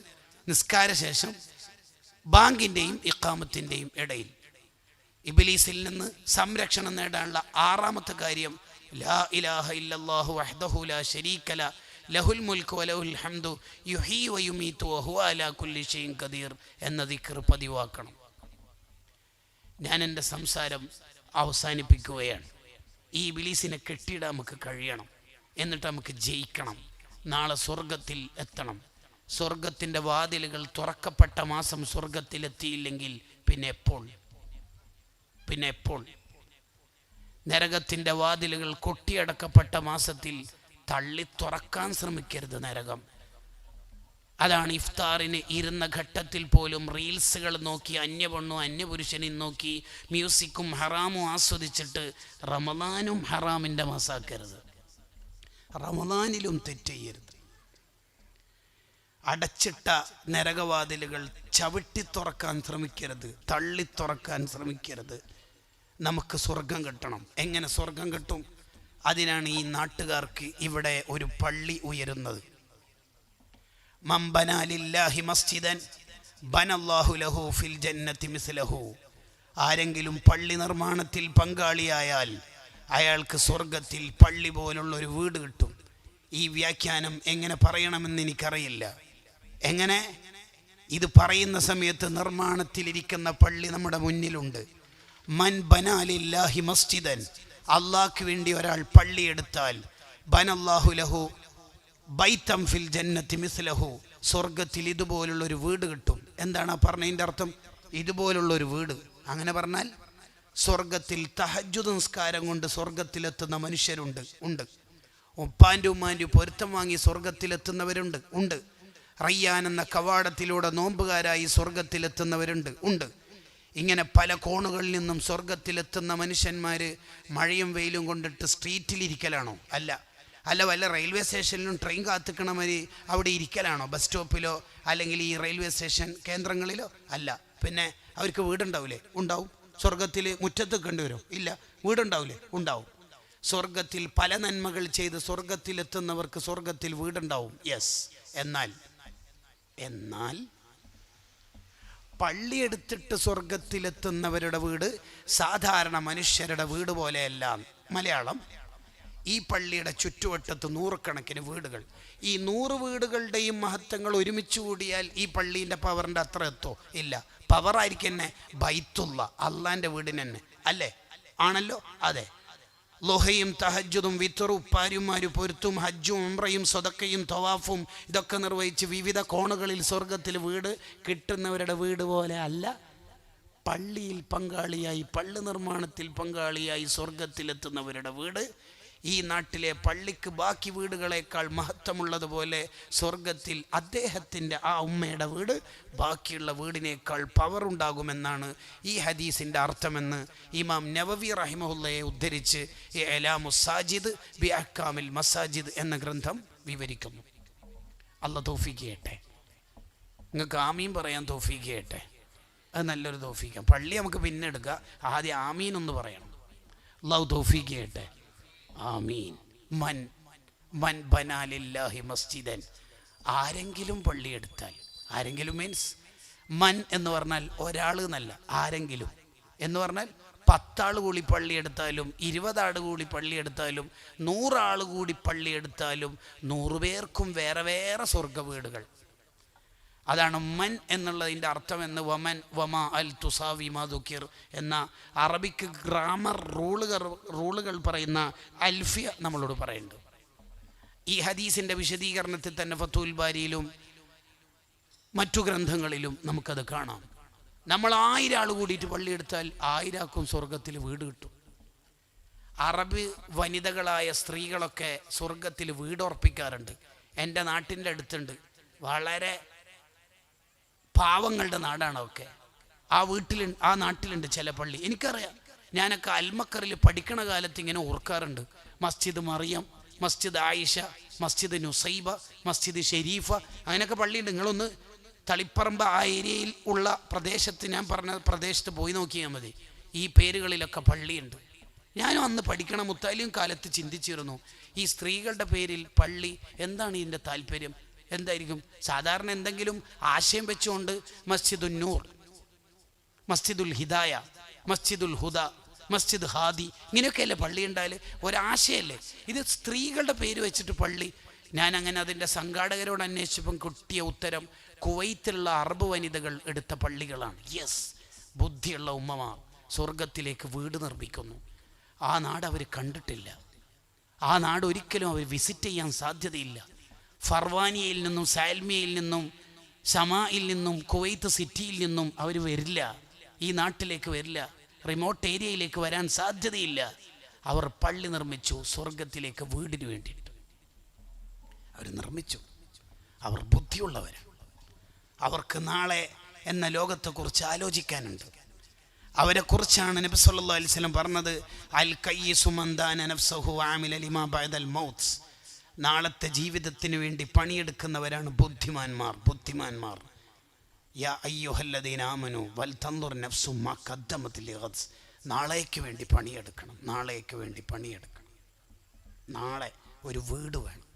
നിസ്കാര ശേഷം, ബാങ്കിൻ്റെയും ഇഖാമത്തിൻ്റെയും ഇടയിൽ. ഇബ്ലീസിൽ നിന്ന് സംരക്ഷണം നേടാനുള്ള 6ാമത്തെ കാര്യം ലാ ഇലാഹ ഇല്ലല്ലാഹു വഹ്ദഹു ലാ ശരീക ല ലഹുൽ മുൽക്കു വലഹുൽ ഹംദു യുഹീ വയുമീതു വഹുവ അലാ കുല്ലി ഷൈഇൻ ഖദീർ എന്ന ദിക്ർ പതിവാക്കണം. ഞാൻ എൻ്റെ സംസാരം അവസാനിപ്പിക്കുകയാണ്. ഈ ഇബ്ലീസിനെ കെട്ടിയിടാൻ നമുക്ക് കഴിയണം, എന്നിട്ട് നമുക്ക് ജയിക്കണം. നാളെ സ്വർഗത്തിൽ എത്തണം. സ്വർഗത്തിൻ്റെ വാതിലുകൾ തുറക്കപ്പെട്ട മാസം സ്വർഗത്തിലെത്തിയില്ലെങ്കിൽ പിന്നെ എപ്പോൾ? നരകത്തിൻ്റെ വാതിലുകൾ കൊട്ടിയടക്കപ്പെട്ട മാസത്തിൽ തള്ളി തുറക്കാൻ ശ്രമിക്കരുത് നരകം. അതാണ് ഇഫ്താറിന് ഇരുന്ന ഘട്ടത്തിൽ പോലും റീൽസുകൾ നോക്കി അന്യപെണ്ണും അന്യപുരുഷനെയും നോക്കി മ്യൂസിക്കും ഹറാമും ആസ്വദിച്ചിട്ട് റമദാനും ഹറാമിൻ്റെ മാസാക്കരുത്. റമദാനിലും തെറ്റ് ചെയ്യരുത്. അടച്ചിട്ട നരകവാതിലുകൾ ചവിട്ടി തുറക്കാൻ ശ്രമിക്കരുത്, തള്ളി തുറക്കാൻ ശ്രമിക്കരുത്. നമുക്ക് സ്വർഗം കിട്ടണം. എങ്ങനെ സ്വർഗം കിട്ടും? അതിനാണ് ഈ നാട്ടുകാർക്ക് ഇവിടെ ഒരു പള്ളി ഉയരുന്നത്. മൻ ബനാ ലില്ലാഹി മസ്ജിദൻ ബനല്ലാഹു ലഹു ഫിൽ ജന്നതി മിസ്ലഹു. ആരെങ്കിലും പള്ളി നിർമ്മാണത്തിൽ പങ്കാളിയായാൽ അയാൾക്ക് സ്വർഗത്തിൽ പള്ളി പോലുള്ളൊരു വീട് കിട്ടും. ഈ വ്യാഖ്യാനം എങ്ങനെ പറയണമെന്ന് എനിക്കറിയില്ല. എങ്ങനെ ഇത് പറയുന്ന സമയത്ത് നിർമ്മാണത്തിലിരിക്കുന്ന പള്ളി നമ്മുടെ മുന്നിലുണ്ട്. മൻ ബനാ ലില്ലാഹി മസ്ജിദൻ, അള്ളാഹ്ക്ക് വേണ്ടി ഒരാൾ പള്ളി എടുത്താൽ ബനല്ലാഹു ലഹു ബൈത്തം ഫിൽ ജന്നതി മിസ്ലഹു, സ്വർഗത്തിൽ ഇതുപോലുള്ളൊരു വീട് കിട്ടും. എന്താണ് പറഞ്ഞതിൻ്റെ അർത്ഥം? ഇതുപോലുള്ളൊരു വീട്. അങ്ങനെ പറഞ്ഞാൽ സ്വർഗത്തിൽ തഹജ്ജുദ് നിസ്കാരം കൊണ്ട് സ്വർഗത്തിലെത്തുന്ന മനുഷ്യരുണ്ട്, ഉണ്ട്. ഉപ്പാൻ്റെ ഉമ്മാൻ്റെ പൊരുത്തം വാങ്ങി സ്വർഗത്തിലെത്തുന്നവരുണ്ട്, ഉണ്ട്. റയ്യാൻ എന്ന കവാടത്തിലൂടെ നോമ്പുകാരായി സ്വർഗത്തിലെത്തുന്നവരുണ്ട്, ഉണ്ട്. ഇങ്ങനെ പല കോണുകളിൽ നിന്നും സ്വർഗത്തിലെത്തുന്ന മനുഷ്യന്മാർ മഴയും വെയിലും കൊണ്ടിട്ട് സ്ട്രീറ്റിലിരിക്കലാണോ? അല്ല. അല്ല വല്ല റെയിൽവേ സ്റ്റേഷനിലും ട്രെയിൻ കാത്തിക്കണമാതിരി അവിടെ ഇരിക്കലാണോ? ബസ് സ്റ്റോപ്പിലോ അല്ലെങ്കിൽ ഈ റെയിൽവേ സ്റ്റേഷൻ കേന്ദ്രങ്ങളിലോ? അല്ല. പിന്നെ അവർക്ക് വീടുണ്ടാവില്ലേ? ഉണ്ടാവും. സ്വർഗത്തിൽ മുറ്റത്ത് കണ്ടുവരും? ഇല്ല. വീടുണ്ടാവില്ലേ? ഉണ്ടാവും. സ്വർഗത്തിൽ പല നന്മകൾ ചെയ്ത് സ്വർഗത്തിലെത്തുന്നവർക്ക് സ്വർഗത്തിൽ വീടുണ്ടാവും. യെസ്. എന്നാൽ പള്ളിയെടുത്തിട്ട് സ്വർഗത്തിലെത്തുന്നവരുടെ വീട് സാധാരണ മനുഷ്യരുടെ വീട് പോലെയല്ല. മലയാളം. ഈ പള്ളിയുടെ ചുറ്റുവട്ടത്ത് നൂറുകണക്കിന് വീടുകൾ. ഈ 100 വീടുകളുടെയും മഹത്വങ്ങൾ ഒരുമിച്ച് കൂടിയാൽ ഈ പള്ളീൻ്റെ പവറിൻ്റെ അത്ര എത്തോ? ഇല്ല. പവറായിരിക്കും തന്നെ ബൈത്തുള്ള അള്ളാൻ്റെ വീടിന് തന്നെ അല്ലേ? ആണല്ലോ. അതെ. ലുഹയും തഹജ്ജുദും വിത്തറും ഉപ്പാരുമാരും പൊരുത്തും ഹജ്ജും ഉംറയും സ്വതക്കയും തവാഫും ഇതൊക്കെ നിർവഹിച്ച് വിവിധ കോണുകളിൽ സ്വർഗത്തിൽ വീട് കിട്ടുന്നവരുടെ വീട് പോലെ അല്ല. പള്ളിയിൽ പങ്കാളിയായി, പള്ളി നിർമ്മാണത്തിൽ പങ്കാളിയായി സ്വർഗത്തിലെത്തുന്നവരുടെ വീട് ഈ നാട്ടിലെ പള്ളിക്ക് ബാക്കി വീടുകളേക്കാൾ മഹത്വമുള്ളതുപോലെ സ്വർഗത്തിൽ അദ്ദേഹത്തിൻ്റെ ആ ഉമ്മയുടെ വീട് ബാക്കിയുള്ള വീടിനേക്കാൾ പവർ ഉണ്ടാകുമെന്നാണ് ഈ ഹദീസിൻ്റെ അർത്ഥമെന്ന് ഇമാം നവവി റഹിമഹുല്ലയെ ഉദ്ധരിച്ച് ഇഅ്ലാമുസ് സാജിദ് ബി അഹ്കാമിൽ മസാജിദ് എന്ന ഗ്രന്ഥം വിവരിക്കുന്നു. അല്ലാഹു തൗഫീഖ് ചെയ്യട്ടെ. നിങ്ങൾക്ക് ആമീൻ പറയാൻ തൗഫീഖ് ചെയ്യട്ടെ. അത് നല്ലൊരു തൗഫീഖാണ്. പള്ളി നമുക്ക് പിന്നെ എടുക്കുക, ആദ്യം ആമീൻ ഒന്ന് പറയണം. അല്ലാഹു തൗഫീഖ് ചെയ്യട്ടെ. ആമീൻ. മൻ ബനാ ലില്ലാഹി മസ്ജിദൻ, ആരെങ്കിലും പള്ളിയെടുത്താൽ, ആരെങ്കിലും മീൻസ് മൻ എന്ന് പറഞ്ഞാൽ ഒരാൾ എന്നല്ല, ആരെങ്കിലും എന്ന് പറഞ്ഞാൽ 10 ആൾ കൂടി പള്ളിയെടുത്താലും 20 ആൾ കൂടി പള്ളിയെടുത്താലും 100 ആൾ കൂടി പള്ളിയെടുത്താലും 100 പേർക്കും വേറെ വേറെ സ്വർഗ വീടുകൾ. അതാണ് മൻ എന്നുള്ളതിൻ്റെ അർത്ഥം. എന്ന് വമൻ വമാ അൽ തുസാവി മാ ദുക്കിർ എന്ന അറബിക്ക് ഗ്രാമർ റൂളുകൾ പറയുന്ന അൽഫിയ നമ്മളോട് പറയുന്നുണ്ട്. ഈ ഹദീസിൻ്റെ വിശദീകരണത്തിൽ തന്നെ ഫത്തുൽ ബാരിയിലും മറ്റു ഗ്രന്ഥങ്ങളിലും നമുക്കത് കാണാം. നമ്മൾ 1000 ആൾ കൂടിയിട്ട് പള്ളിയെടുത്താൽ 1000 ആൾക്കും സ്വർഗത്തിൽ വീട് കിട്ടും. അറബ് വനിതകളായ സ്ത്രീകളൊക്കെ സ്വർഗത്തിൽ വീടുറപ്പിക്കാറുണ്ട്. എൻ്റെ നാട്ടിൻ്റെ അടുത്തുണ്ട്. വളരെ പാവങ്ങളുടെ നാടാണ് ഒക്കെ. ആ നാട്ടിലുണ്ട് ചില പള്ളി. എനിക്കറിയാം. ഞാനൊക്കെ അൽമക്കറിൽ പഠിക്കണ കാലത്ത് ഇങ്ങനെ ഓർക്കാറുണ്ട്. മസ്ജിദ് മറിയം, മസ്ജിദ് ആയിഷ, മസ്ജിദ് നുസൈബ, മസ്ജിദ് ഷെരീഫ, അങ്ങനെയൊക്കെ പള്ളിയുണ്ട്. നിങ്ങളൊന്ന് തളിപ്പറമ്പ് ആ ഏരിയയിൽ ഉള്ള പ്രദേശത്ത്, ഞാൻ പറഞ്ഞ പ്രദേശത്ത് പോയി നോക്കിയാൽ മതി. ഈ പേരുകളിലൊക്കെ പള്ളിയുണ്ട്. ഞാനും അന്ന് പഠിക്കണം മുത്താലിയും കാലത്ത് ചിന്തിച്ചിരുന്നു, ഈ സ്ത്രീകളുടെ പേരിൽ പള്ളി, എന്താണ് ഇതിൻ്റെ താല്പര്യം? എന്തായിരിക്കും? സാധാരണ എന്തെങ്കിലും ആശയം വെച്ചുകൊണ്ട് മസ്ജിദുൻ നൂർ, മസ്ജിദുൽ ഹിദായ, മസ്ജിദുൽ ഹുദ, മസ്ജിദ് ഹാദി, ഇങ്ങനെയൊക്കെയല്ലേ പള്ളി ഉണ്ടായാൽ? ഒരാശയല്ലേ? ഇത് സ്ത്രീകളുടെ പേര് വെച്ചിട്ട് പള്ളി. ഞാൻ അങ്ങനെ അതിൻ്റെ സംഘാടകരോട് അന്വേഷിച്ചപ്പം കിട്ടിയ ഉത്തരം കുവൈത്തിലുള്ള അറബ് വനിതകൾ എടുത്ത പള്ളികളാണ്. യെസ്, ബുദ്ധിയുള്ള ഉമ്മമാർ സ്വർഗത്തിലേക്ക് വീട് നിർമ്മിക്കുന്നു. ആ നാട് അവർ കണ്ടിട്ടില്ല. ആ നാട് ഒരിക്കലും അവർ വിസിറ്റ് ചെയ്യാൻ സാധ്യതയില്ല. ഫർവാനിയയിൽ നിന്നും സാൽമിയയിൽ നിന്നും ഷമായിൽ നിന്നും കുവൈത്ത് സിറ്റിയിൽ നിന്നും അവർ വരില്ല. ഈ നാട്ടിലേക്ക് വരില്ല. റിമോട്ട് ഏരിയയിലേക്ക് വരാൻ സാധ്യതയില്ല. അവർ പള്ളി നിർമ്മിച്ചു സ്വർഗത്തിലേക്ക് വീടിന് വേണ്ടിയിട്ട്. അവർ നിർമ്മിച്ചു. അവർ ബുദ്ധിയുള്ളവരാണ്. അവർക്ക് നാളെ എന്ന ലോകത്തെക്കുറിച്ച് ആലോചിക്കാനുണ്ട്. അവരെക്കുറിച്ചാണ് നബി സല്ലല്ലാഹു അലൈഹി വസല്ലം പറഞ്ഞത്, അൽ കയ്യിസു മൻ ദാന നഫ്സഹു വഅമില ലിമാ ബഅദൽ മൗത്ത്. നാളത്തെ ജീവിതത്തിന് വേണ്ടി പണിയെടുക്കുന്നവരാണ് ബുദ്ധിമാന്മാർ. യാ അയ്യുഹല്ലദീന ആമനു വൽ തൻദുർ നഫ്സും മാ ഖദ്ദമത് ലിഗദ്. നാളേക്ക് വേണ്ടി പണിയെടുക്കണം. നാളെ ഒരു വീട് വേണം.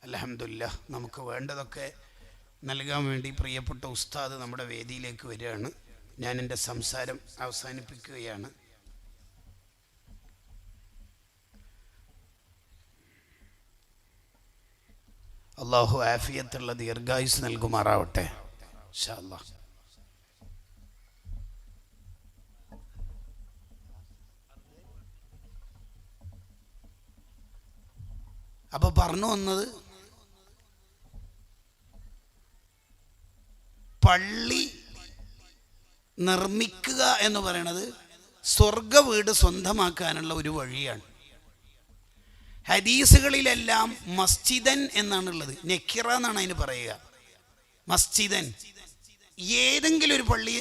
അൽഹംദുലില്ലാഹ്, നമുക്ക് വേണ്ടതൊക്കെ നൽകാൻ വേണ്ടി പ്രിയപ്പെട്ട ഉസ്താദ് നമ്മുടെ വേദിയിലേക്ക് വരികയാണ്. ഞാൻ എൻ്റെ സംസാരം അവസാനിപ്പിക്കുകയാണ്. അള്ളാഹു ആഫിയത്തുള്ള ദീർഘായുസ് നൽകുമാറാവട്ടെ ഇൻഷാ അല്ലാഹ്. അപ്പോൾ പറഞ്ഞു വന്നത്, പള്ളി നിർമ്മിക്കുക എന്ന് പറയുന്നത് സ്വർഗ വീട് സ്വന്തമാക്കാനുള്ള ഒരു വഴിയാണ്. ഹദീസുകളിലെല്ലാം മസ്ജിദൻ എന്നാണുള്ളത്. നെക്കിറ എന്നാണ് അതിന് പറയുക. മസ്ജിദൻ ഏതെങ്കിലും ഒരു പള്ളി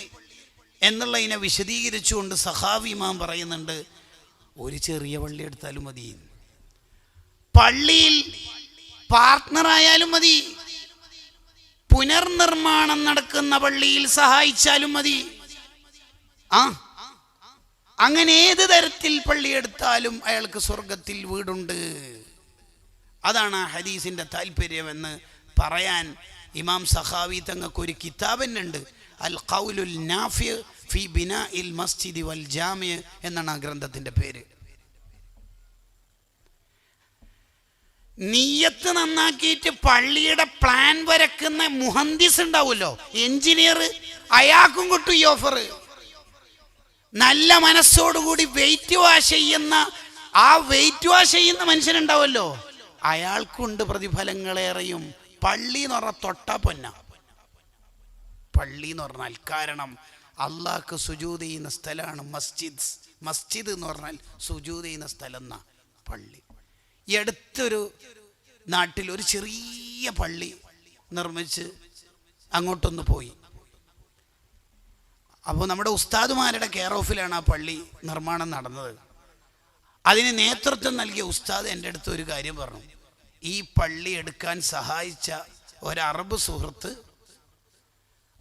എന്നുള്ളതിനെ വിശദീകരിച്ചുകൊണ്ട് സഹാബി ഇമാം പറയുന്നുണ്ട്, ഒരു ചെറിയ പള്ളി എടുത്താലും മതി, പള്ളിയിൽ പാർട്ട്ണറായാലും മതി, പുനർനിർമ്മാണം നടക്കുന്ന പള്ളിയിൽ സഹായിച്ചാലും മതി. അങ്ങനെ ഏത് തരത്തിൽ പള്ളിയെടുത്താലും അയാൾക്ക് സ്വർഗത്തിൽ വീടുണ്ട്. അതാണ് ആ ഹദീസിന്റെ താല്പര്യമെന്ന് പറയാൻ ഇമാം സഖാവി തങ്ങൾക്ക് ഒരു കിതാബ് തന്നെ ഉണ്ട്, അൽ ഖൗലുൽ നാഫി ഫി ബിനാഇൽ മസ്ജിദി വൽ ജാമി എന്നാണ് ആ ഗ്രന്ഥത്തിന്റെ പേര്. നിയ്യത്ത് നന്നാക്കിയിട്ട് പള്ളിയുടെ പ്ലാൻ വരക്കുന്ന മുഹന്ദിസ് ഉണ്ടാവുമല്ലോ, എഞ്ചിനീയർ, അയാൾക്കും കിട്ടും ഈ ഓഫർ. നല്ല മനസ്സോടുകൂടി വെയിറ്റ് വാഷ് ചെയ്യുന്ന മനുഷ്യനുണ്ടാവുമല്ലോ, അയാൾക്കുണ്ട് പ്രതിഫലങ്ങളേറെയും. പള്ളി എന്ന് പറഞ്ഞാൽ തൊട്ടാ പൊന്ന. പള്ളി എന്ന് പറഞ്ഞാൽ, കാരണം അള്ളാഹ്ക്ക് സുജൂദ് ചെയ്യുന്ന സ്ഥലമാണ് മസ്ജിദ് എന്ന് പറഞ്ഞാൽ സുജൂദ് ചെയ്യുന്ന സ്ഥലം എന്നാ പള്ളി. ഈ അടുത്തൊരു നാട്ടിൽ ഒരു ചെറിയ പള്ളി നിർമ്മിച്ച് അങ്ങോട്ടൊന്ന് പോയി. അപ്പോൾ നമ്മുടെ ഉസ്താദുമാരുടെ കെയർ ഓഫിലാണ് ആ പള്ളി നിർമ്മാണം നടന്നത്. അതിന് നേതൃത്വം നൽകിയ ഉസ്താദ് എൻ്റെ അടുത്ത് ഒരു കാര്യം പറഞ്ഞു. ഈ പള്ളി എടുക്കാൻ സഹായിച്ച ഒരു അറബ് സുഹൃത്ത്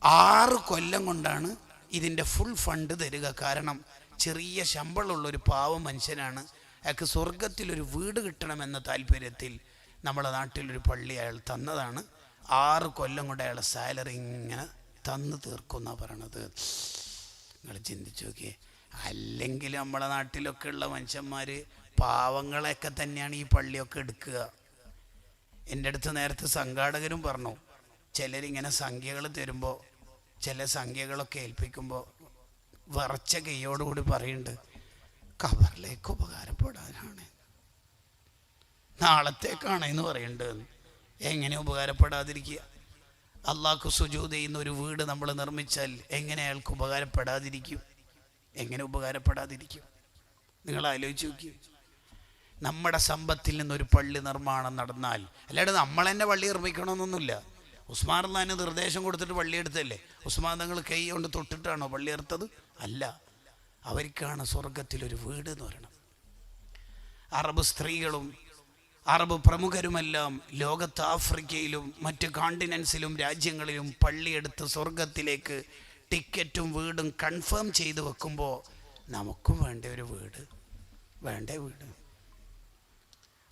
6 കൊല്ലം കൊണ്ടാണ് ഇതിൻ്റെ ഫുൾ ഫണ്ട് തരിക. കാരണം ചെറിയ ശമ്പളമുള്ളൊരു പാവ മനുഷ്യനാണ്. അയാൾക്ക് സ്വർഗത്തിലൊരു വീട് കിട്ടണമെന്ന താല്പര്യത്തിൽ നമ്മുടെ നാട്ടിലൊരു പള്ളി അയാൾ തന്നതാണ്. 6 കൊല്ലം കൊണ്ട് അയാളെ സാലറി ഇങ്ങനെ തന്നു തീർക്കുന്ന പറയണത്. നിങ്ങൾ ചിന്തിച്ചു നോക്കിയേ. അല്ലെങ്കിൽ നമ്മളെ നാട്ടിലൊക്കെ ഉള്ള മനുഷ്യന്മാർ പാവങ്ങളെയൊക്കെ തന്നെയാണ് ഈ പള്ളിയൊക്കെ എടുക്കുക. എൻ്റെ അടുത്ത് നേരത്തെ സംഘാടകരും പറഞ്ഞു, ചിലരിങ്ങനെ സംഖ്യകൾ തരുമ്പോൾ, ചില സംഖ്യകളൊക്കെ ഏൽപ്പിക്കുമ്പോൾ വിറച്ച കൈയോടുകൂടി പറയുന്നുണ്ട്, ഖബറിലേക്ക് ഉപകാരപ്പെടാനാണ്, നാളത്തേക്കാണ് എന്ന് പറയുന്നുണ്ട്. എങ്ങനെ ഉപകാരപ്പെടാതിരിക്കുക? അള്ളാഹ്ക്ക് സുജൂദ് ചെയ്യുന്ന ഒരു വീട് നമ്മൾ നിർമ്മിച്ചാൽ എങ്ങനെ അയാൾക്ക് ഉപകാരപ്പെടാതിരിക്കും? നിങ്ങൾ ആലോചിച്ച് നോക്കി. നമ്മുടെ സമ്പത്തിൽ നിന്നൊരു പള്ളി നിർമ്മാണം നടന്നാൽ, അല്ലാണ്ട് നമ്മൾ തന്നെ പള്ളി നിർമ്മിക്കണമെന്നൊന്നുമില്ല. ഉസ്മാൻ റളിയല്ലാഹു നിർദ്ദേശം കൊടുത്തിട്ട് പള്ളി എടുത്തല്ലേ? ഉസ്മാൻ തങ്ങൾ കൈ കൊണ്ട് തൊട്ടിട്ടാണോ പള്ളി എടുത്തത്? അല്ല, അവർക്കാണ് സ്വർഗത്തിലൊരു വീട് എന്ന് പറയുന്നത്. അറബ് സ്ത്രീകളും അറബ് പ്രമുഖരുമെല്ലാം ലോകത്ത് ആഫ്രിക്കയിലും മറ്റ് കോണ്ടിനെൻസിലും രാജ്യങ്ങളിലും പള്ളിയെടുത്ത് സ്വർഗത്തിലേക്ക് ടിക്കറ്റും വീടും കൺഫേം ചെയ്ത് വെക്കുമ്പോൾ നമുക്കും വേണ്ട ഒരു വീട്.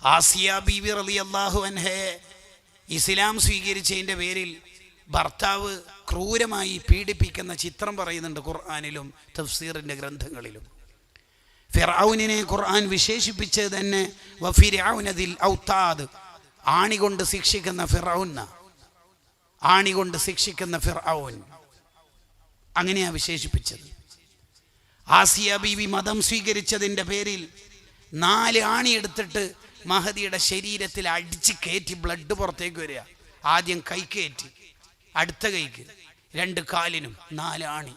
ആസിയ ബീവി റളിയല്ലാഹു അൻഹയെ ഇസ്ലാം സ്വീകരിച്ചതിൻ്റെ പേരിൽ ഭർത്താവ് ക്രൂരമായി പീഡിപ്പിക്കുന്ന ചിത്രം പറയുന്നുണ്ട് ഖുർആനിലും തഫ്സീറിൻ്റെ ഗ്രന്ഥങ്ങളിലും. ഫിർഔനിനെ ഖുർആൻ വിശേഷിപ്പിച്ചത് തന്നെ വഫിർഔനദിൽ ഔതാദ്, ആണികൊണ്ട് ശിക്ഷിക്കുന്ന ഫിർഔൻ, അങ്ങനെയാ വിശേഷിപ്പിച്ചത്. ആസിയ ബീവി മതം സ്വീകരിച്ചതിൻ്റെ പേരിൽ 4 ആണി എടുത്തിട്ട് മഹദിയുടെ ശരീരത്തിൽ അടിച്ച് കയറ്റി ബ്ലഡ് പുറത്തേക്ക് വരിക. ആദ്യം കൈക്കേറ്റി, അടുത്ത കൈക്ക്, 2 കാലിനും 4 ആണി.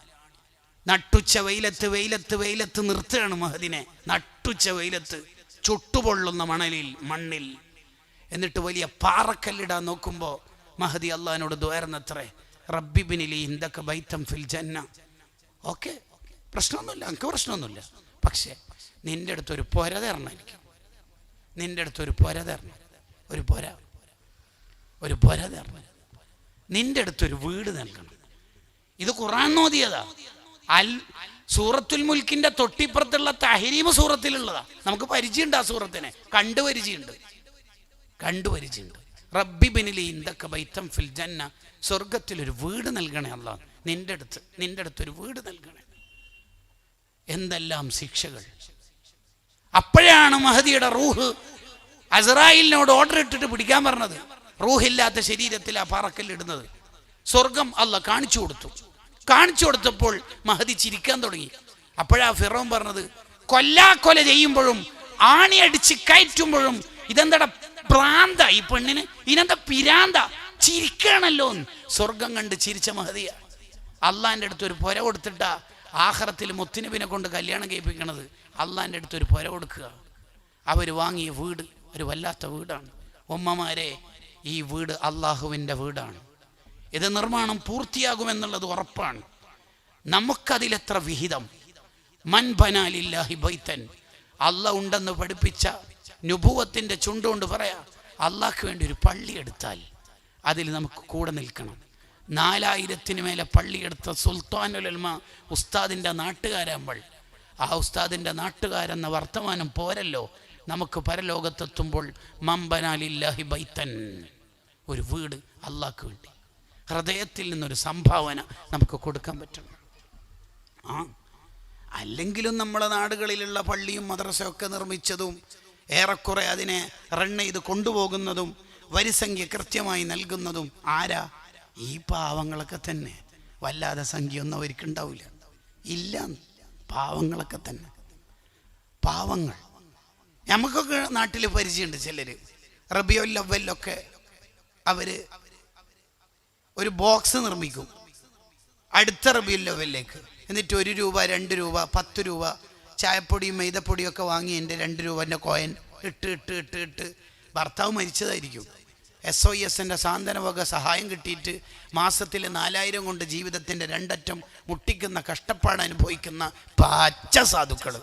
നട്ടുച്ച വെയിലത്ത് വെയിലത്ത് വെയിലത്ത് നിർത്തുകയാണ് മഹദിനെ. നട്ടുച്ച വെയിലത്ത് ചുട്ടുപൊള്ളുന്ന മണ്ണിൽ. എന്നിട്ട് വലിയ പാറക്കല്ലിടാൻ നോക്കുമ്പോൾ മഹദി അള്ളഹാനോട് ദ്വാരുന്നത്രേ, റബ്ബിബിനിലി ഇന്ദക ബൈതം ഫിൽ ജന്ന. ഓക്കെ, പ്രശ്നമൊന്നുമില്ല, എനിക്ക് പ്രശ്നമൊന്നുമില്ല. പക്ഷേ നിൻ്റെ അടുത്തൊരു പൊര തരണം, എനിക്ക് നിൻ്റെ അടുത്തൊരു പൊര തരണം, ഒരു പൊര തരണം, നിൻ്റെ അടുത്തൊരു വീട് നൽകണം. ഇത് ഖുർആൻ നോദിയതാ. സൂറത്തുൽ മുൽക്കിന്റെ തൊട്ടിപ്പുറത്തുള്ള തഹരീമ് സൂറത്തിലുള്ളതാ. നമുക്ക് പരിചയമുണ്ട്, ആ സൂറത്തിനെ കണ്ടു പരിചയമുണ്ട്. റബ്ബിബിനിലി ഇന്ദക ബൈതം ഫിൽ ജന്ന, സ്വർഗത്തിലൊരു വീട് നൽകണേ അല്ലാഹ്, നിൻ്റെ അടുത്തൊരു വീട് നൽകണേ. എന്തെല്ലാം ശിക്ഷകൾ! അപ്പോഴാണ് മഹദിയുടെ റൂഹ് അസ്രായിലിനോട് ഓർഡർ ഇട്ടിട്ട് പിടിക്കാൻ പറഞ്ഞത്. റൂഹില്ലാത്ത ശരീരത്തിൽ ആ പാറക്കല്ലിടുന്നത് സ്വർഗം അല്ലാഹ് കാണിച്ചു കൊടുത്തപ്പോൾ മഹദി ചിരിക്കാൻ തുടങ്ങി. അപ്പോഴാ ഫിറോൻ പറഞ്ഞത്, കൊല്ലാക്കൊല ചെയ്യുമ്പോഴും ആണി അടിച്ച് കയറ്റുമ്പോഴും ഇതെന്താ പ്രാന്ത, ഈ പെണ്ണിന് ഇതിനെന്താ പിരാന്ത, ചിരിക്കണല്ലോ. സ്വർഗം കണ്ട് ചിരിച്ച മഹദിയ അള്ളാന്റെ അടുത്ത് ഒരു പൊര കൊടുത്തിട്ടാ ആഖിറത്തിൽ മുത്തുനബിനെ കൊണ്ട് കല്യാണം കഴിപ്പിക്കണത്. അള്ളാന്റെ അടുത്ത് ഒരു പൊര കൊടുക്കുക. അവർ വാങ്ങിയ വീട് ഒരു വല്ലാത്ത വീടാണ്. ഉമ്മമാരെ, ഈ വീട് അള്ളാഹുവിൻ്റെ വീടാണ്. ഇത് നിർമ്മാണം പൂർത്തിയാകുമെന്നുള്ളത് ഉറപ്പാണ്. നമുക്കതിലെത്ര വിഹിതം? മൻ ബനാ ലില്ലാഹി ബൈതൻ, അള്ളാഹ് ഉണ്ടെന്ന് പഠിപ്പിച്ച നുബുവത്തിൻ്റെ ചുണ്ടുകൊണ്ട് പറയാ, അള്ളാഹ്ക്ക് വേണ്ടി ഒരു പള്ളി എടുത്താൽ അതിൽ നമുക്ക് കൂടെ നിൽക്കണം. 4000 മേലെ പള്ളിയെടുത്ത സുൽത്താനുൽ ഉലമ ഉസ്താദിൻ്റെ നാട്ടുകാരാകുമ്പോൾ ആ ഉസ്താദിൻ്റെ നാട്ടുകാരെന്ന വർത്തമാനം പോരല്ലോ. നമുക്ക് പരലോകത്തെത്തുമ്പോൾ മൻ ബനാ ലില്ലാഹി ബൈതൻ, ഒരു വീട് അള്ളാഹ്ക്ക് വേണ്ടി ഹൃദയത്തിൽ നിന്നൊരു സംഭാവന നമുക്ക് കൊടുക്കാൻ പറ്റണം. അല്ലെങ്കിലും നമ്മളെ നാടുകളിലുള്ള പള്ളിയും മദ്രസയൊക്കെ നിർമ്മിച്ചതും ഏറെക്കുറെ അതിനെ റൺ ചെയ്ത് കൊണ്ടുപോകുന്നതും വരിസംഖ്യ കൃത്യമായി നൽകുന്നതും ആരാ? ഈ പാവങ്ങളൊക്കെ തന്നെ. വല്ലാതെ സംഖ്യയൊന്നും അവർക്ക് ഉണ്ടാവില്ല, ഇല്ല. പാവങ്ങളൊക്കെ തന്നെ, പാവങ്ങൾ. നമുക്കൊക്കെ നാട്ടിൽ പരിചയമുണ്ട്. ചിലർ റബിയുൽ അവ്വലിലൊക്കെ അവര് ഒരു ബോക്സ് നിർമ്മിക്കും അടുത്ത റബിയുൽ അവ്വലിലേക്ക്. എന്നിട്ട് 1 രൂപ 2 രൂപ 10 രൂപ ചായപ്പൊടിയും മൈദപ്പൊടിയൊക്കെ വാങ്ങി എൻ്റെ 2 രൂപൻ്റെ കോയിൻ ഇട്ട് ഭർത്താവ് മരിച്ചതായിരിക്കും. SOS സാന്ത്വന വക സഹായം കിട്ടിയിട്ട് മാസത്തിൽ 4000 കൊണ്ട് ജീവിതത്തിൻ്റെ 2 അറ്റം മുട്ടിക്കുന്ന കഷ്ടപ്പാട് അനുഭവിക്കുന്ന പച്ച സാധുക്കൾ.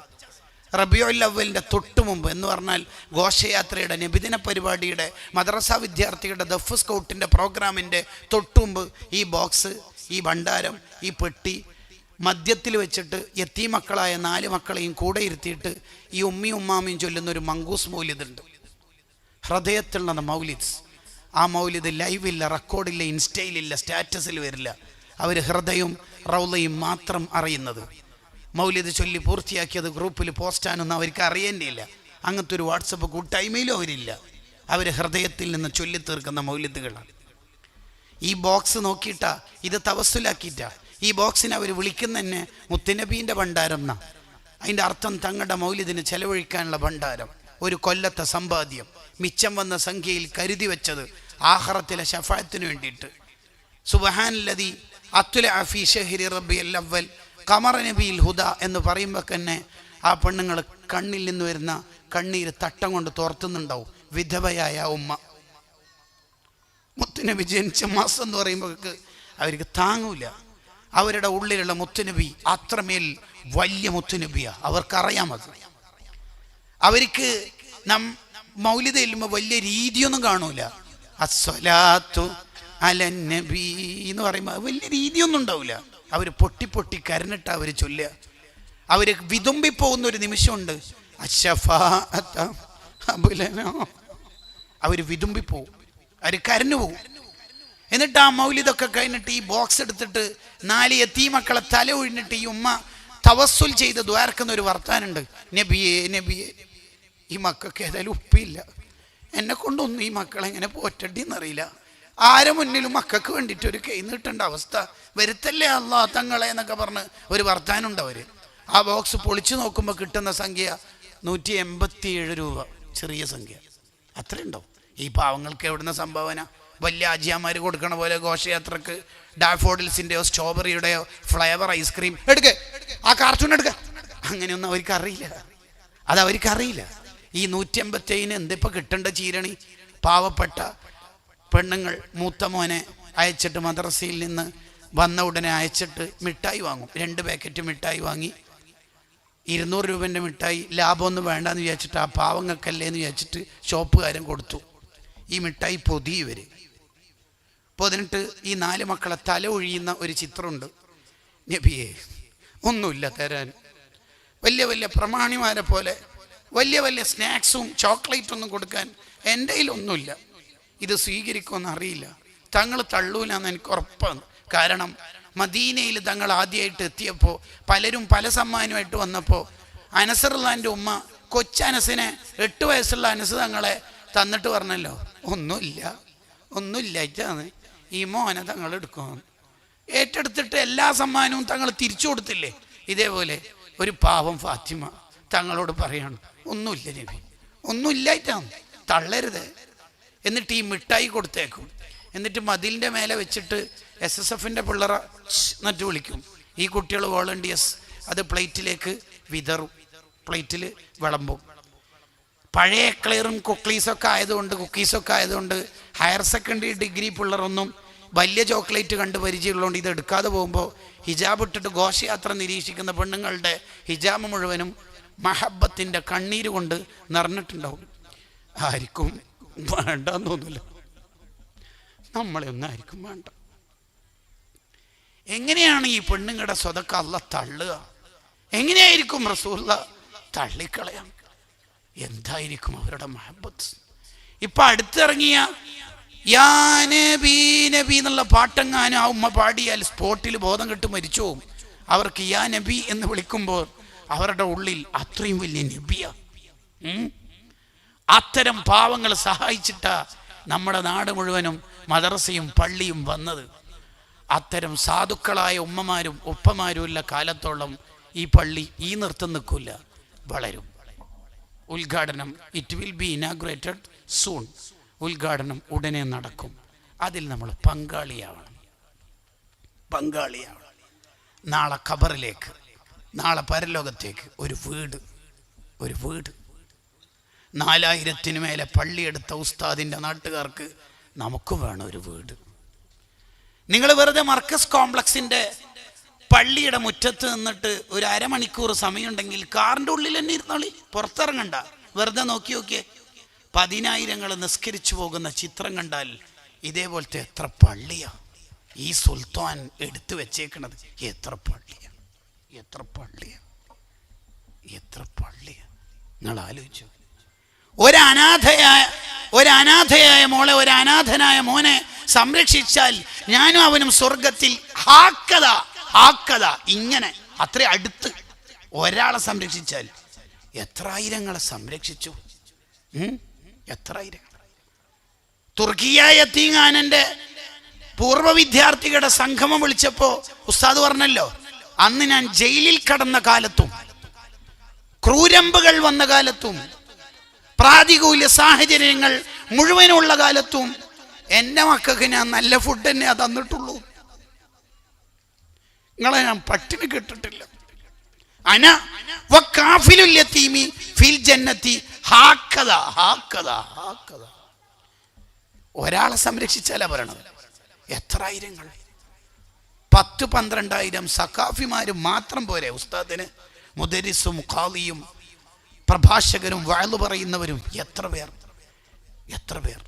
റബിയുൽ അവ്വലിൻ്റെ തൊട്ട് മുമ്പ് എന്ന് പറഞ്ഞാൽ ഘോഷയാത്രയുടെ നബിദിന പരിപാടിയുടെ മദ്രസ വിദ്യാർത്ഥികളുടെ ദഫ് സ്കൗട്ടിൻ്റെ പ്രോഗ്രാമിൻ്റെ തൊട്ട് മുമ്പ് ഈ ബോക്സ്, ഈ ഭണ്ഡാരം, ഈ പെട്ടി മദ്യത്തിൽ വെച്ചിട്ട് യത്തീമക്കളായ 4 മക്കളെയും കൂടെ ഇരുത്തിയിട്ട് ഈ ഉമ്മിയും ഉമ്മാമയും ചൊല്ലുന്നൊരു മങ്കൂസ് മൗലിദുണ്ട്. ഹൃദയത്തിലുള്ള മൗലിദ്. ആ മൗലിദ് ലൈവില്ല, റെക്കോർഡില്ല, ഇൻസ്റ്റയിലില്ല, സ്റ്റാറ്റസിൽ വരില്ല. അവർ ഹൃദയവും റൗളയും മാത്രം അറിയുന്നത്. മൗലിദ് ചൊല്ലി പൂർത്തിയാക്കിയത് ഗ്രൂപ്പിൽ പോസ്റ്റാനൊന്നും അവർക്ക് അറിയേണ്ടിയില്ല. അങ്ങനത്തെ ഒരു വാട്സപ്പ് കൂട്ടായ്മയിലും അവരില്ല. അവർ ഹൃദയത്തിൽ നിന്ന് ചൊല്ലി തീർക്കുന്ന മൗലിദുകളാണ്. ഈ ബോക്സ് നോക്കിയിട്ടാ, ഇത് തവസ്സുലാക്കിയിട്ടാ ഈ ബോക്സിനെ അവർ വിളിക്കുന്ന തന്നെ മുത്തുനബീൻ്റെ ഭണ്ഡാരം എന്നാ. അതിൻ്റെ അർത്ഥം തങ്ങളുടെ മൗലിദിന് ചെലവഴിക്കാനുള്ള ഭണ്ഡാരം, ഒരു കൊല്ലത്തെ സമ്പാദ്യം, മിച്ചം വന്ന സംഖ്യയിൽ കരുതി വെച്ചത് ആഖിറത്തിലെ ശഫാഅത്തിന് വേണ്ടിയിട്ട്. സുബ്ഹാനല്ലദീ അത്ലഅ ഫീ ശഹ്രി റബിയുൽ അവ്വൽ ഖമറ നബിയിൽ ഹുദ എന്ന് പറയുമ്പോൾ തന്നെ ആ പെണ്ണുങ്ങൾ കണ്ണിൽ നിന്ന് വരുന്ന കണ്ണീര് തട്ടം കൊണ്ട് തോർത്തുന്നുണ്ടാവും. വിധവയായ ഉമ്മ. മുത്തുനബി ജനിച്ച മാസം എന്ന് പറയുമ്പോൾ അവർക്ക് താങ്ങൂല. അവരുടെ ഉള്ളിലുള്ള മുത്തുനബി അത്രമേൽ വലിയ മുത്തുനബിയാ, അവർക്കറിയാം. അത് അവർക്ക് മൗലിദ് ചെല്ലുമ്പോൾ വലിയ രീതിയൊന്നും കാണൂല. അസ്സലാത്തു അലൻ നബി എന്ന് പറയുമ്പോൾ വലിയ രീതിയൊന്നും ഉണ്ടാവില്ല. അവർ പൊട്ടി കരഞ്ഞിട്ട് അവർ ചൊല്ലുക. അവർ വിതുമ്പിപ്പോകുന്ന ഒരു നിമിഷമുണ്ട്. അവർ വിതുമ്പിപ്പോവും, അവർ കരഞ്ഞു പോവും. എന്നിട്ട് ആ മൗലിദൊക്കെ കഴിഞ്ഞിട്ട് ഈ ബോക്സ് എടുത്തിട്ട് 4 യതീമക്കളെ തല ഒഴിഞ്ഞിട്ട് ഈ ഉമ്മ തവസ്സുൽ ചെയ്ത് ദ്വാരക്കുന്ന ഒരു വർത്താനുണ്ട്. നബിയേ നബിയേ, ഈ മക്കൾക്ക് ഏതായാലും ഉപ്പില്ല, എന്നെ കൊണ്ടൊന്നും ഈ മക്കളെങ്ങനെ പോറ്റണ്ടെന്നറിയില്ല. ആരെ മുന്നിലും മക്കൾക്ക് വേണ്ടിയിട്ട് ഒരു കൈ നീട്ടേണ്ട അവസ്ഥ വരുത്തല്ലേ അല്ലാ തങ്ങളെ എന്നൊക്കെ പറഞ്ഞ് ഒരു വർത്താനുണ്ട് അവർ. ആ ബോക്സ് പൊളിച്ചു നോക്കുമ്പോൾ കിട്ടുന്ന സംഖ്യ 187 രൂപ. ചെറിയ സംഖ്യ അത്രയുണ്ടോ? ഈ പാവങ്ങൾക്ക് എവിടുന്ന സംഭാവന? വലിയ ആജിയാമാർ കൊടുക്കണ പോലെ ഘോഷയാത്രക്ക് ഡാഫോഡിൽസിൻ്റെയോ സ്ട്രോബെറിയുടെയോ ഫ്ലേവർ ഐസ്ക്രീം എടുക്കുക, ആ കാർട്ടൂൺ എടുക്കുക, അങ്ങനെയൊന്നും അവർക്കറിയില്ല. അതവർക്കറിയില്ല. ഈ 157 എന്തിപ്പോൾ കിട്ടേണ്ട ചീരണി? പാവപ്പെട്ട പെണ്ണുങ്ങൾ മൂത്ത മോനെ അയച്ചിട്ട് മദ്രസയിൽ നിന്ന് വന്ന ഉടനെ അയച്ചിട്ട് മിഠായി വാങ്ങും. 2 പാക്കറ്റ് മിഠായി വാങ്ങി 200 രൂപേൻ്റെ മിഠായി ലാഭമൊന്നും വേണ്ടെന്ന് വിചാരിച്ചിട്ട്, ആ പാവങ്ങൾക്കല്ലേ എന്ന് വിചാരിച്ചിട്ട് ഷോപ്പുകാരൻ കൊടുത്തു. ഈ മിഠായി പൊതിയവർ പൊതിനിട്ട് ഈ 4 മക്കളെ തല ഒഴിയുന്ന ഒരു ചിത്രമുണ്ട്. നബിയെ ഒന്നുമില്ല തരാൻ. വലിയ വലിയ പ്രമാണിമാരെ പോലെ വലിയ വലിയ സ്നാക്സും ചോക്ലേറ്റൊന്നും കൊടുക്കാൻ എൻ്റെ കയ്യിലൊന്നുമില്ല. ഇത് സ്വീകരിക്കുമെന്ന് അറിയില്ല. തങ്ങൾ തള്ളൂലെന്ന് എനിക്ക് ഉറപ്പാണ്. കാരണം മദീനയിൽ തങ്ങൾ ആദ്യമായിട്ട് എത്തിയപ്പോൾ പലരും പല സമ്മാനമായിട്ട് വന്നപ്പോൾ അനസറുള്ളാൻ്റെ ഉമ്മ കൊച്ചനസിനെ 8 വയസ്സുള്ള അനസ് തങ്ങളെ തന്നിട്ട് പറഞ്ഞല്ലോ, ഒന്നുമില്ലായിട്ടാണ് ഈ മോനെ തങ്ങൾ എടുക്കുമെന്ന്. ഏറ്റെടുത്തിട്ട് എല്ലാ സമ്മാനവും തങ്ങൾ തിരിച്ചു കൊടുത്തില്ലേ. ഇതേപോലെ ഒരു പാവം ഫാത്തിമ തങ്ങളോട് പറയാണ്, ഒന്നുമില്ല നബി, ഒന്നുമില്ലായിട്ടാണ്, തള്ളരുത്. എന്നിട്ട് ഈ മിഠായി കൊടുത്തേക്കും. എന്നിട്ട് മതിലിൻ്റെ മേലെ വെച്ചിട്ട് SSFൻ്റെ പിള്ളേരെ എന്നിട്ട് വിളിക്കും. ഈ കുട്ടികൾ വോളണ്ടിയേഴ്സ് അത് പ്ലേറ്റിലേക്ക് വിതറും, പ്ലേറ്റിൽ വിളമ്പും. പഴയ എക്ലെയറും കുക്കീസൊക്കെ ആയതുകൊണ്ട് ഹയർ സെക്കൻഡറി ഡിഗ്രി പിള്ളേരൊന്നും വലിയ ചോക്ലേറ്റ് കണ്ട് പരിചയമുള്ളതുകൊണ്ട് ഇത് എടുക്കാതെ പോകുമ്പോൾ ഹിജാബ് ഇട്ടിട്ട് ഘോഷയാത്ര നിരീക്ഷിക്കുന്ന പെണ്ണുങ്ങളുടെ ഹിജാബ് മുഴുവനും മഹബത്തിൻ്റെ കണ്ണീര് കൊണ്ട് നിറഞ്ഞിട്ടുണ്ടാവും. ആർക്കും വേണ്ടെന്ന് തോന്നില്ല, നമ്മളെ ഒന്നും ആർക്കും വേണ്ട. എങ്ങനെയാണ് ഈ പെണ്ണുങ്ങളുടെ സ്വതക്ക അല്ലാഹ് തള്ളുക? എങ്ങനെയായിരിക്കും റസൂലുള്ള തള്ളിക്കളയാം? എന്തായിരിക്കും അവരുടെ മഹബത്ത്? ഇപ്പൊ അടുത്തിറങ്ങിയ യാ നബി നബി എന്നുള്ള പാട്ടെങ്ങാനും ആ ഉമ്മ പാടിയാൽ സ്പോട്ടിൽ ബോധം കെട്ട് മരിച്ചു പോകും. അവർക്ക് യാ നബി എന്ന് വിളിക്കുമ്പോൾ അവരുടെ ഉള്ളിൽ അത്രയും വലിയ നബിയാ. അത്തരം പാവങ്ങൾ സഹായിച്ചിട്ടാ നമ്മുടെ നാട് മുഴുവനും മദ്രസയും പള്ളിയും വന്നത്. അത്തരം സാധുക്കളായ ഉമ്മമാരും ഉപ്പമാരും ഉള്ള കാലത്തോളം ഈ പള്ളി ഈ നിർത്തം നിൽക്കില്ല, വളരും. ഉദ്ഘാടനം it will be inaugurated soon. ഉദ്ഘാടനം ഉടനെ നടക്കും. അതിൽ നമ്മൾ പങ്കാളിയാവണം. നാളെ ഖബറിലേക്ക്, നാളെ പരലോകത്തേക്ക് ഒരു വീട് 4000-ന് മേലെ പള്ളിയെടുത്ത ഉസ്താദിൻ്റെ നാട്ടുകാർക്ക് നമുക്ക് വേണം ഒരു വീട്. നിങ്ങൾ വെറുതെ മർക്കസ് കോംപ്ലക്സിൻ്റെ പള്ളിയുടെ മുറ്റത്ത് നിന്നിട്ട് ഒരു അരമണിക്കൂർ സമയമുണ്ടെങ്കിൽ കാറിൻ്റെ ഉള്ളിൽ തന്നെ ഇരുന്നോളി, പുറത്തിറങ്ങണ്ട. വെറുതെ നോക്കിയേ 10,000 നിസ്കരിച്ചു പോകുന്ന ചിത്രം കണ്ടാൽ ഇതേപോലത്തെ എത്ര പള്ളിയാ ഈ സുൽത്താൻ എടുത്തു വെച്ചേക്കണത്. എത്ര പള്ളിയാ നിങ്ങൾ ആലോചിച്ചു. ഒരനാഥയായ മോളെ, ഒരനാഥനായ മോനെ സംരക്ഷിച്ചാൽ ഞാനും അവനും സ്വർഗത്തിൽ ഹാക്കത ഇങ്ങനെ അത്ര അടുത്ത് ഒരാളെ സംരക്ഷിച്ചാൽ എത്ര ആയിരങ്ങളെ സംരക്ഷിച്ചു. എത്ര ആയിരങ്ങൾ. തുർക്കിയ യതീംഖാനന്റെ പൂർവ്വ വിദ്യാർത്ഥികളുടെ സംഗമം വിളിച്ചപ്പോ ഉസ്താദ് പറഞ്ഞല്ലോ, അന്ന് ഞാൻ ജയിലിൽ കടന്ന കാലത്തും ക്രൂരമ്പുകൾ വന്ന കാലത്തും പ്രാതികൂല്യ സാഹചര്യങ്ങൾ മുഴുവനുള്ള കാലത്തും എൻ്റെ മക്കൾക്ക് ഞാൻ നല്ല ഫുഡ് തന്നെ തന്നിട്ടുള്ളൂ. നിങ്ങളെ ഞാൻ പട്ടിണി കിട്ടിട്ടില്ല. ഒരാളെ സംരക്ഷിച്ചാലാ പറയണത്. എത്ര ആയിരങ്ങൾ, 10-12,000 സഖാഫിമാരും മാത്രം പോരെ ഉസ്താദിന്? മുദരിസും ഖാദിയും പ്രഭാഷകരും വഅ്ള് പറയുന്നവരും എത്ര പേർ.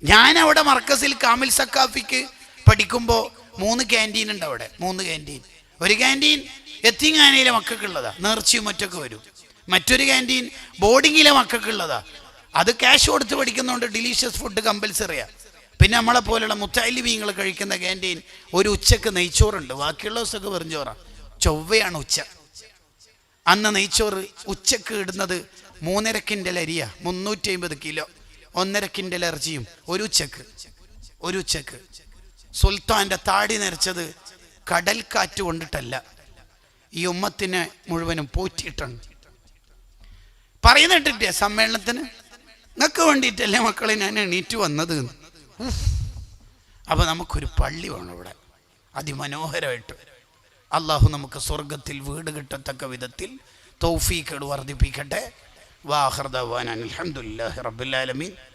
ഞാൻ അവിടെ മർക്കസിൽ കാമിൽ സഖാഫിക്ക് പഠിക്കുമ്പോൾ 3 ക്യാൻറ്റീൻ ഉണ്ട് അവിടെ. 3 ക്യാൻറ്റീൻ. ഒരു ക്യാൻറ്റീൻ യതീംഖാനയിലെ മക്കൾക്കുള്ളതാ, നേർച്ചയും മറ്റൊക്കെ വരും. മറ്റൊരു ക്യാൻറ്റീൻ ബോർഡിങ്ങിലെ മക്കൾക്കുള്ളതാ. അത് ക്യാഷ് കൊടുത്ത് പഠിക്കുന്നതുകൊണ്ട് ഡിലീഷ്യസ് ഫുഡ് കമ്പൽസറിയാ. പിന്നെ നമ്മളെ പോലുള്ള മുത്തഅല്ലിമീങ്ങൾ കഴിക്കുന്ന ക്യാൻറ്റീൻ ഒരു ഉച്ചക്ക് നെയ്ച്ചോറുണ്ട്, ബാക്കിയുള്ള ദിവസമൊക്കെ വെറും ചോറാ. ചൊവ്വയാണ് ഉച്ച. അന്ന് നെയ്ച്ചോറ് ഉച്ചക്ക് ഇടുന്നത് 3.5 കിൻഡൽ അരിയാ, 350 കിലോ. 1.5 കിൻഡൽ ഇറച്ചിയും ഒരു ഉച്ചക്ക്. സുൽത്താൻ്റെ താടി നരച്ചത് കടൽ കാറ്റ് കൊണ്ടിട്ടല്ല, ഈ ഉമ്മത്തിനെ മുഴുവനും പോറ്റിയിട്ടാണ്. പറയുന്നിട്ടില്ലേ സമ്മേളനത്തിന്, നിങ്ങൾക്ക് വേണ്ടിയിട്ടല്ലേ മക്കളെ ഞാൻ എണീറ്റ് വന്നത്. അപ്പോൾ നമുക്കൊരു പള്ളി വേണം ഇവിടെ അതിമനോഹരമായിട്ട്. അള്ളാഹു നമുക്ക് സ്വർഗത്തിൽ വീട് കിട്ടത്തക്ക വിധത്തിൽ തൗഫീഖ് വർദ്ധിപ്പിക്കട്ടെ. വാഖിർ ദഅ്വാനാ അൽഹംദുലില്ലാഹി റബ്ബിൽ ആലമീൻ.